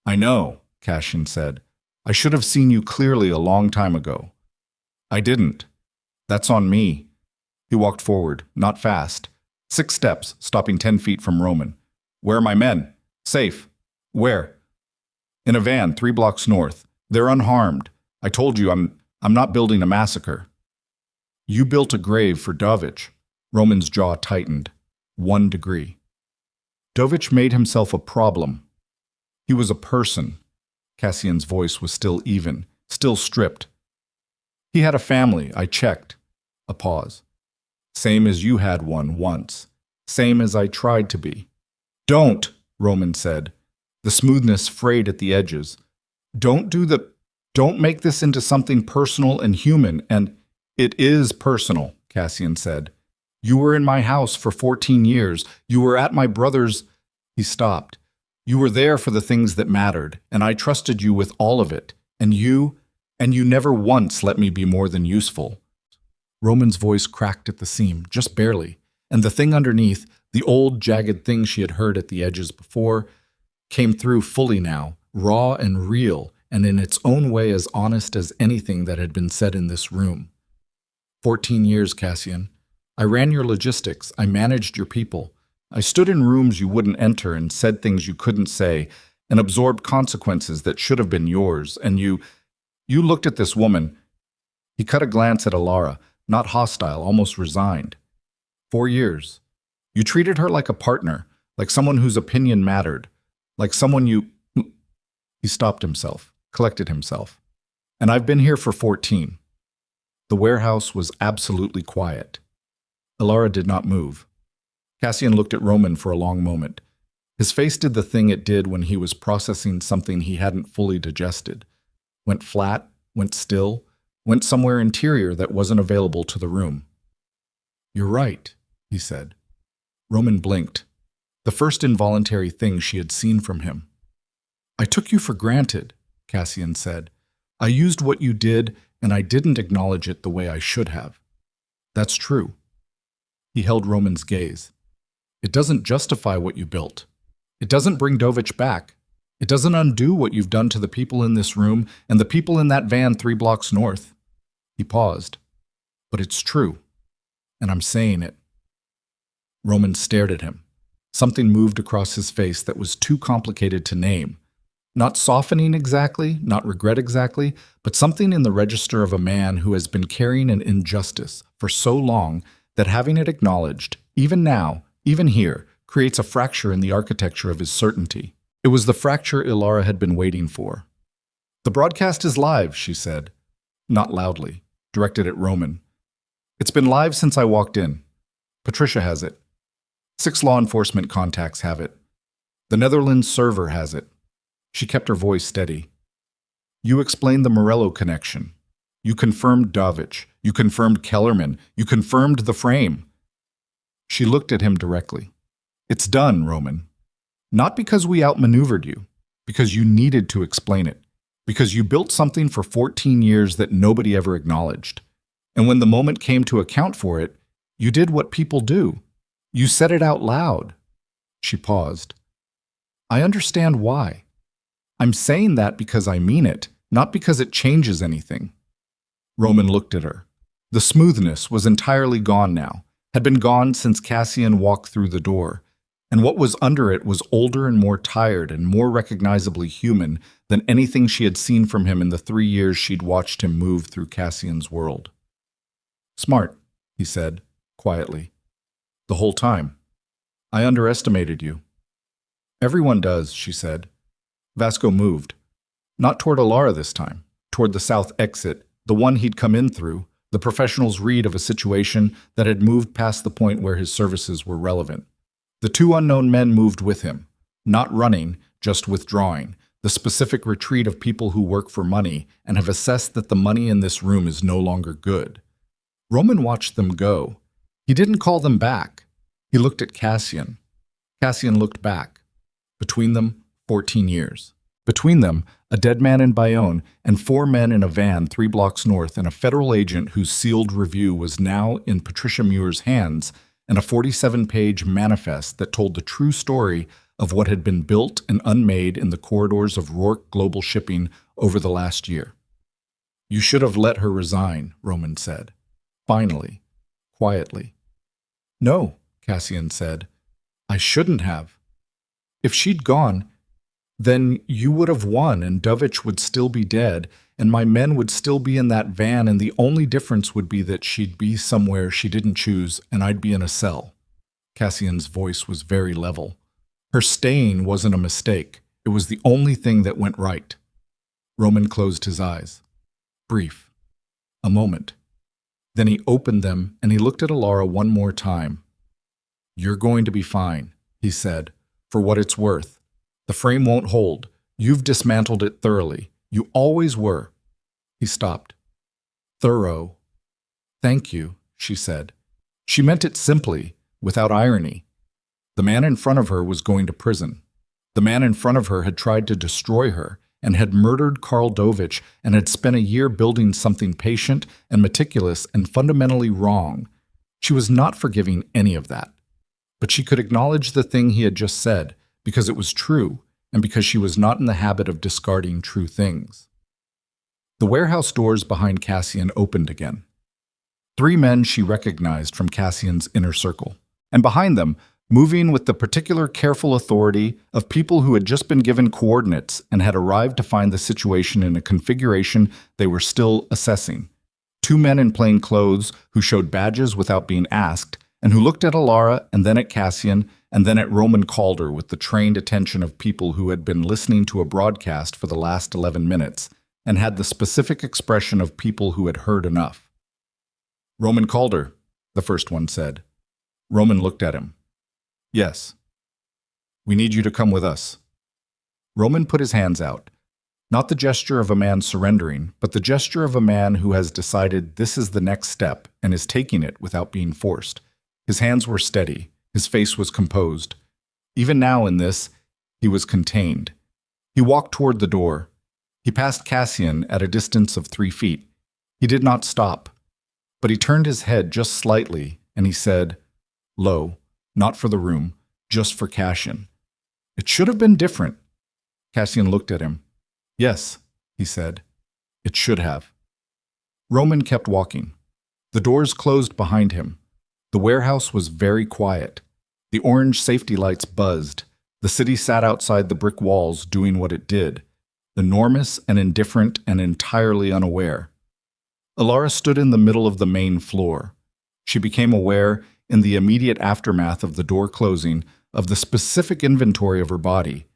"I know," Cassian said. "I should have seen you clearly a long time ago." "I didn't. That's on me." He walked forward, not fast. 6 steps, stopping 10 feet from Roman. "Where are my men?" "Safe." "Where?" "In a van, 3 blocks north. They're unharmed. I told you I'm not building a massacre." "You built a grave for Dovich." Roman's jaw tightened. 1 degree. Dovich made himself a problem. He was a person. Cassian's voice was still even, still stripped. "He had a family, I checked." A pause. "Same as you had one once. Same as I tried to be." "Don't," Roman said. The smoothness frayed at the edges. Don't make this into something personal and human, and it is personal," Cassian said. "You were in my house for 14 years. You were at my brother's—" He stopped. "You were there for the things that mattered, and I trusted you with all of it. And you never once let me be more than useful." Roman's voice cracked at the seam, just barely, and the thing underneath, the old, jagged thing she had heard at the edges before, came through fully now, raw and real, and in its own way as honest as anything that had been said in this room. 14 years, Cassian. I ran your logistics. I managed your people. I stood in rooms you wouldn't enter and said things you couldn't say and absorbed consequences that should have been yours. And you looked at this woman. He cut a glance at Alara, not hostile, almost resigned. 4 years. You treated her like a partner, like someone whose opinion mattered, like someone you... He stopped himself, collected himself. And I've been here for 14. The warehouse was absolutely quiet. Alara did not move. Cassian looked at Roman for a long moment. His face did the thing it did when he was processing something he hadn't fully digested. Went flat, went still, went somewhere interior that wasn't available to the room. "You're right," he said. Roman blinked. The first involuntary thing she had seen from him. "I took you for granted," Cassian said. "I used what you did, and I didn't acknowledge it the way I should have." "That's true." He held Roman's gaze. "It doesn't justify what you built. It doesn't bring Dovich back. It doesn't undo what you've done to the people in this room and the people in that van 3 blocks north." He paused. "But it's true, and I'm saying it." Roman stared at him. Something moved across his face that was too complicated to name. Not softening exactly, not regret exactly, but something in the register of a man who has been carrying an injustice for so long that having it acknowledged, even now, even here, creates a fracture in the architecture of his certainty. It was the fracture Alara had been waiting for. "The broadcast is live," she said. Not loudly, directed at Roman. "It's been live since I walked in. Patricia has it. 6 law enforcement contacts have it. The Netherlands server has it." She kept her voice steady. "You explained the Morello connection. You confirmed Dovich. You confirmed Kellerman. You confirmed the frame." She looked at him directly. "It's done, Roman. Not because we outmaneuvered you, because you needed to explain it, because you built something for 14 years that nobody ever acknowledged. And when the moment came to account for it, you did what people do. You said it out loud." She paused. "I understand why. I'm saying that because I mean it, not because it changes anything." Roman looked at her. The smoothness was entirely gone now, had been gone since Cassian walked through the door, and what was under it was older and more tired and more recognizably human than anything she had seen from him in the 3 years she'd watched him move through Cassian's world. "Smart," he said, quietly. "The whole time. I underestimated you." "Everyone does," she said. Vasco moved. Not toward Alara this time, toward the south exit, the one he'd come in through, the professional's read of a situation that had moved past the point where his services were relevant. The 2 unknown men moved with him, not running, just withdrawing, the specific retreat of people who work for money and have assessed that the money in this room is no longer good. Roman watched them go. He didn't call them back. He looked at Cassian. Cassian looked back. Between them, 14 years. Between them, a dead man in Bayonne and 4 men in a van 3 blocks north and a federal agent whose sealed review was now in Patricia Muir's hands and a 47-page manifest that told the true story of what had been built and unmade in the corridors of Rourke Global Shipping over the last year. "You should have let her resign," Roman said. Finally, quietly. "No," Cassian said. "I shouldn't have. If she'd gone, then you would have won and Dovich would still be dead and my men would still be in that van and the only difference would be that she'd be somewhere she didn't choose and I'd be in a cell." Cassian's voice was very level. Her staying wasn't a mistake. It was the only thing that went right. Roman closed his eyes. Brief. A moment. Then he opened them and he looked at Alara one more time. "You're going to be fine," he said, "for what it's worth. The frame won't hold. You've dismantled it thoroughly. You always were." He stopped. "Thorough. Thank you," she said. She meant it simply, without irony. The man in front of her was going to prison. The man in front of her had tried to destroy her and had murdered Karl Dovich and had spent a year building something patient and meticulous and fundamentally wrong. She was not forgiving any of that. But she could acknowledge the thing he had just said because it was true and because she was not in the habit of discarding true things. The warehouse doors behind Cassian opened again. 3 men she recognized from Cassian's inner circle, and behind them, moving with the particular careful authority of people who had just been given coordinates and had arrived to find the situation in a configuration they were still assessing. 2 men in plain clothes who showed badges without being asked, and who looked at Alara and then at Cassian and then at Roman Calder with the trained attention of people who had been listening to a broadcast for the last 11 minutes and had the specific expression of people who had heard enough. "Roman Calder," the first one said. Roman looked at him. "Yes." "We need you to come with us." Roman put his hands out. Not the gesture of a man surrendering, but the gesture of a man who has decided this is the next step and is taking it without being forced. His hands were steady. His face was composed. Even now in this, he was contained. He walked toward the door. He passed Cassian at a distance of 3 feet. He did not stop, but he turned his head just slightly and he said, low, not for the room, just for Cassian. "It should have been different." Cassian looked at him. "Yes," he said. "It should have." Roman kept walking. The doors closed behind him. The warehouse was very quiet. The orange safety lights buzzed. The city sat outside the brick walls doing what it did, enormous and indifferent and entirely unaware. Alara stood in the middle of the main floor. She became aware, in the immediate aftermath of the door closing, of the specific inventory of her body.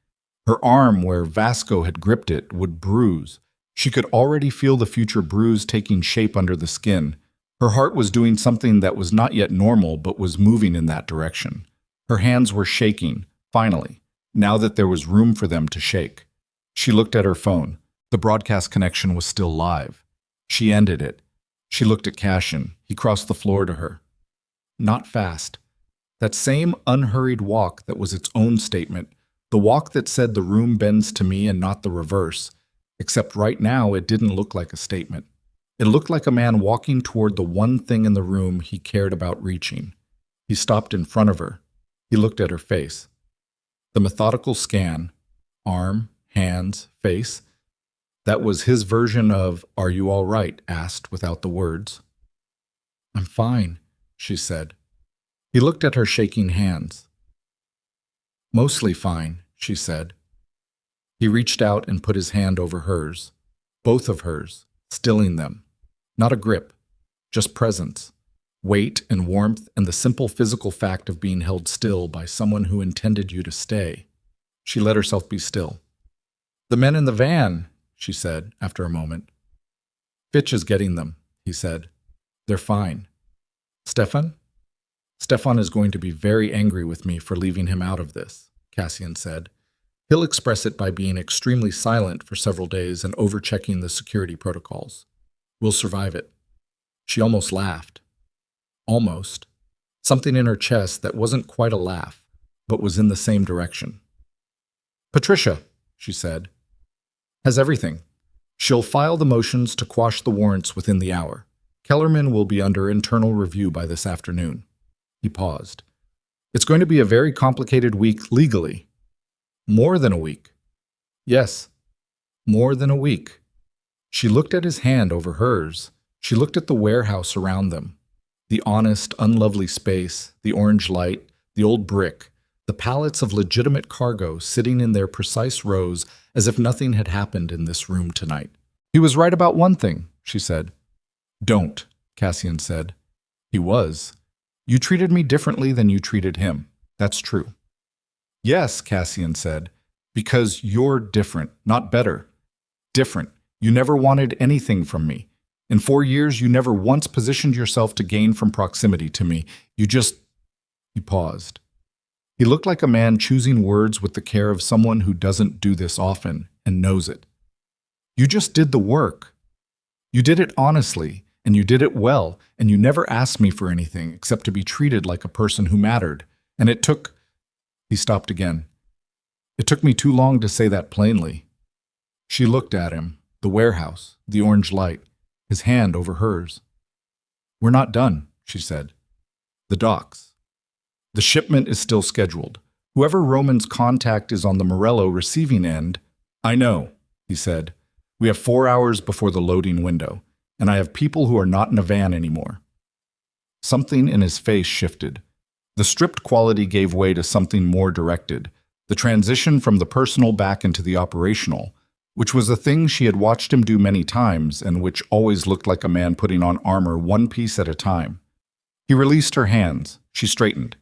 Her arm, where Vasco had gripped it, would bruise. She could already feel the future bruise taking shape under the skin. Her heart was doing something that was not yet normal but was moving in that direction. Her hands were shaking, finally, now that there was room for them to shake. She looked at her phone. The broadcast connection was still live. She ended it. She looked at Cassian. He crossed the floor to her. Not fast. That same unhurried walk that was its own statement, the walk that said the room bends to me and not the reverse, except right now it didn't look like a statement. It looked like a man walking toward the one thing in the room he cared about reaching. He stopped in front of her. He looked at her face. The methodical scan, arm, hands, face, that was his version of, "Are you all right?" asked without the words. "I'm fine," she said. He looked at her shaking hands. "Mostly fine," she said. He reached out and put his hand over hers, both of hers, stilling them. Not a grip, just presence, weight and warmth and the simple physical fact of being held still by someone who intended you to stay. She let herself be still. "The men in the van," she said after a moment. "Fitch is getting them," he said. "They're fine." "Stefan?" "Stefan is going to be very angry with me for leaving him out of this," Cassian said. "He'll express it by being extremely silent for several days and overchecking the security protocols. We'll survive it." She almost laughed. Almost. something in her chest that wasn't quite a laugh, but was in the same direction. "Patricia," she said, "has everything. She'll file the motions to quash the warrants within the hour. Kellerman will be under internal review by this afternoon." He paused. "It's going to be a very complicated week legally." "More than a week." "Yes, more than a week." She looked at his hand over hers. She looked at the warehouse around them. The honest, unlovely space, the orange light, the old brick, the pallets of legitimate cargo sitting in their precise rows as if nothing had happened in this room tonight. "He was right about one thing," she said. "Don't," Cassian said. "He was. You treated me differently than you treated him. That's true." "Yes," Cassian said, "because you're different, not better. Different. You never wanted anything from me. In 4 years, you never once positioned yourself to gain from proximity to me. You just—" He paused. He looked like a man choosing words with the care of someone who doesn't do this often and knows it. "You just did the work. You did it honestly, and you did it well, and you never asked me for anything except to be treated like a person who mattered. And it took—" He stopped again. "It took me too long to say that plainly." She looked at him, the warehouse, the orange light, his hand over hers. "We're not done," she said. "The docks. The shipment is still scheduled. Whoever Roman's contact is on the Morello receiving end—" "I know," he said. "We have 4 hours before the loading window, and I have people who are not in a van anymore." Something in his face shifted. The stripped quality gave way to something more directed, the transition from the personal back into the operational, which was a thing she had watched him do many times and which always looked like a man putting on armor one piece at a time. He released her hands. She straightened.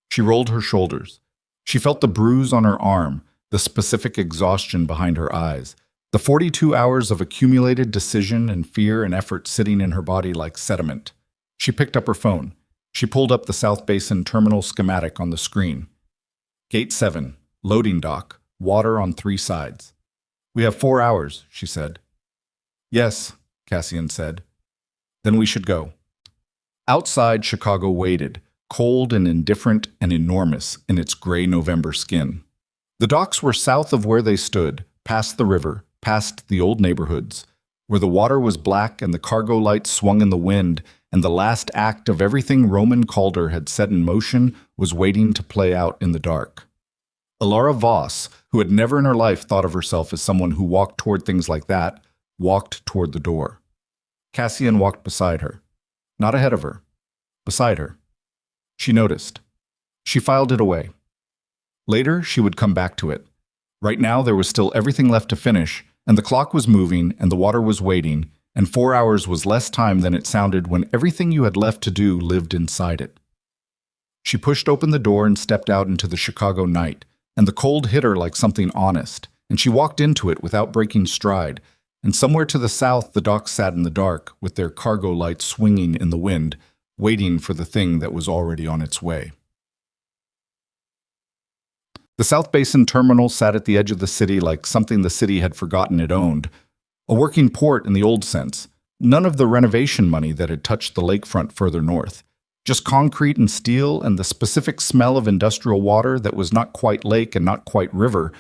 She rolled her shoulders. She felt the bruise on her arm, the specific exhaustion behind her eyes, the 42 hours of accumulated decision and fear and effort sitting in her body like sediment. She picked up her phone. She pulled up the South Basin terminal schematic on the screen. "Gate 7, loading dock, water on 3 sides. "We have 4 hours, she said. "Yes," Cassian said. "Then we should go." Outside, Chicago waited, cold and indifferent and enormous in its gray November skin. The docks were south of where they stood, past the river, past the old neighborhoods, where the water was black and the cargo lights swung in the wind, and the last act of everything Roman Calder had set in motion was waiting to play out in the dark. Alara Voss, who had never in her life thought of herself as someone who walked toward things like that, walked toward the door. Cassian walked beside her. Not ahead of her. Beside her. She noticed. She filed it away. Later, she would come back to it. Right now, there was still everything left to finish, and the clock was moving, and the water was waiting, and 4 hours was less time than it sounded when everything you had left to do lived inside it. She pushed open the door and stepped out into the Chicago night, and the cold hit her like something honest, and she walked into it without breaking stride, and somewhere to the south the docks sat in the dark, with their cargo lights swinging in the wind, waiting for the thing that was already on its way. The South Basin terminal sat at the edge of the city like something the city had forgotten it owned. A working port in the old sense, none of the renovation money that had touched the lakefront further north. Just concrete and steel and the specific smell of industrial water that was not quite lake and not quite river,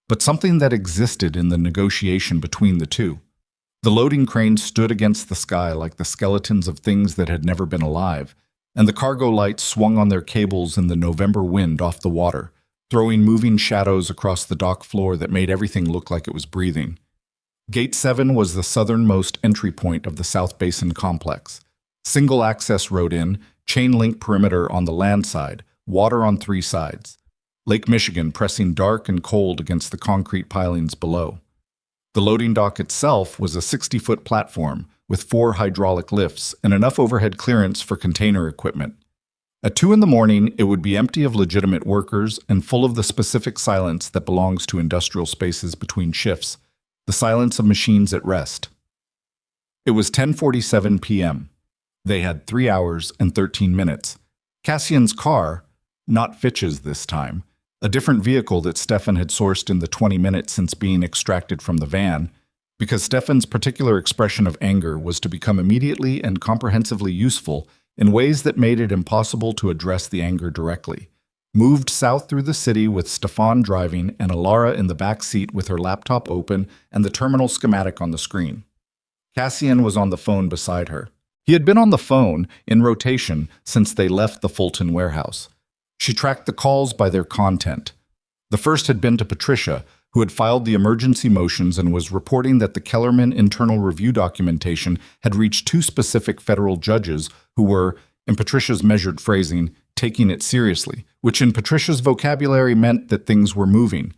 but something that existed in the negotiation between the two. The loading cranes stood against the sky like the skeletons of things that had never been alive, and the cargo lights swung on their cables in the November wind off the water, throwing moving shadows across the dock floor that made everything look like it was breathing. Gate 7 was the southernmost entry point of the South Basin complex. Single access road in, chain link perimeter on the land side, water on 3 sides. Lake Michigan pressing dark and cold against the concrete pilings below. The loading dock itself was a 60-foot platform with 4 hydraulic lifts and enough overhead clearance for container equipment. At 2 in the morning, it would be empty of legitimate workers and full of the specific silence that belongs to industrial spaces between shifts, the silence of machines at rest. It was 10:47 p.m. They had 3 hours and 13 minutes. Cassian's car, not Fitch's this time, a different vehicle that Stefan had sourced in the 20 minutes since being extracted from the van, because Stefan's particular expression of anger was to become immediately and comprehensively useful in ways that made it impossible to address the anger directly. Moved south through the city with Stefan driving and Alara in the back seat with her laptop open and the terminal schematic on the screen. Cassian was on the phone beside her. He had been on the phone, in rotation, since they left the Fulton warehouse. She tracked the calls by their content. The first had been to Patricia, who had filed the emergency motions and was reporting that the Kellerman internal review documentation had reached two specific federal judges who were, in Patricia's measured phrasing, taking it seriously, which in Patricia's vocabulary meant that things were moving.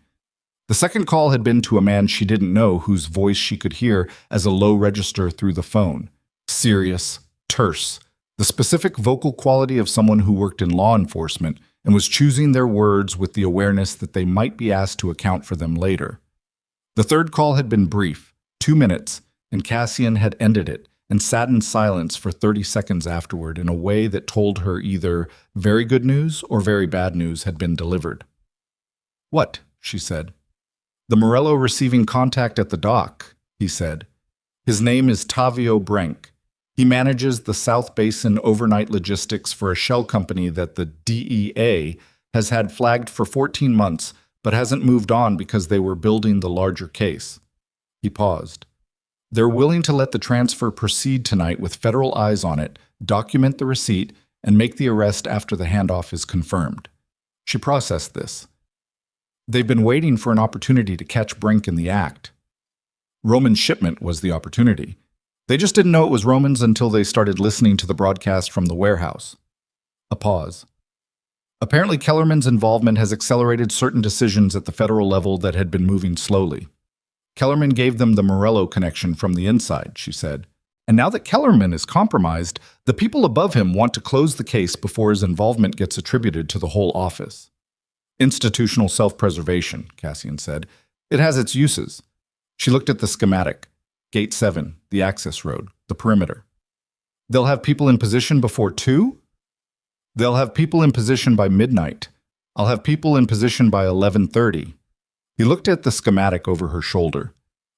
The second call had been to a man she didn't know whose voice she could hear as a low register through the phone. Serious, terse, the specific vocal quality of someone who worked in law enforcement and was choosing their words with the awareness that they might be asked to account for them later. The third call had been brief, 2 minutes, and Cassian had ended it and sat in silence for 30 seconds afterward in a way that told her either very good news or very bad news had been delivered. "What?" she said. "The Morello receiving contact at the dock," he said. "His name is Tavio Brenk. He manages the South Basin overnight logistics for a shell company that the DEA has had flagged for 14 months but hasn't moved on because they were building the larger case." He paused. "They're willing to let the transfer proceed tonight with federal eyes on it, document the receipt, and make the arrest after the handoff is confirmed." She processed this. They've been waiting for an opportunity to catch Brink in the act. Roman's shipment was the opportunity. They just didn't know it was Roman's until they started listening to the broadcast from the warehouse. A pause. Apparently, Kellerman's involvement has accelerated certain decisions at the federal level that had been moving slowly. Kellerman gave them the Morello connection from the inside, she said. And now that Kellerman is compromised, the people above him want to close the case before his involvement gets attributed to the whole office. Institutional self-preservation, Cassian said. It has its uses. She looked at the schematic. Gate 7, the access road, the perimeter. They'll have people in position before 2? They'll have people in position by midnight. I'll have people in position by 11:30. He looked at the schematic over her shoulder.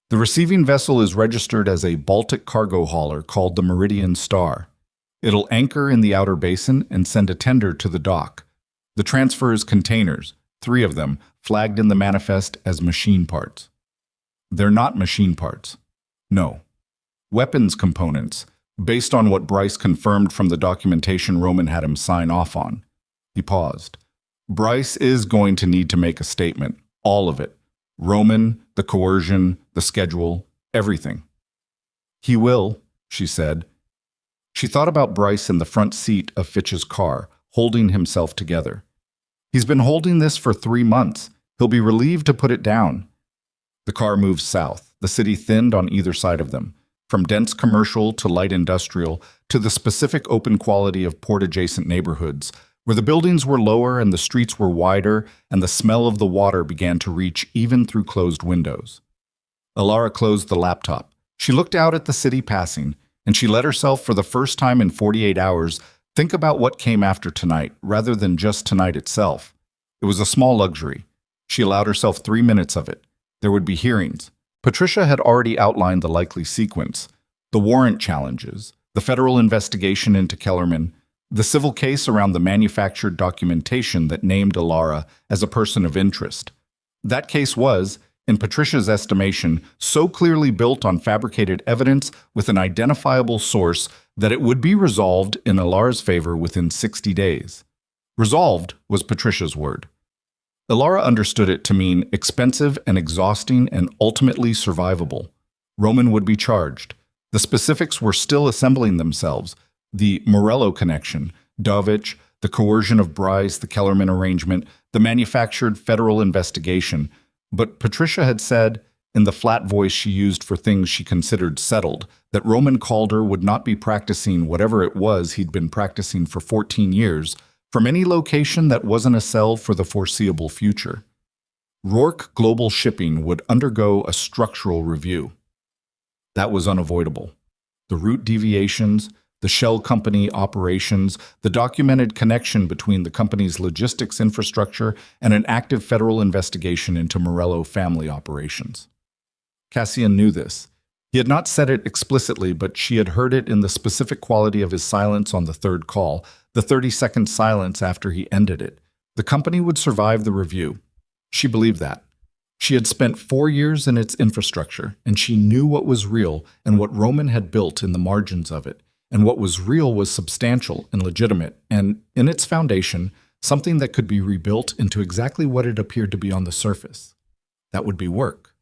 The receiving vessel is registered as a Baltic cargo hauler called the Meridian Star. It'll anchor in the outer basin and send a tender to the dock. The transfer is containers, 3 of them, flagged in the manifest as machine parts. They're not machine parts. No. Weapons components, based on what Bryce confirmed from the documentation Roman had him sign off on. He paused. Bryce is going to need to make a statement. All of it. Roman, the coercion, the schedule, everything. He will, she said. She thought about Bryce in the front seat of Fitch's car, holding himself together. He's been holding this for 3 months. He'll be relieved to put it down. The car moved south. The city thinned on either side of them, from dense commercial to light industrial to the specific open quality of port-adjacent neighborhoods, where the buildings were lower and the streets were wider and the smell of the water began to reach even through closed windows. Alara closed the laptop. She looked out at the city passing, and she let herself, for the first time in 48 hours, think about what came after tonight, rather than just tonight itself. It was a small luxury. She allowed herself 3 minutes of it. There would be hearings. Patricia had already outlined the likely sequence: the warrant challenges, the federal investigation into Kellerman, the civil case around the manufactured documentation that named Alara as a person of interest. That case was, in Patricia's estimation, so clearly built on fabricated evidence with an identifiable source that it would be resolved in Alara's favor within 60 days. Resolved was Patricia's word. Alara understood it to mean expensive and exhausting and ultimately survivable. Roman would be charged. The specifics were still assembling themselves. The Morello connection, Dovich, the coercion of Bryce, the Kellerman arrangement, the manufactured federal investigation. But Patricia had said, in the flat voice she used for things she considered settled, that Roman Calder would not be practicing whatever it was he'd been practicing for 14 years, from any location that wasn't a cell for the foreseeable future. Rourke Global Shipping would undergo a structural review. That was unavoidable. The route deviations, the shell company operations, the documented connection between the company's logistics infrastructure and an active federal investigation into Morello family operations. Cassian knew this. He had not said it explicitly, but she had heard it in the specific quality of his silence on the third call, the 30-second silence after he ended it. The company would survive the review. She believed that. She had spent 4 years in its infrastructure, and she knew what was real and what Roman had built in the margins of it. And what was real was substantial and legitimate, and in its foundation, something that could be rebuilt into exactly what it appeared to be on the surface. That would be work.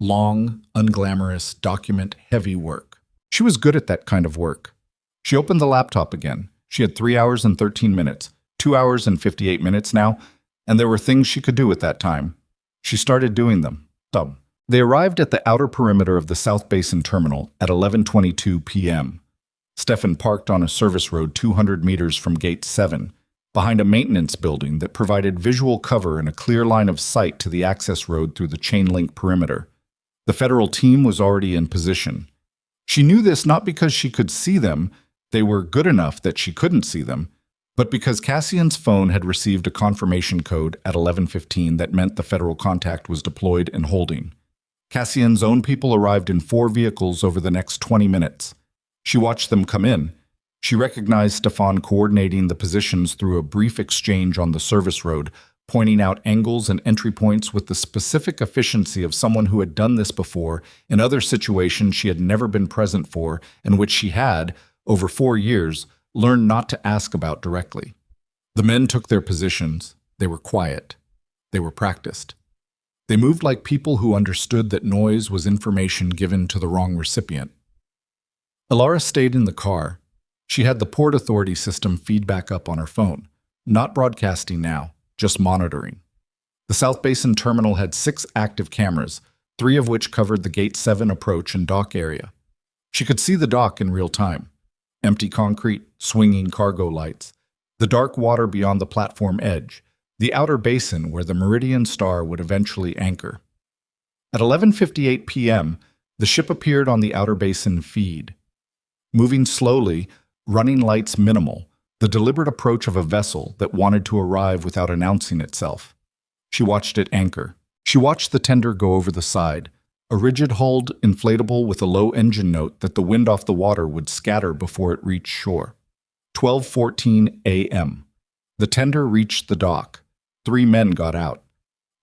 Long, unglamorous, document-heavy work. She was good at that kind of work. She opened the laptop again. She had 3 hours and 13 minutes, 2 hours and 58 minutes now, and there were things she could do with that time. She started doing them. They arrived at the outer perimeter of the South Basin Terminal at 11:22 p.m. Stefan parked on a service road 200 meters from Gate 7, behind a maintenance building that provided visual cover and a clear line of sight to the access road through the chain-link perimeter. The federal team was already in position. She knew this not because she could see them, they were good enough that she couldn't see them, but because Cassian's phone had received a confirmation code at 11:15 that meant the federal contact was deployed and holding. Cassian's own people arrived in 4 vehicles over the next 20 minutes. She watched them come in. She recognized Stefan coordinating the positions through a brief exchange on the service road, pointing out angles and entry points with the specific efficiency of someone who had done this before in other situations she had never been present for and which she had, over 4 years, learned not to ask about directly. The men took their positions. They were quiet. They were practiced. They moved like people who understood that noise was information given to the wrong recipient. Alara stayed in the car. She had the Port Authority system feed back up on her phone, not broadcasting now, just monitoring. The South Basin Terminal had 6 active cameras, 3 of which covered the Gate 7 approach and dock area. She could see the dock in real time. Empty concrete, swinging cargo lights, the dark water beyond the platform edge, the outer basin where the Meridian Star would eventually anchor. At 11:58 p.m., the ship appeared on the outer basin feed. Moving slowly, running lights minimal, the deliberate approach of a vessel that wanted to arrive without announcing itself. She watched it anchor. She watched the tender go over the side, a rigid-hulled inflatable with a low engine note that the wind off the water would scatter before it reached shore. 12:14 a.m. The tender reached the dock. 3 men got out.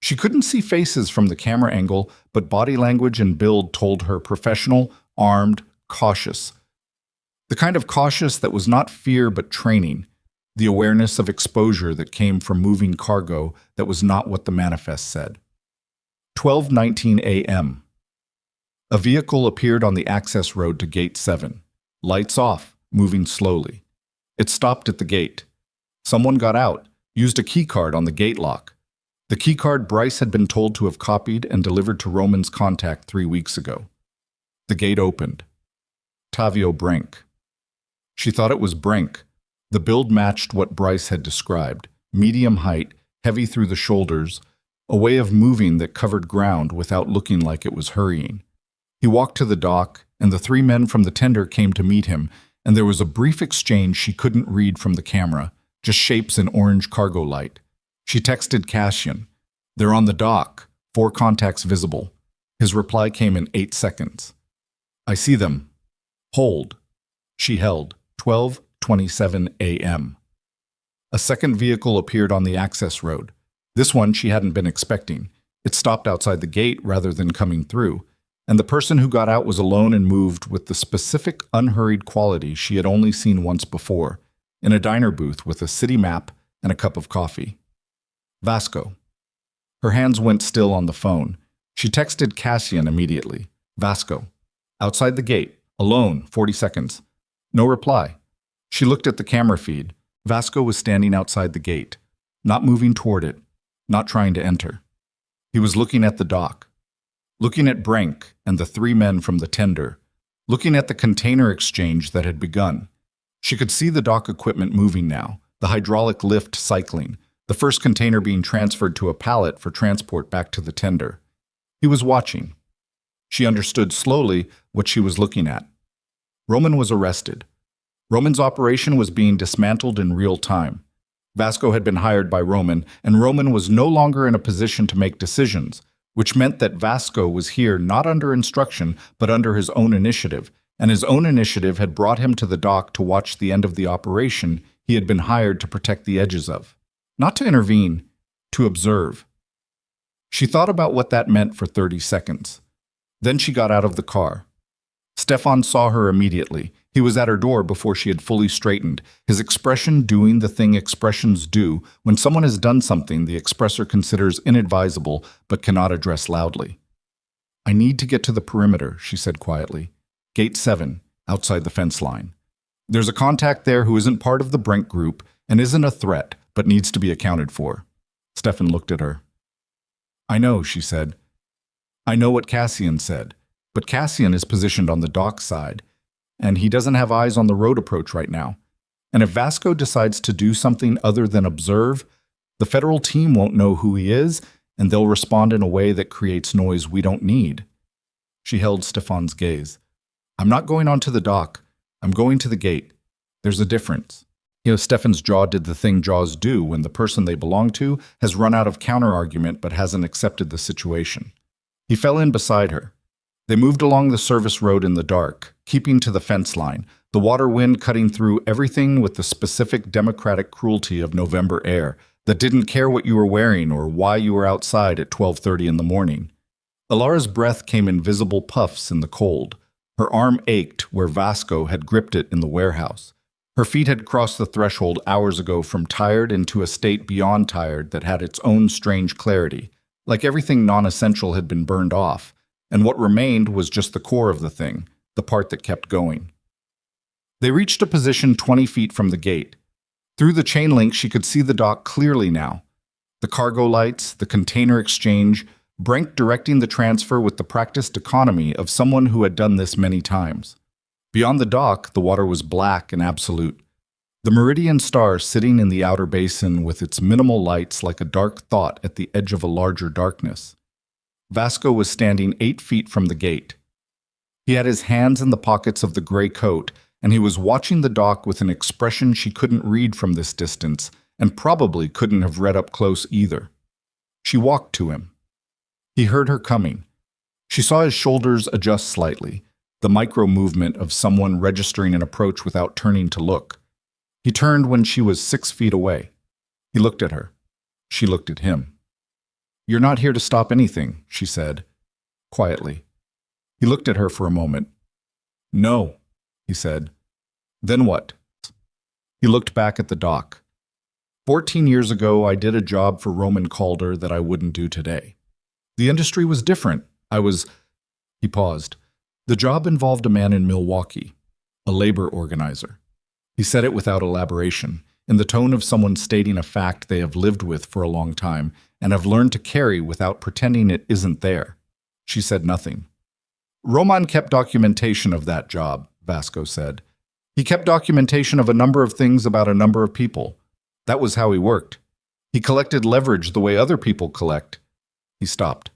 She couldn't see faces from the camera angle, but body language and build told her professional, armed, cautious. The kind of cautious that was not fear but training, the awareness of exposure that came from moving cargo that was not what the manifest said. 12:19 a.m. A vehicle appeared on the access road to Gate 7. Lights off, moving slowly. It stopped at the gate. Someone got out, used a keycard on the gate lock. The keycard Bryce had been told to have copied and delivered to Roman's contact 3 weeks ago. The gate opened. Tavio Brink. She thought it was Brink. The build matched what Bryce had described. Medium height, heavy through the shoulders, a way of moving that covered ground without looking like it was hurrying. He walked to the dock, and the 3 men from the tender came to meet him, and there was a brief exchange she couldn't read from the camera, just shapes in orange cargo light. She texted Cassian. "They're on the dock. 4 contacts visible." His reply came in 8 seconds. "I see them. Hold." She held. 12:27 a.m. A second vehicle appeared on the access road. This one she hadn't been expecting. It stopped outside the gate rather than coming through, and the person who got out was alone and moved with the specific, unhurried quality she had only seen once before, in a diner booth with a city map and a cup of coffee. Vasco. Her hands went still on the phone. She texted Cassian immediately. Vasco. Outside the gate. Alone. 40 seconds. No reply. She looked at the camera feed. Vasco was standing outside the gate, not moving toward it, not trying to enter. He was looking at the dock, looking at Brink and the 3 men from the tender, looking at the container exchange that had begun. She could see the dock equipment moving now, the hydraulic lift cycling, the first container being transferred to a pallet for transport back to the tender. He was watching. She understood slowly what she was looking at. Roman was arrested. Roman's operation was being dismantled in real time. Vasco had been hired by Roman, and Roman was no longer in a position to make decisions, which meant that Vasco was here not under instruction, but under his own initiative, and his own initiative had brought him to the dock to watch the end of the operation he had been hired to protect the edges of. Not to intervene, to observe. She thought about what that meant for 30 seconds. Then she got out of the car. Stefan saw her immediately. He was at her door before she had fully straightened, his expression doing the thing expressions do when someone has done something the expressor considers inadvisable but cannot address loudly. "I need to get to the perimeter," she said quietly. "Gate 7, outside the fence line. There's a contact there who isn't part of the Brent group and isn't a threat, but needs to be accounted for." Stefan looked at her. "I know," she said. "I know what Cassian said, but Cassian is positioned on the dock side, and he doesn't have eyes on the road approach right now. And if Vasco decides to do something other than observe, the federal team won't know who he is, and they'll respond in a way that creates noise we don't need." She held Stefan's gaze. "I'm not going onto the dock. I'm going to the gate. There's a difference." Stefan's jaw did the thing jaws do when the person they belong to has run out of counter-argument but hasn't accepted the situation. He fell in beside her. They moved along the service road in the dark, keeping to the fence line, the water wind cutting through everything with the specific democratic cruelty of November air that didn't care what you were wearing or why you were outside at 12:30 in the morning. Alara's breath came in visible puffs in the cold. Her arm ached where Vasco had gripped it in the warehouse. Her feet had crossed the threshold hours ago from tired into a state beyond tired that had its own strange clarity, like everything non-essential had been burned off, and what remained was just the core of the thing, the part that kept going. They reached a position 20 feet from the gate. Through the chain link, she could see the dock clearly now. The cargo lights, the container exchange, Brent directing the transfer with the practiced economy of someone who had done this many times. Beyond the dock, the water was black and absolute. The meridian star sitting in the outer basin with its minimal lights like a dark thought at the edge of a larger darkness. Vasco was standing 8 feet from the gate. He had his hands in the pockets of the gray coat, and he was watching the dock with an expression she couldn't read from this distance, and probably couldn't have read up close either. She walked to him. He heard her coming. She saw his shoulders adjust slightly, the micro-movement of someone registering an approach without turning to look. He turned when she was 6 feet away. He looked at her. She looked at him. "You're not here to stop anything," she said, quietly. He looked at her for a moment. "No," he said. "Then what?" He looked back at the dock. 14 years ago, I did a job for Roman Calder that I wouldn't do today. The industry was different. He paused. The job involved a man in Milwaukee, a labor organizer. He said it without elaboration, in the tone of someone stating a fact they have lived with for a long time and have learned to carry without pretending it isn't there. She said nothing. "Roman kept documentation of that job," Vasco said. "He kept documentation of a number of things about a number of people. That was how he worked. He collected leverage the way other people collect." He stopped.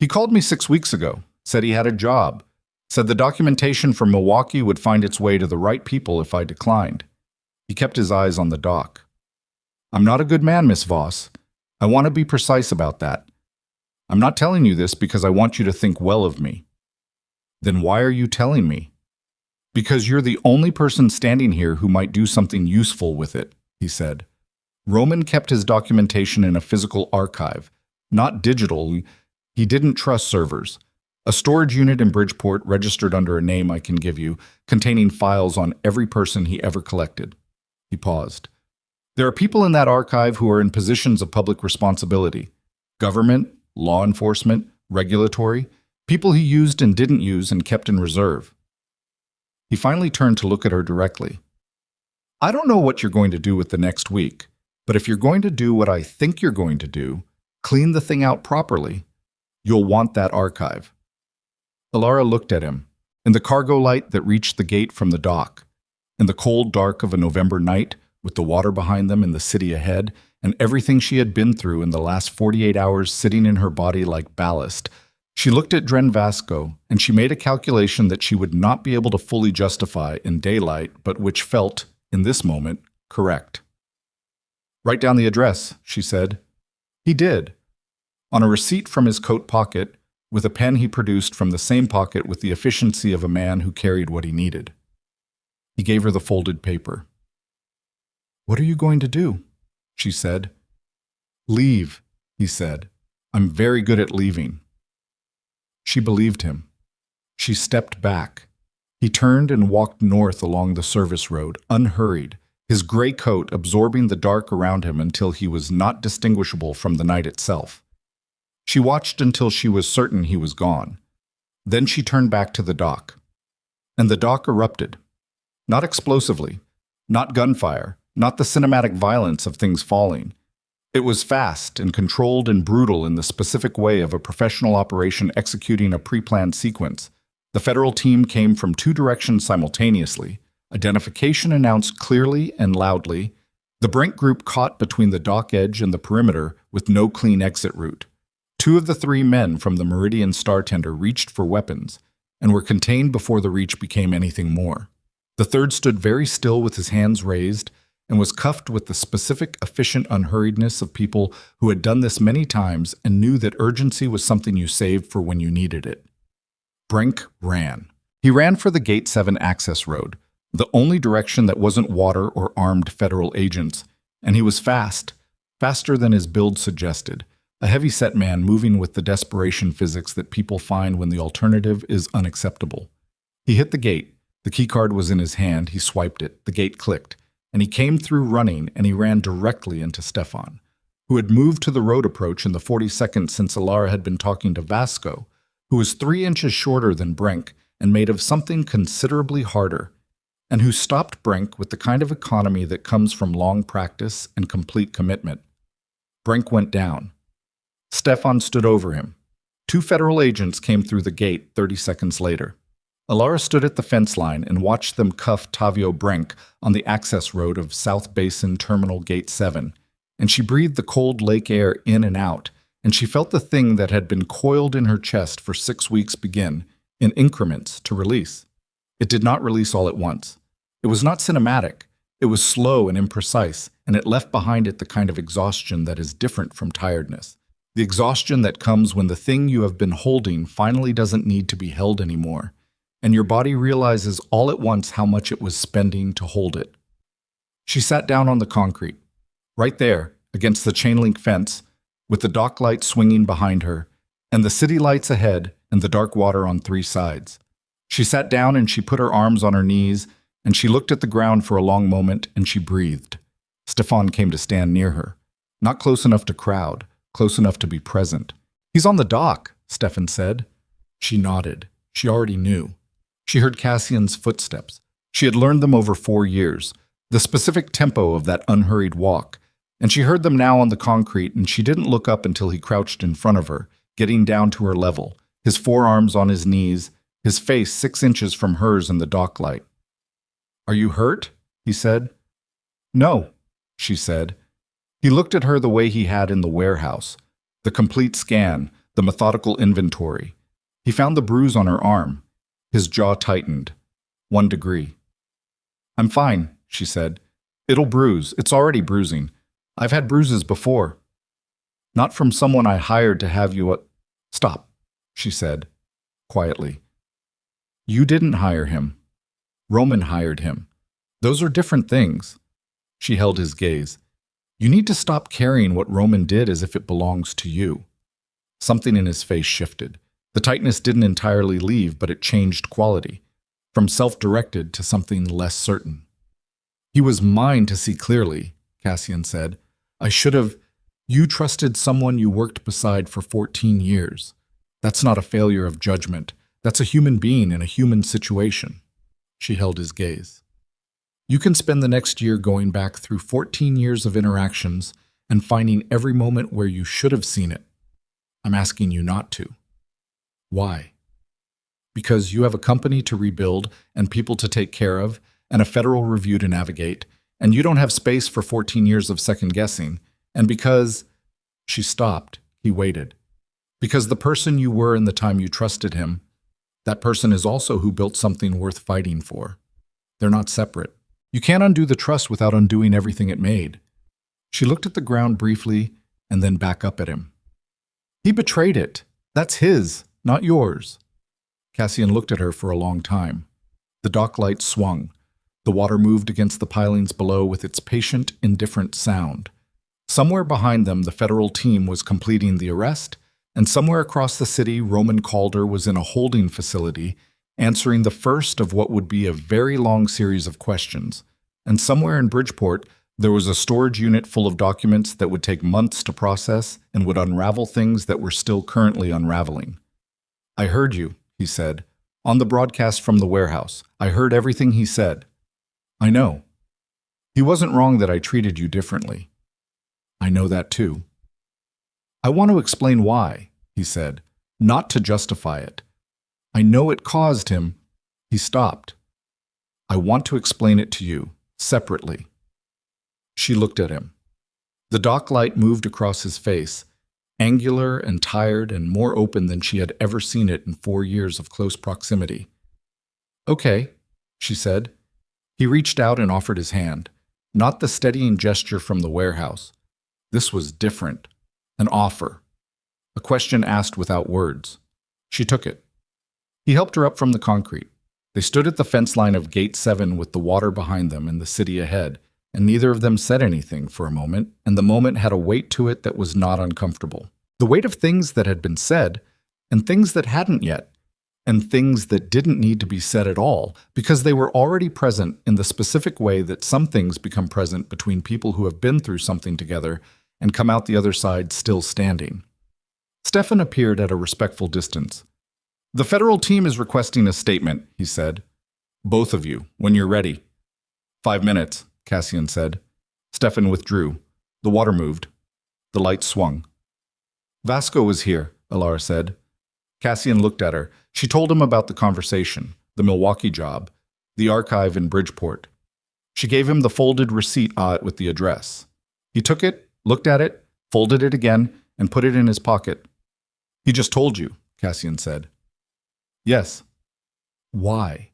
"He called me 6 weeks ago, said he had a job, said the documentation from Milwaukee would find its way to the right people if I declined." He kept his eyes on the dock. "I'm not a good man, Miss Voss. I want to be precise about that. I'm not telling you this because I want you to think well of me." "Then why are you telling me?" "Because you're the only person standing here who might do something useful with it," he said. "Roman kept his documentation in a physical archive, not digital. He didn't trust servers. A storage unit in Bridgeport registered under a name I can give you, containing files on every person he ever collected." He paused. "There are people in that archive who are in positions of public responsibility. Government, law enforcement, regulatory, people he used and didn't use and kept in reserve." He finally turned to look at her directly. "I don't know what you're going to do with the next week, but if you're going to do what I think you're going to do, clean the thing out properly, you'll want that archive." Alara looked at him, in the cargo light that reached the gate from the dock, in the cold dark of a November night, with the water behind them and the city ahead, and everything she had been through in the last 48 hours sitting in her body like ballast. She looked at Dren Vasco, and she made a calculation that she would not be able to fully justify in daylight, but which felt, in this moment, correct. "Write down the address," she said. He did. On a receipt from his coat pocket, with a pen he produced from the same pocket with the efficiency of a man who carried what he needed. He gave her the folded paper. "What are you going to do?" she said. "Leave," he said. "I'm very good at leaving." She believed him. She stepped back. He turned and walked north along the service road, unhurried, his gray coat absorbing the dark around him until he was not distinguishable from the night itself. She watched until she was certain he was gone. Then she turned back to the dock. And the dock erupted. Not explosively, not gunfire, not the cinematic violence of things falling. It was fast and controlled and brutal in the specific way of a professional operation executing a pre-planned sequence. The federal team came from two directions simultaneously. Identification announced clearly and loudly. The Brink group caught between the dock edge and the perimeter with no clean exit route. Two of the three men from the Meridian Star Tender reached for weapons and were contained before the reach became anything more. The third stood very still with his hands raised and was cuffed with the specific, efficient unhurriedness of people who had done this many times and knew that urgency was something you saved for when you needed it. Brink ran. He ran for the Gate 7 access road, the only direction that wasn't water or armed federal agents, and he was fast, faster than his build suggested, a heavy-set man moving with the desperation physics that people find when the alternative is unacceptable. He hit the gate. The keycard was in his hand. He swiped it. The gate clicked, and he came through running, and he ran directly into Stefan, who had moved to the road approach in the 40 seconds since Alara had been talking to Vasco, who was 3 inches shorter than Brink and made of something considerably harder, and who stopped Brink with the kind of economy that comes from long practice and complete commitment. Brink went down. Stefan stood over him. 2 federal agents came through the gate 30 seconds later. Alara stood at the fence line and watched them cuff Tavio Brink on the access road of South Basin Terminal Gate 7, and she breathed the cold lake air in and out, and she felt the thing that had been coiled in her chest for 6 weeks begin, in increments, to release. It did not release all at once. It was not cinematic. It was slow and imprecise, and it left behind it the kind of exhaustion that is different from tiredness. The exhaustion that comes when the thing you have been holding finally doesn't need to be held anymore, and your body realizes all at once how much it was spending to hold it. She sat down on the concrete, right there, against the chain-link fence, with the dock light swinging behind her, and the city lights ahead and the dark water on 3 sides. She sat down and she put her arms on her knees, and she looked at the ground for a long moment, and she breathed. Stefan came to stand near her, not close enough to crowd, close enough to be present. "He's on the dock," Stefan said. She nodded. She already knew. She heard Cassian's footsteps. She had learned them over 4 years, the specific tempo of that unhurried walk, and she heard them now on the concrete, and she didn't look up until he crouched in front of her, getting down to her level, his forearms on his knees, his face 6 inches from hers in the dock light. "Are you hurt?" he said. "No," she said. He looked at her the way he had in the warehouse, the complete scan, the methodical inventory. He found the bruise on her arm. His jaw tightened. 1 degree. "I'm fine," she said. "It'll bruise. It's already bruising. I've had bruises before." "Not from someone I hired to have you Stop," she said, quietly. "You didn't hire him. Roman hired him. Those are different things." She held his gaze. "You need to stop carrying what Roman did as if it belongs to you." Something in his face shifted. The tightness didn't entirely leave, but it changed quality, from self-directed to something less certain. "He was mine to see clearly," Cassian said. "I should have. You trusted someone you worked beside for 14 years. That's not a failure of judgment. That's a human being in a human situation." She held his gaze. "You can spend the next year going back through 14 years of interactions and finding every moment where you should have seen it. I'm asking you not to." "Why?" "Because you have a company to rebuild and people to take care of and a federal review to navigate, and you don't have space for 14 years of second-guessing, and because—" She stopped. He waited. "Because the person you were in the time you trusted him, that person is also who built something worth fighting for. They're not separate. You can't undo the trust without undoing everything it made." She looked at the ground briefly and then back up at him. He betrayed it. That's his, not yours. Cassian looked at her for a long time. The dock light swung. The water moved against the pilings below with its patient, indifferent sound. Somewhere behind them, the federal team was completing the arrest, and somewhere across the city, Roman Calder was in a holding facility, answering the first of what would be a very long series of questions. And somewhere in Bridgeport, there was a storage unit full of documents that would take months to process and would unravel things that were still currently unraveling. "I heard you," he said, "on the broadcast from the warehouse. I heard everything he said." "I know. He wasn't wrong that I treated you differently." "I know that too." "I want to explain why," he said, "not to justify it. I know it caused him." He stopped. "I want to explain it to you, separately." She looked at him. The dock light moved across his face, angular and tired and more open than she had ever seen it in 4 years of close proximity. "Okay," she said. He reached out and offered his hand, not the steadying gesture from the warehouse. This was different. An offer. A question asked without words. She took it. He helped her up from the concrete. They stood at the fence line of Gate 7 with the water behind them and the city ahead, and neither of them said anything for a moment, and the moment had a weight to it that was not uncomfortable. The weight of things that had been said, and things that hadn't yet, and things that didn't need to be said at all, because they were already present in the specific way that some things become present between people who have been through something together and come out the other side still standing. Stefan appeared at a respectful distance. "The federal team is requesting a statement," he said. "Both of you, when you're ready." 5 minutes, Cassian said. Stefan withdrew. The water moved. The light swung. "Vasco was here," Alara said. Cassian looked at her. She told him about the conversation, the Milwaukee job, the archive in Bridgeport. She gave him the folded receipt with the address. He took it, looked at it, folded it again, and put it in his pocket. "He just told you," Cassian said. "Yes." "Why?"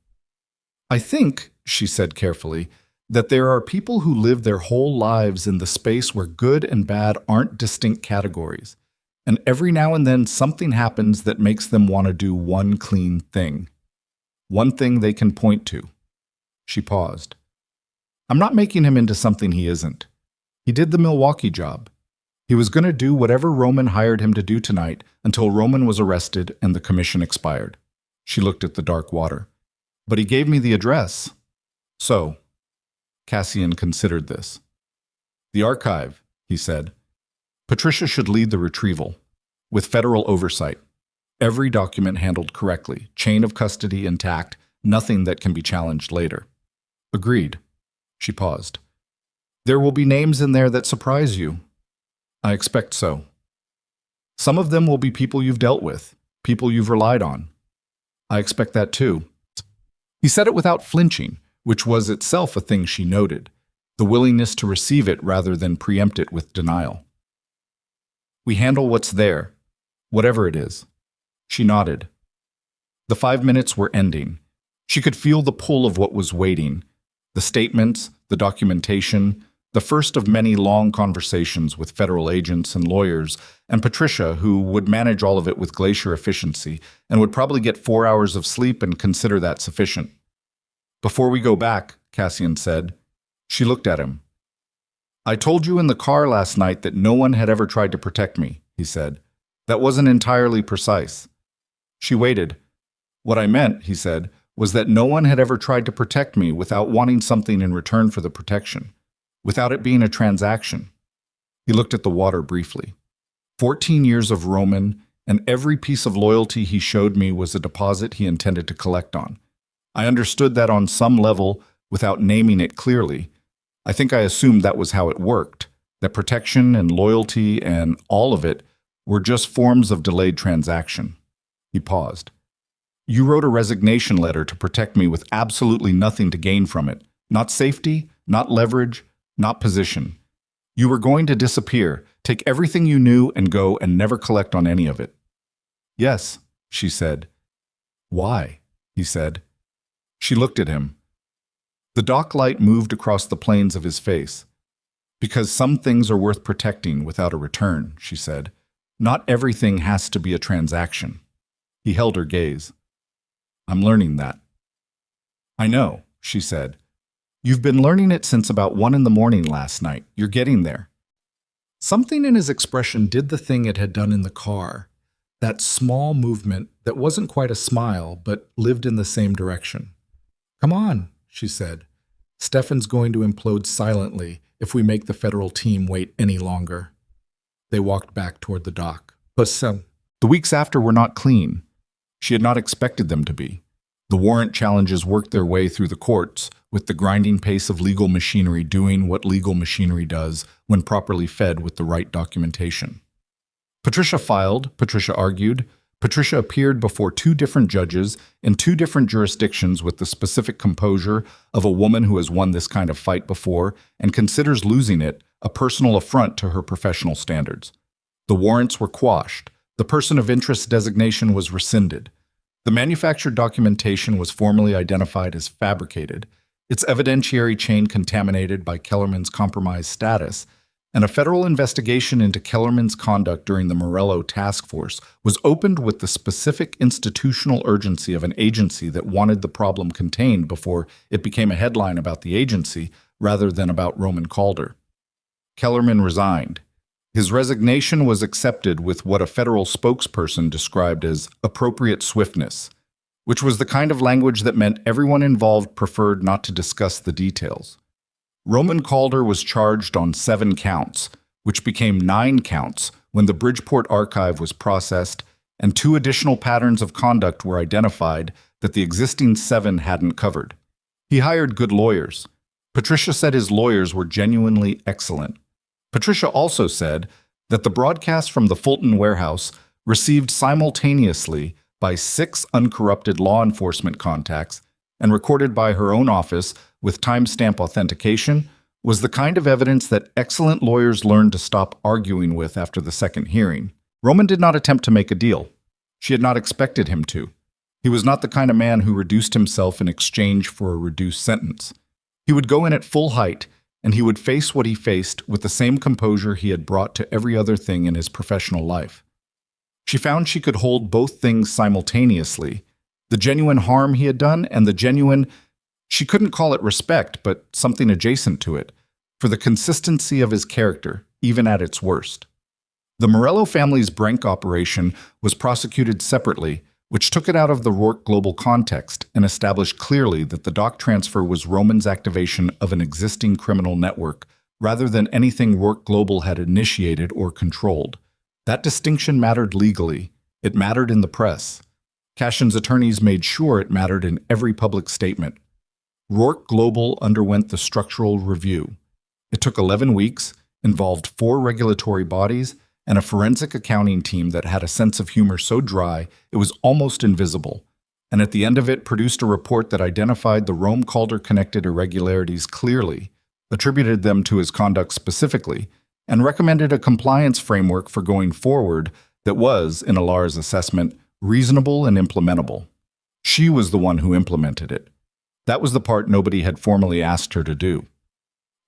"I think," she said carefully, "that there are people who live their whole lives in the space where good and bad aren't distinct categories, and every now and then something happens that makes them want to do one clean thing. One thing they can point to." She paused. "I'm not making him into something he isn't. He did the Milwaukee job. He was going to do whatever Roman hired him to do tonight until Roman was arrested and the commission expired." She looked at the dark water. "But he gave me the address." "So," Cassian considered this. "The archive," he said. "Patricia should lead the retrieval, with federal oversight. Every document handled correctly, chain of custody intact, nothing that can be challenged later." "Agreed." She paused. "There will be names in there that surprise you." "I expect so." "Some of them will be people you've dealt with, people you've relied on." "I expect that too." He said it without flinching, which was itself a thing she noted, the willingness to receive it rather than preempt it with denial. "We handle what's there, whatever it is." She nodded. The 5 minutes were ending. She could feel the pull of what was waiting, the statements, the documentation, the first of many long conversations with federal agents and lawyers, and Patricia, who would manage all of it with glacier efficiency and would probably get 4 hours of sleep and consider that sufficient. "Before we go back," Cassian said. She looked at him. "I told you in the car last night that no one had ever tried to protect me," he said. "That wasn't entirely precise." She waited. "What I meant," he said, "was that no one had ever tried to protect me without wanting something in return for the protection, without it being a transaction." He looked at the water briefly. 14 years of Roman, and every piece of loyalty he showed me was a deposit he intended to collect on. I understood that on some level, without naming it clearly. I think I assumed that was how it worked, that protection and loyalty and all of it were just forms of delayed transaction. He paused. "You wrote a resignation letter to protect me with absolutely nothing to gain from it. Not safety, not leverage, not position. You were going to disappear, take everything you knew and go and never collect on any of it." "Yes," she said. "Why?" he said. She looked at him. The dock light moved across the planes of his face. "Because some things are worth protecting without a return," she said. Not everything has to be a transaction. He held her gaze. I'm learning that. I know, she said. You've been learning it since about 1 a.m. last night. You're getting there. Something in his expression did the thing it had done in the car. That small movement that wasn't quite a smile, but lived in the same direction. Come on, she said. Stefan's going to implode silently if we make the federal team wait any longer. They walked back toward the dock. But the weeks after were not clean. She had not expected them to be. The warrant challenges worked their way through the courts, with the grinding pace of legal machinery doing what legal machinery does when properly fed with the right documentation. Patricia filed, Patricia argued, Patricia appeared before 2 different judges in 2 different jurisdictions with the specific composure of a woman who has won this kind of fight before and considers losing it a personal affront to her professional standards. The warrants were quashed. The person of interest designation was rescinded. The manufactured documentation was formally identified as fabricated, its evidentiary chain contaminated by Kellerman's compromised status, and a federal investigation into Kellerman's conduct during the Morello task force was opened with the specific institutional urgency of an agency that wanted the problem contained before it became a headline about the agency rather than about Roman Calder. Kellerman resigned. His resignation was accepted with what a federal spokesperson described as appropriate swiftness, which was the kind of language that meant everyone involved preferred not to discuss the details. Roman Calder was charged on 7 counts, which became 9 counts when the Bridgeport archive was processed, and 2 additional patterns of conduct were identified that the existing 7 hadn't covered. He hired good lawyers. Patricia said his lawyers were genuinely excellent. Patricia also said that the broadcast from the Fulton warehouse, received simultaneously by 6 uncorrupted law enforcement contacts and recorded by her own office with timestamp authentication, was the kind of evidence that excellent lawyers learned to stop arguing with after the second hearing. Roman did not attempt to make a deal. She had not expected him to. He was not the kind of man who reduced himself in exchange for a reduced sentence. He would go in at full height, and he would face what he faced with the same composure he had brought to every other thing in his professional life. She found she could hold both things simultaneously, the genuine harm he had done and the genuine, she couldn't call it respect, but something adjacent to it, for the consistency of his character, even at its worst. The Morello family's Brank operation was prosecuted separately, which took it out of the Rourke global context and established clearly that the dock transfer was Roman's activation of an existing criminal network rather than anything Rourke Global had initiated or controlled. That distinction mattered legally. It mattered in the press. Cashin's attorneys made sure it mattered in every public statement. Rourke Global underwent the structural review. It took 11 weeks, involved 4 regulatory bodies, and a forensic accounting team that had a sense of humor so dry it was almost invisible, and at the end of it produced a report that identified the Rome Calder-connected irregularities clearly, attributed them to his conduct specifically, and recommended a compliance framework for going forward that was, in Alar's assessment, reasonable and implementable. She was the one who implemented it. That was the part nobody had formally asked her to do.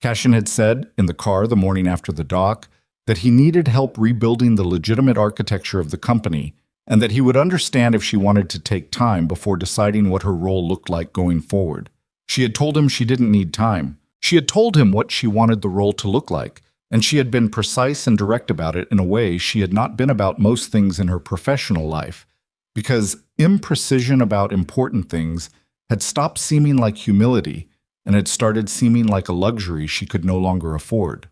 Cashin had said, in the car the morning after the dock, that he needed help rebuilding the legitimate architecture of the company, and that he would understand if she wanted to take time before deciding what her role looked like going forward. She had told him she didn't need time. She had told him what she wanted the role to look like, and she had been precise and direct about it in a way she had not been about most things in her professional life, because imprecision about important things had stopped seeming like humility and had started seeming like a luxury she could no longer afford.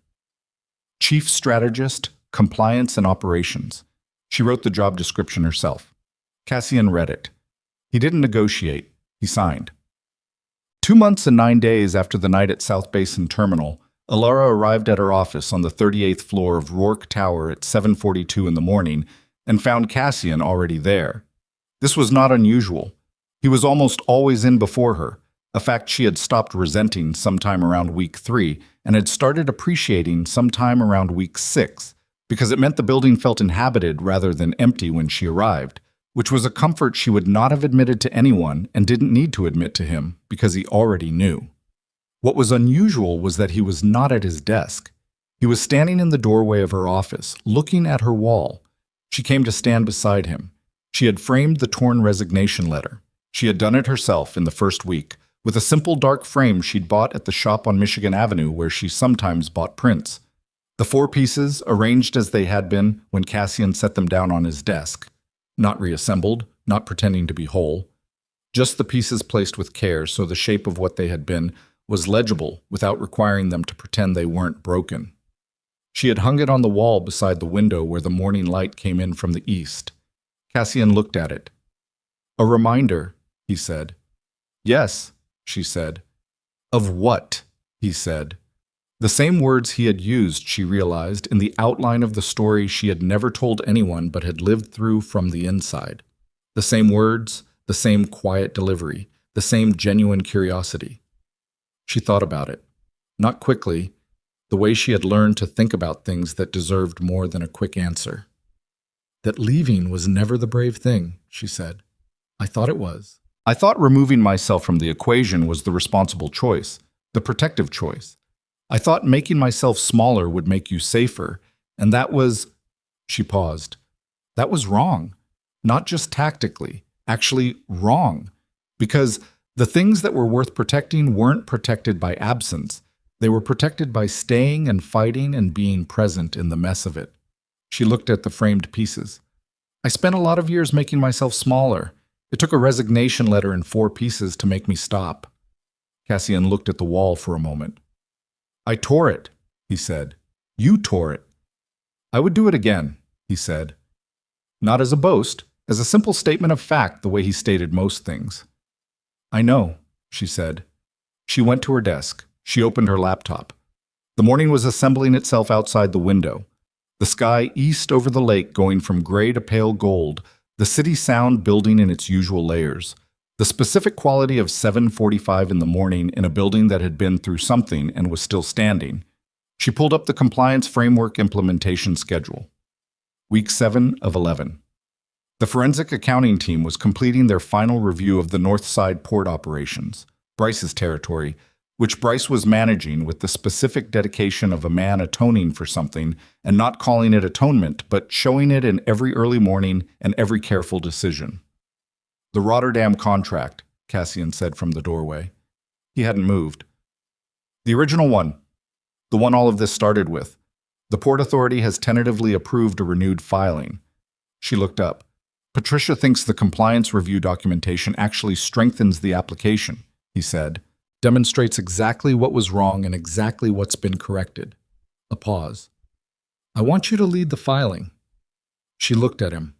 Chief Strategist, Compliance and Operations. She wrote the job description herself. Cassian read it. He didn't negotiate. He signed. 2 months and 9 days after the night at South Basin Terminal, Alara arrived at her office on the 38th floor of Rourke Tower at 7:42 in the morning and found Cassian already there. This was not unusual. He was almost always in before her, a fact she had stopped resenting sometime around week 3 and had started appreciating sometime around week 6, because it meant the building felt inhabited rather than empty when she arrived, which was a comfort she would not have admitted to anyone and didn't need to admit to him because he already knew. What was unusual was that he was not at his desk. He was standing in the doorway of her office, looking at her wall, She came to stand beside him. She had framed the torn resignation letter. She had done it herself in the first week, with a simple dark frame she'd bought at the shop on Michigan Avenue where she sometimes bought prints. The 4 pieces, arranged as they had been when Cassian set them down on his desk. Not reassembled, not pretending to be whole. Just the pieces placed with care so the shape of what they had been was legible without requiring them to pretend they weren't broken. She had hung it on the wall beside the window where the morning light came in from the east. Cassian looked at it. "A reminder," he said. "Yes," she said. "Of what?" he said. The same words he had used, she realized, in the outline of the story she had never told anyone but had lived through from the inside. The same words, the same quiet delivery, the same genuine curiosity. She thought about it. Not quickly, the way she had learned to think about things that deserved more than a quick answer. "That leaving was never the brave thing," she said. "I thought it was. I thought removing myself from the equation was the responsible choice, the protective choice. I thought making myself smaller would make you safer, and that was—" She paused. "That was wrong. Not just tactically, actually wrong. Because the things that were worth protecting weren't protected by absence. They were protected by staying and fighting and being present in the mess of it." She looked at the framed pieces. "I spent a lot of years making myself smaller. It took a resignation letter in 4 pieces to make me stop." Cassian looked at the wall for a moment. "I tore it," he said. "You tore it." "I would do it again," he said. Not as a boast, as a simple statement of fact the way he stated most things. "I know," she said. She went to her desk. She opened her laptop. The morning was assembling itself outside the window. The sky east over the lake going from gray to pale gold, the city sound building in its usual layers. The specific quality of 7:45 in the morning in a building that had been through something and was still standing. She pulled up the compliance framework implementation schedule. Week 7 of 11. The forensic accounting team was completing their final review of the North Side port operations, Bryce's territory, which Bryce was managing with the specific dedication of a man atoning for something and not calling it atonement, but showing it in every early morning and every careful decision. "The Rotterdam contract," Cassian said from the doorway. He hadn't moved. "The original one. The one all of this started with. The Port Authority has tentatively approved a renewed filing." She looked up. "Patricia thinks the compliance review documentation actually strengthens the application," he said. "Demonstrates exactly what was wrong and exactly what's been corrected." A pause. "I want you to lead the filing." She looked at him.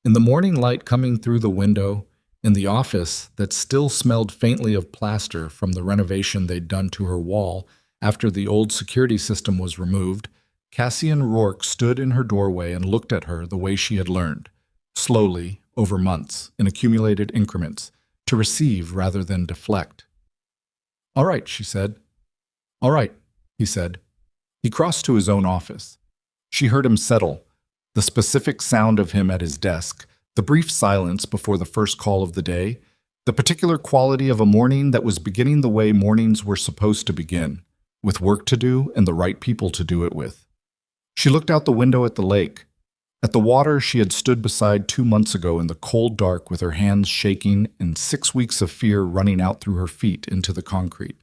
In the morning light coming through the window, in the office that still smelled faintly of plaster from the renovation they'd done to her wall after the old security system was removed, Cassian Rourke stood in her doorway and looked at her the way she had learned, slowly, over months, in accumulated increments, to receive rather than deflect. "All right," she said. "All right," he said. He crossed to his own office. She heard him settle, the specific sound of him at his desk, the brief silence before the first call of the day, the particular quality of a morning that was beginning the way mornings were supposed to begin, with work to do and the right people to do it with. She looked out the window at the lake, at the water she had stood beside 2 months ago in the cold dark with her hands shaking and 6 weeks of fear running out through her feet into the concrete.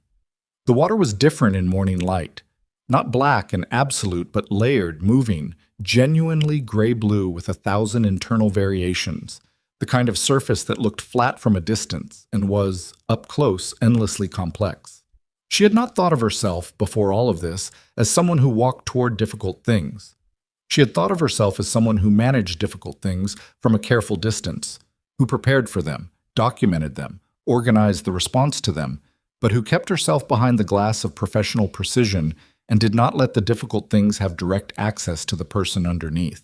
The water was different in morning light, not black and absolute, but layered, moving, genuinely gray-blue with 1,000 internal variations, the kind of surface that looked flat from a distance and was, up close, endlessly complex. She had not thought of herself, before all of this, as someone who walked toward difficult things. She had thought of herself as someone who managed difficult things from a careful distance, who prepared for them, documented them, organized the response to them, but who kept herself behind the glass of professional precision and did not let the difficult things have direct access to the person underneath.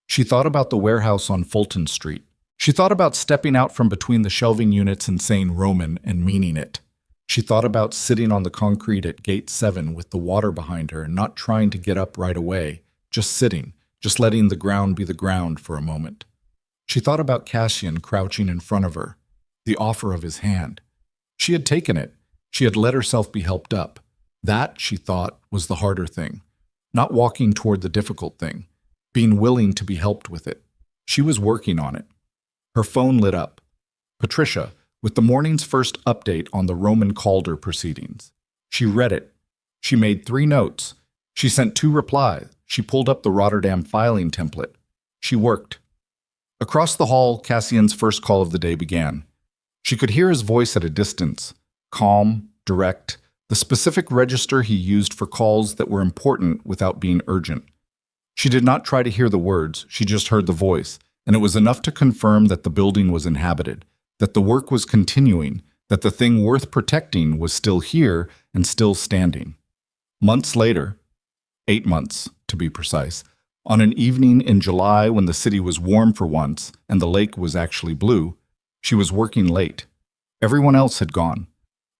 She thought about the warehouse on Fulton Street. She thought about stepping out from between the shelving units and saying Roman and meaning it. She thought about sitting on the concrete at Gate 7 with the water behind her and not trying to get up right away, just sitting, just letting the ground be the ground for a moment. She thought about Cassian crouching in front of her, the offer of his hand. She had taken it. She had let herself be helped up. That, she thought, was the harder thing. Not walking toward the difficult thing. being willing to be helped with it. She was working on it. Her phone lit up. Patricia, with the morning's first update on the Roman Calder proceedings. She read it. She made 3 notes. She sent 2 replies. She pulled up the Rotterdam filing template. She worked. Across the hall, Cassian's first call of the day began. She could hear his voice at a distance, calm, direct, the specific register he used for calls that were important without being urgent. She did not try to hear the words, she just heard the voice, and it was enough to confirm that the building was inhabited, that the work was continuing, that the thing worth protecting was still here and still standing. Months later, 8 months to be precise, on an evening in July when the city was warm for once and the lake was actually blue, she was working late. Everyone else had gone.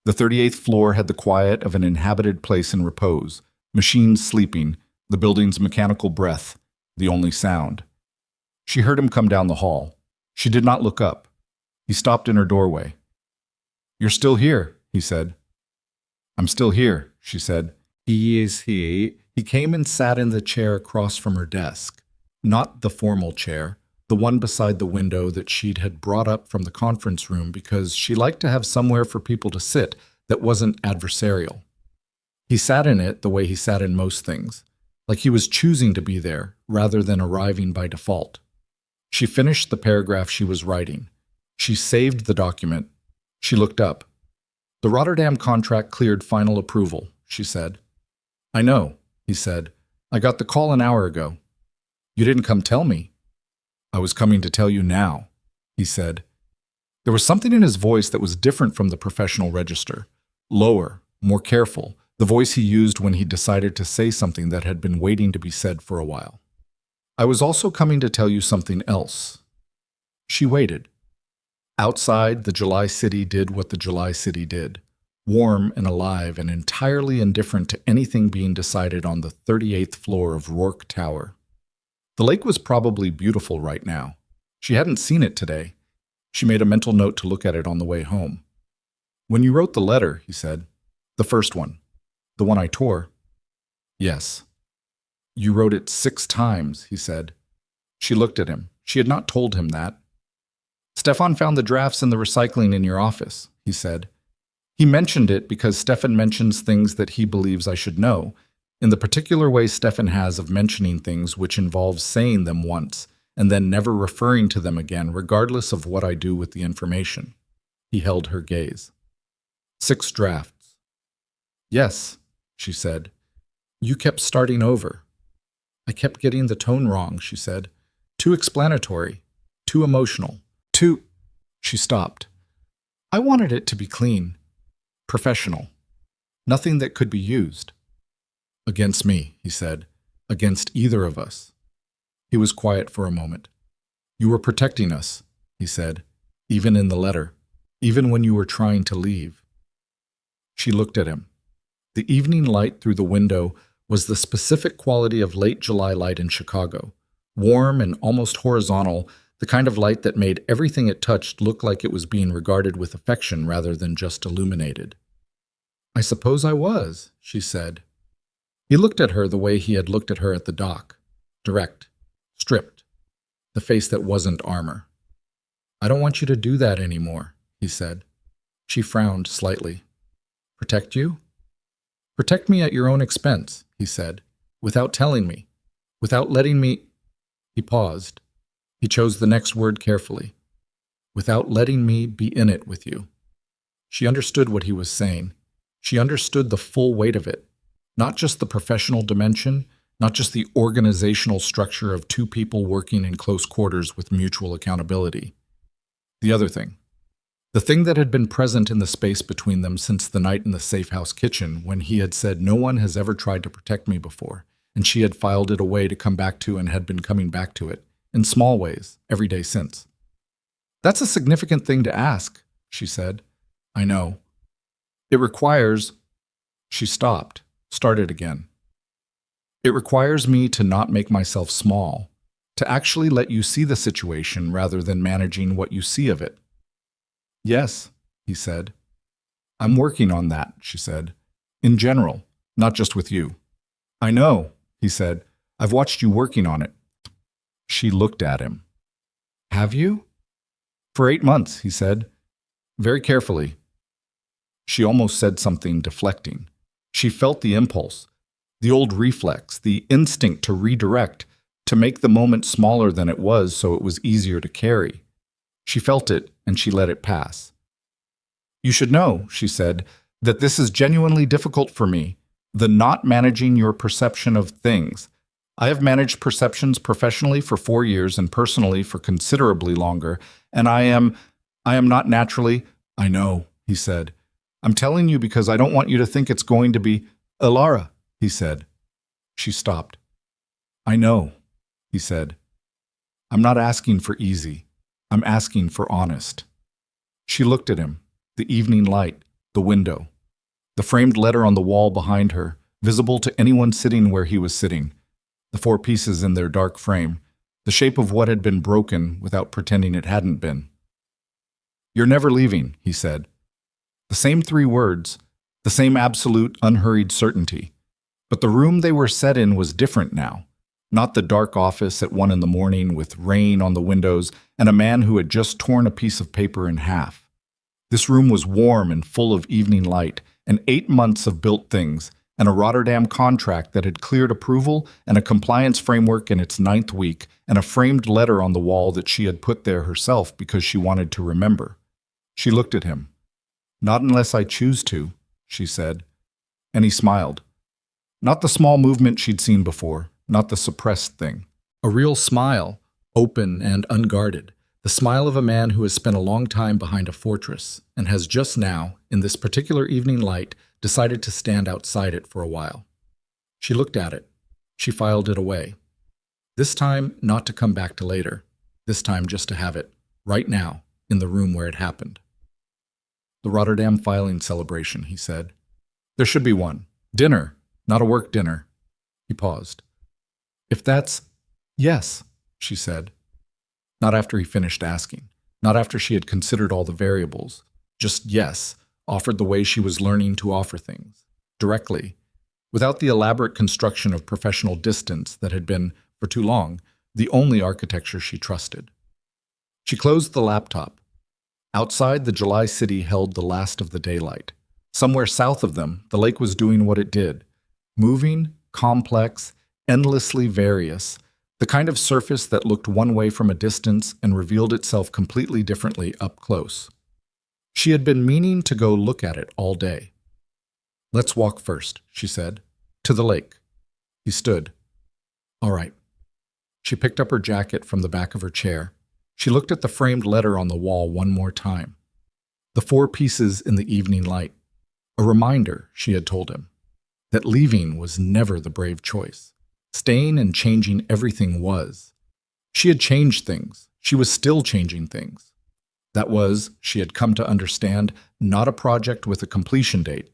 The 38th floor had the quiet of an inhabited place in repose, machines sleeping, the building's mechanical breath, the only sound. She heard him come down the hall. She did not look up. He stopped in her doorway. "You're still here," he said. "I'm still here," she said. "He is here." He came and sat in the chair across from her desk. Not the formal chair, the one beside the window that she'd had brought up from the conference room because she liked to have somewhere for people to sit that wasn't adversarial. He sat in it the way he sat in most things, like he was choosing to be there rather than arriving by default. She finished the paragraph she was writing. She saved the document. She looked up. "The Rotterdam contract cleared final approval," she said. "I know," he said. "I got the call an hour ago." "You didn't come tell me." "I was coming to tell you now," he said. There was something in his voice that was different from the professional register. Lower, more careful, the voice he used when he decided to say something that had been waiting to be said for a while. "I was also coming to tell you something else." She waited. Outside, the July city did what the July city did. Warm and alive and entirely indifferent to anything being decided on the 38th floor of Rourke Tower. The lake was probably beautiful right now. She hadn't seen it today. She made a mental note to look at it on the way home. "When you wrote the letter," he said, "the first one, the one I tore." "Yes." "You wrote it 6 times, he said. She looked at him. She had not told him that. "Stefan found the drafts in the recycling in your office," he said. He mentioned it because Stefan mentions things that he believes I should know, in the particular way Stefan has of mentioning things which involves saying them once and then never referring to them again regardless of what I do with the information. He held her gaze. 6 drafts. "Yes," she said. "You kept starting over." "I kept getting the tone wrong," she said. "Too explanatory, too emotional, too—" She stopped. "I wanted it to be clean. Professional. Nothing that could be used." "Against me," he said. "Against either of us." He was quiet for a moment. "You were protecting us," he said, "even in the letter, even when you were trying to leave." She looked at him. The evening light through the window was the specific quality of late July light in Chicago, warm and almost horizontal, the kind of light that made everything it touched look like it was being regarded with affection rather than just illuminated. "I suppose I was," she said. He looked at her the way he had looked at her at the dock, direct, stripped, the face that wasn't armor. "I don't want you to do that anymore," he said. She frowned slightly. "Protect you?" "Protect me at your own expense," he said, "without telling me, without letting me—" He paused. He chose the next word carefully. "Without letting me be in it with you." She understood what he was saying. She understood the full weight of it, not just the professional dimension, not just the organizational structure of 2 people working in close quarters with mutual accountability. The other thing. The thing that had been present in the space between them since the night in the safe house kitchen when he had said no one has ever tried to protect me before, and she had filed it away to come back to and had been coming back to it, in small ways, every day since. "That's a significant thing to ask," she said. "I know. It requires—" She stopped, started again. "It requires me to not make myself small, to actually let you see the situation rather than managing what you see of it." "Yes," he said. "I'm working on that," she said. "In general, not just with you." "I know," he said. "I've watched you working on it. She looked at him. Have you? For 8 months, he said, very carefully. She almost said something deflecting. She felt the impulse, the old reflex, the instinct to redirect, to make the moment smaller than it was so it was easier to carry. She felt it, and she let it pass. You should know, she said, that this is genuinely difficult for me, the not managing your perception of things. I have managed perceptions professionally for 4 years and personally for considerably longer, and I am not naturally. I know, he said. I'm telling you because I don't want you to think it's going to be Alara, he said. She stopped. I know, he said. I'm not asking for easy. I'm asking for honest. She looked at him, the evening light, the window, the framed letter on the wall behind her, visible to anyone sitting where he was sitting, the 4 pieces in their dark frame, the shape of what had been broken without pretending it hadn't been. You're never leaving, he said. The same 3 words, the same absolute, unhurried certainty. But the room they were set in was different now. Not the dark office at 1 a.m. with rain on the windows and a man who had just torn a piece of paper in half. This room was warm and full of evening light, and 8 months of built things, and a Rotterdam contract that had cleared approval, and a compliance framework in its 9th week, and a framed letter on the wall that she had put there herself because she wanted to remember. She looked at him. Not unless I choose to, she said. And he smiled. Not the small movement she'd seen before, not the suppressed thing. A real smile, open and unguarded. The smile of a man who has spent a long time behind a fortress and has just now, in this particular evening light, decided to stand outside it for a while. She looked at it. She filed it away. This time, not to come back to later. This time just to have it, right now, in the room where it happened. The Rotterdam filing celebration, he said. There should be one. Dinner, not a work dinner. He paused. If that's... Yes, she said. Not after he finished asking. Not after she had considered all the variables. Just yes, offered the way she was learning to offer things. Directly. Without the elaborate construction of professional distance that had been, for too long, the only architecture she trusted. She closed the laptop. Outside, the July city held the last of the daylight. Somewhere south of them, the lake was doing what it did. Moving, complex, endlessly various. The kind of surface that looked one way from a distance and revealed itself completely differently up close. She had been meaning to go look at it all day. Let's walk first, she said. To the lake. He stood. All right. She picked up her jacket from the back of her chair. She looked at the framed letter on the wall one more time. The 4 pieces in the evening light. A reminder, she had told him, that leaving was never the brave choice. Staying and changing everything was. She had changed things. She was still changing things. That was, she had come to understand, not a project with a completion date.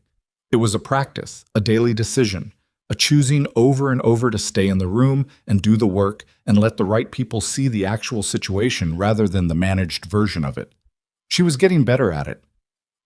It was a practice, a daily decision, a choosing over and over to stay in the room and do the work and let the right people see the actual situation rather than the managed version of it. She was getting better at it.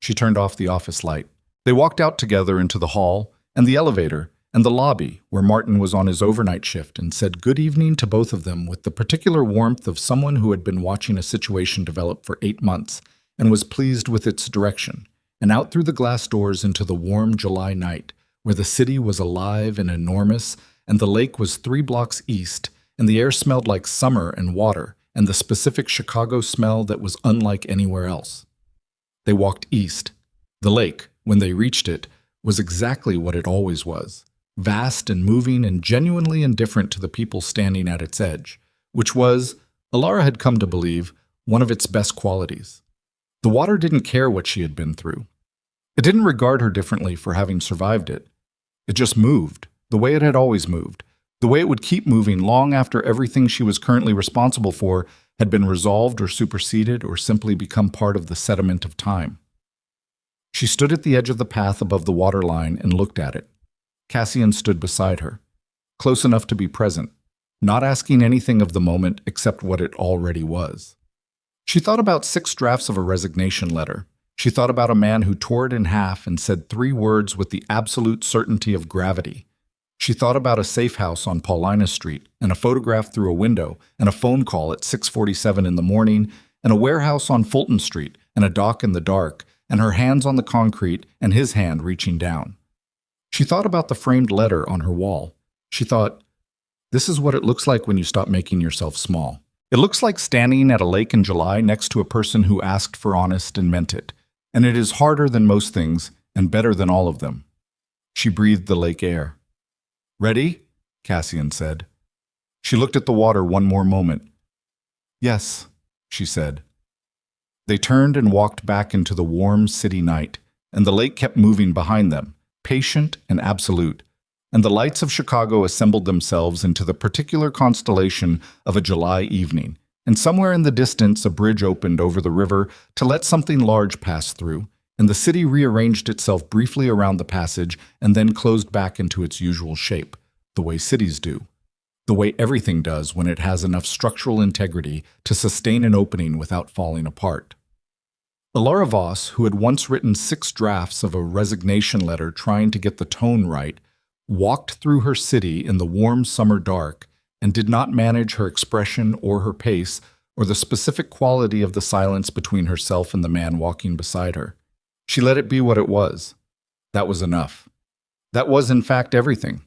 She turned off the office light. They walked out together into the hall and the elevator and the lobby where Martin was on his overnight shift and said good evening to both of them with the particular warmth of someone who had been watching a situation develop for 8 months and was pleased with its direction, and out through the glass doors into the warm July night where the city was alive and enormous and the lake was 3 blocks east and the air smelled like summer and water and the specific Chicago smell that was unlike anywhere else. They walked east. The lake, when they reached it, was exactly what it always was. Vast and moving and genuinely indifferent to the people standing at its edge, which was, Alara had come to believe, one of its best qualities. The water didn't care what she had been through. It didn't regard her differently for having survived it. It just moved, the way it had always moved, the way it would keep moving long after everything she was currently responsible for had been resolved or superseded or simply become part of the sediment of time. She stood at the edge of the path above the water line and looked at it. Cassian stood beside her, close enough to be present, not asking anything of the moment except what it already was. She thought about 6 drafts of a resignation letter. She thought about a man who tore it in half and said 3 words with the absolute certainty of gravity. She thought about a safe house on Paulina Street, and a photograph through a window, and a phone call at 6:47 in the morning, and a warehouse on Fulton Street, and a dock in the dark, and her hands on the concrete, and his hand reaching down. She thought about the framed letter on her wall. She thought, this is what it looks like when you stop making yourself small. It looks like standing at a lake in July next to a person who asked for honest and meant it. And it is harder than most things, and better than all of them. She breathed the lake air. Ready? Cassian said. She looked at the water one more moment. Yes, she said. They turned and walked back into the warm city night, and the lake kept moving behind them, patient and absolute, and the lights of Chicago assembled themselves into the particular constellation of a July evening, and somewhere in the distance a bridge opened over the river to let something large pass through, and the city rearranged itself briefly around the passage and then closed back into its usual shape, the way cities do, the way everything does when it has enough structural integrity to sustain an opening without falling apart. Alara Voss, who had once written 6 drafts of a resignation letter trying to get the tone right, walked through her city in the warm summer dark and did not manage her expression or her pace or the specific quality of the silence between herself and the man walking beside her. She let it be what it was. That was enough. That was, in fact, everything.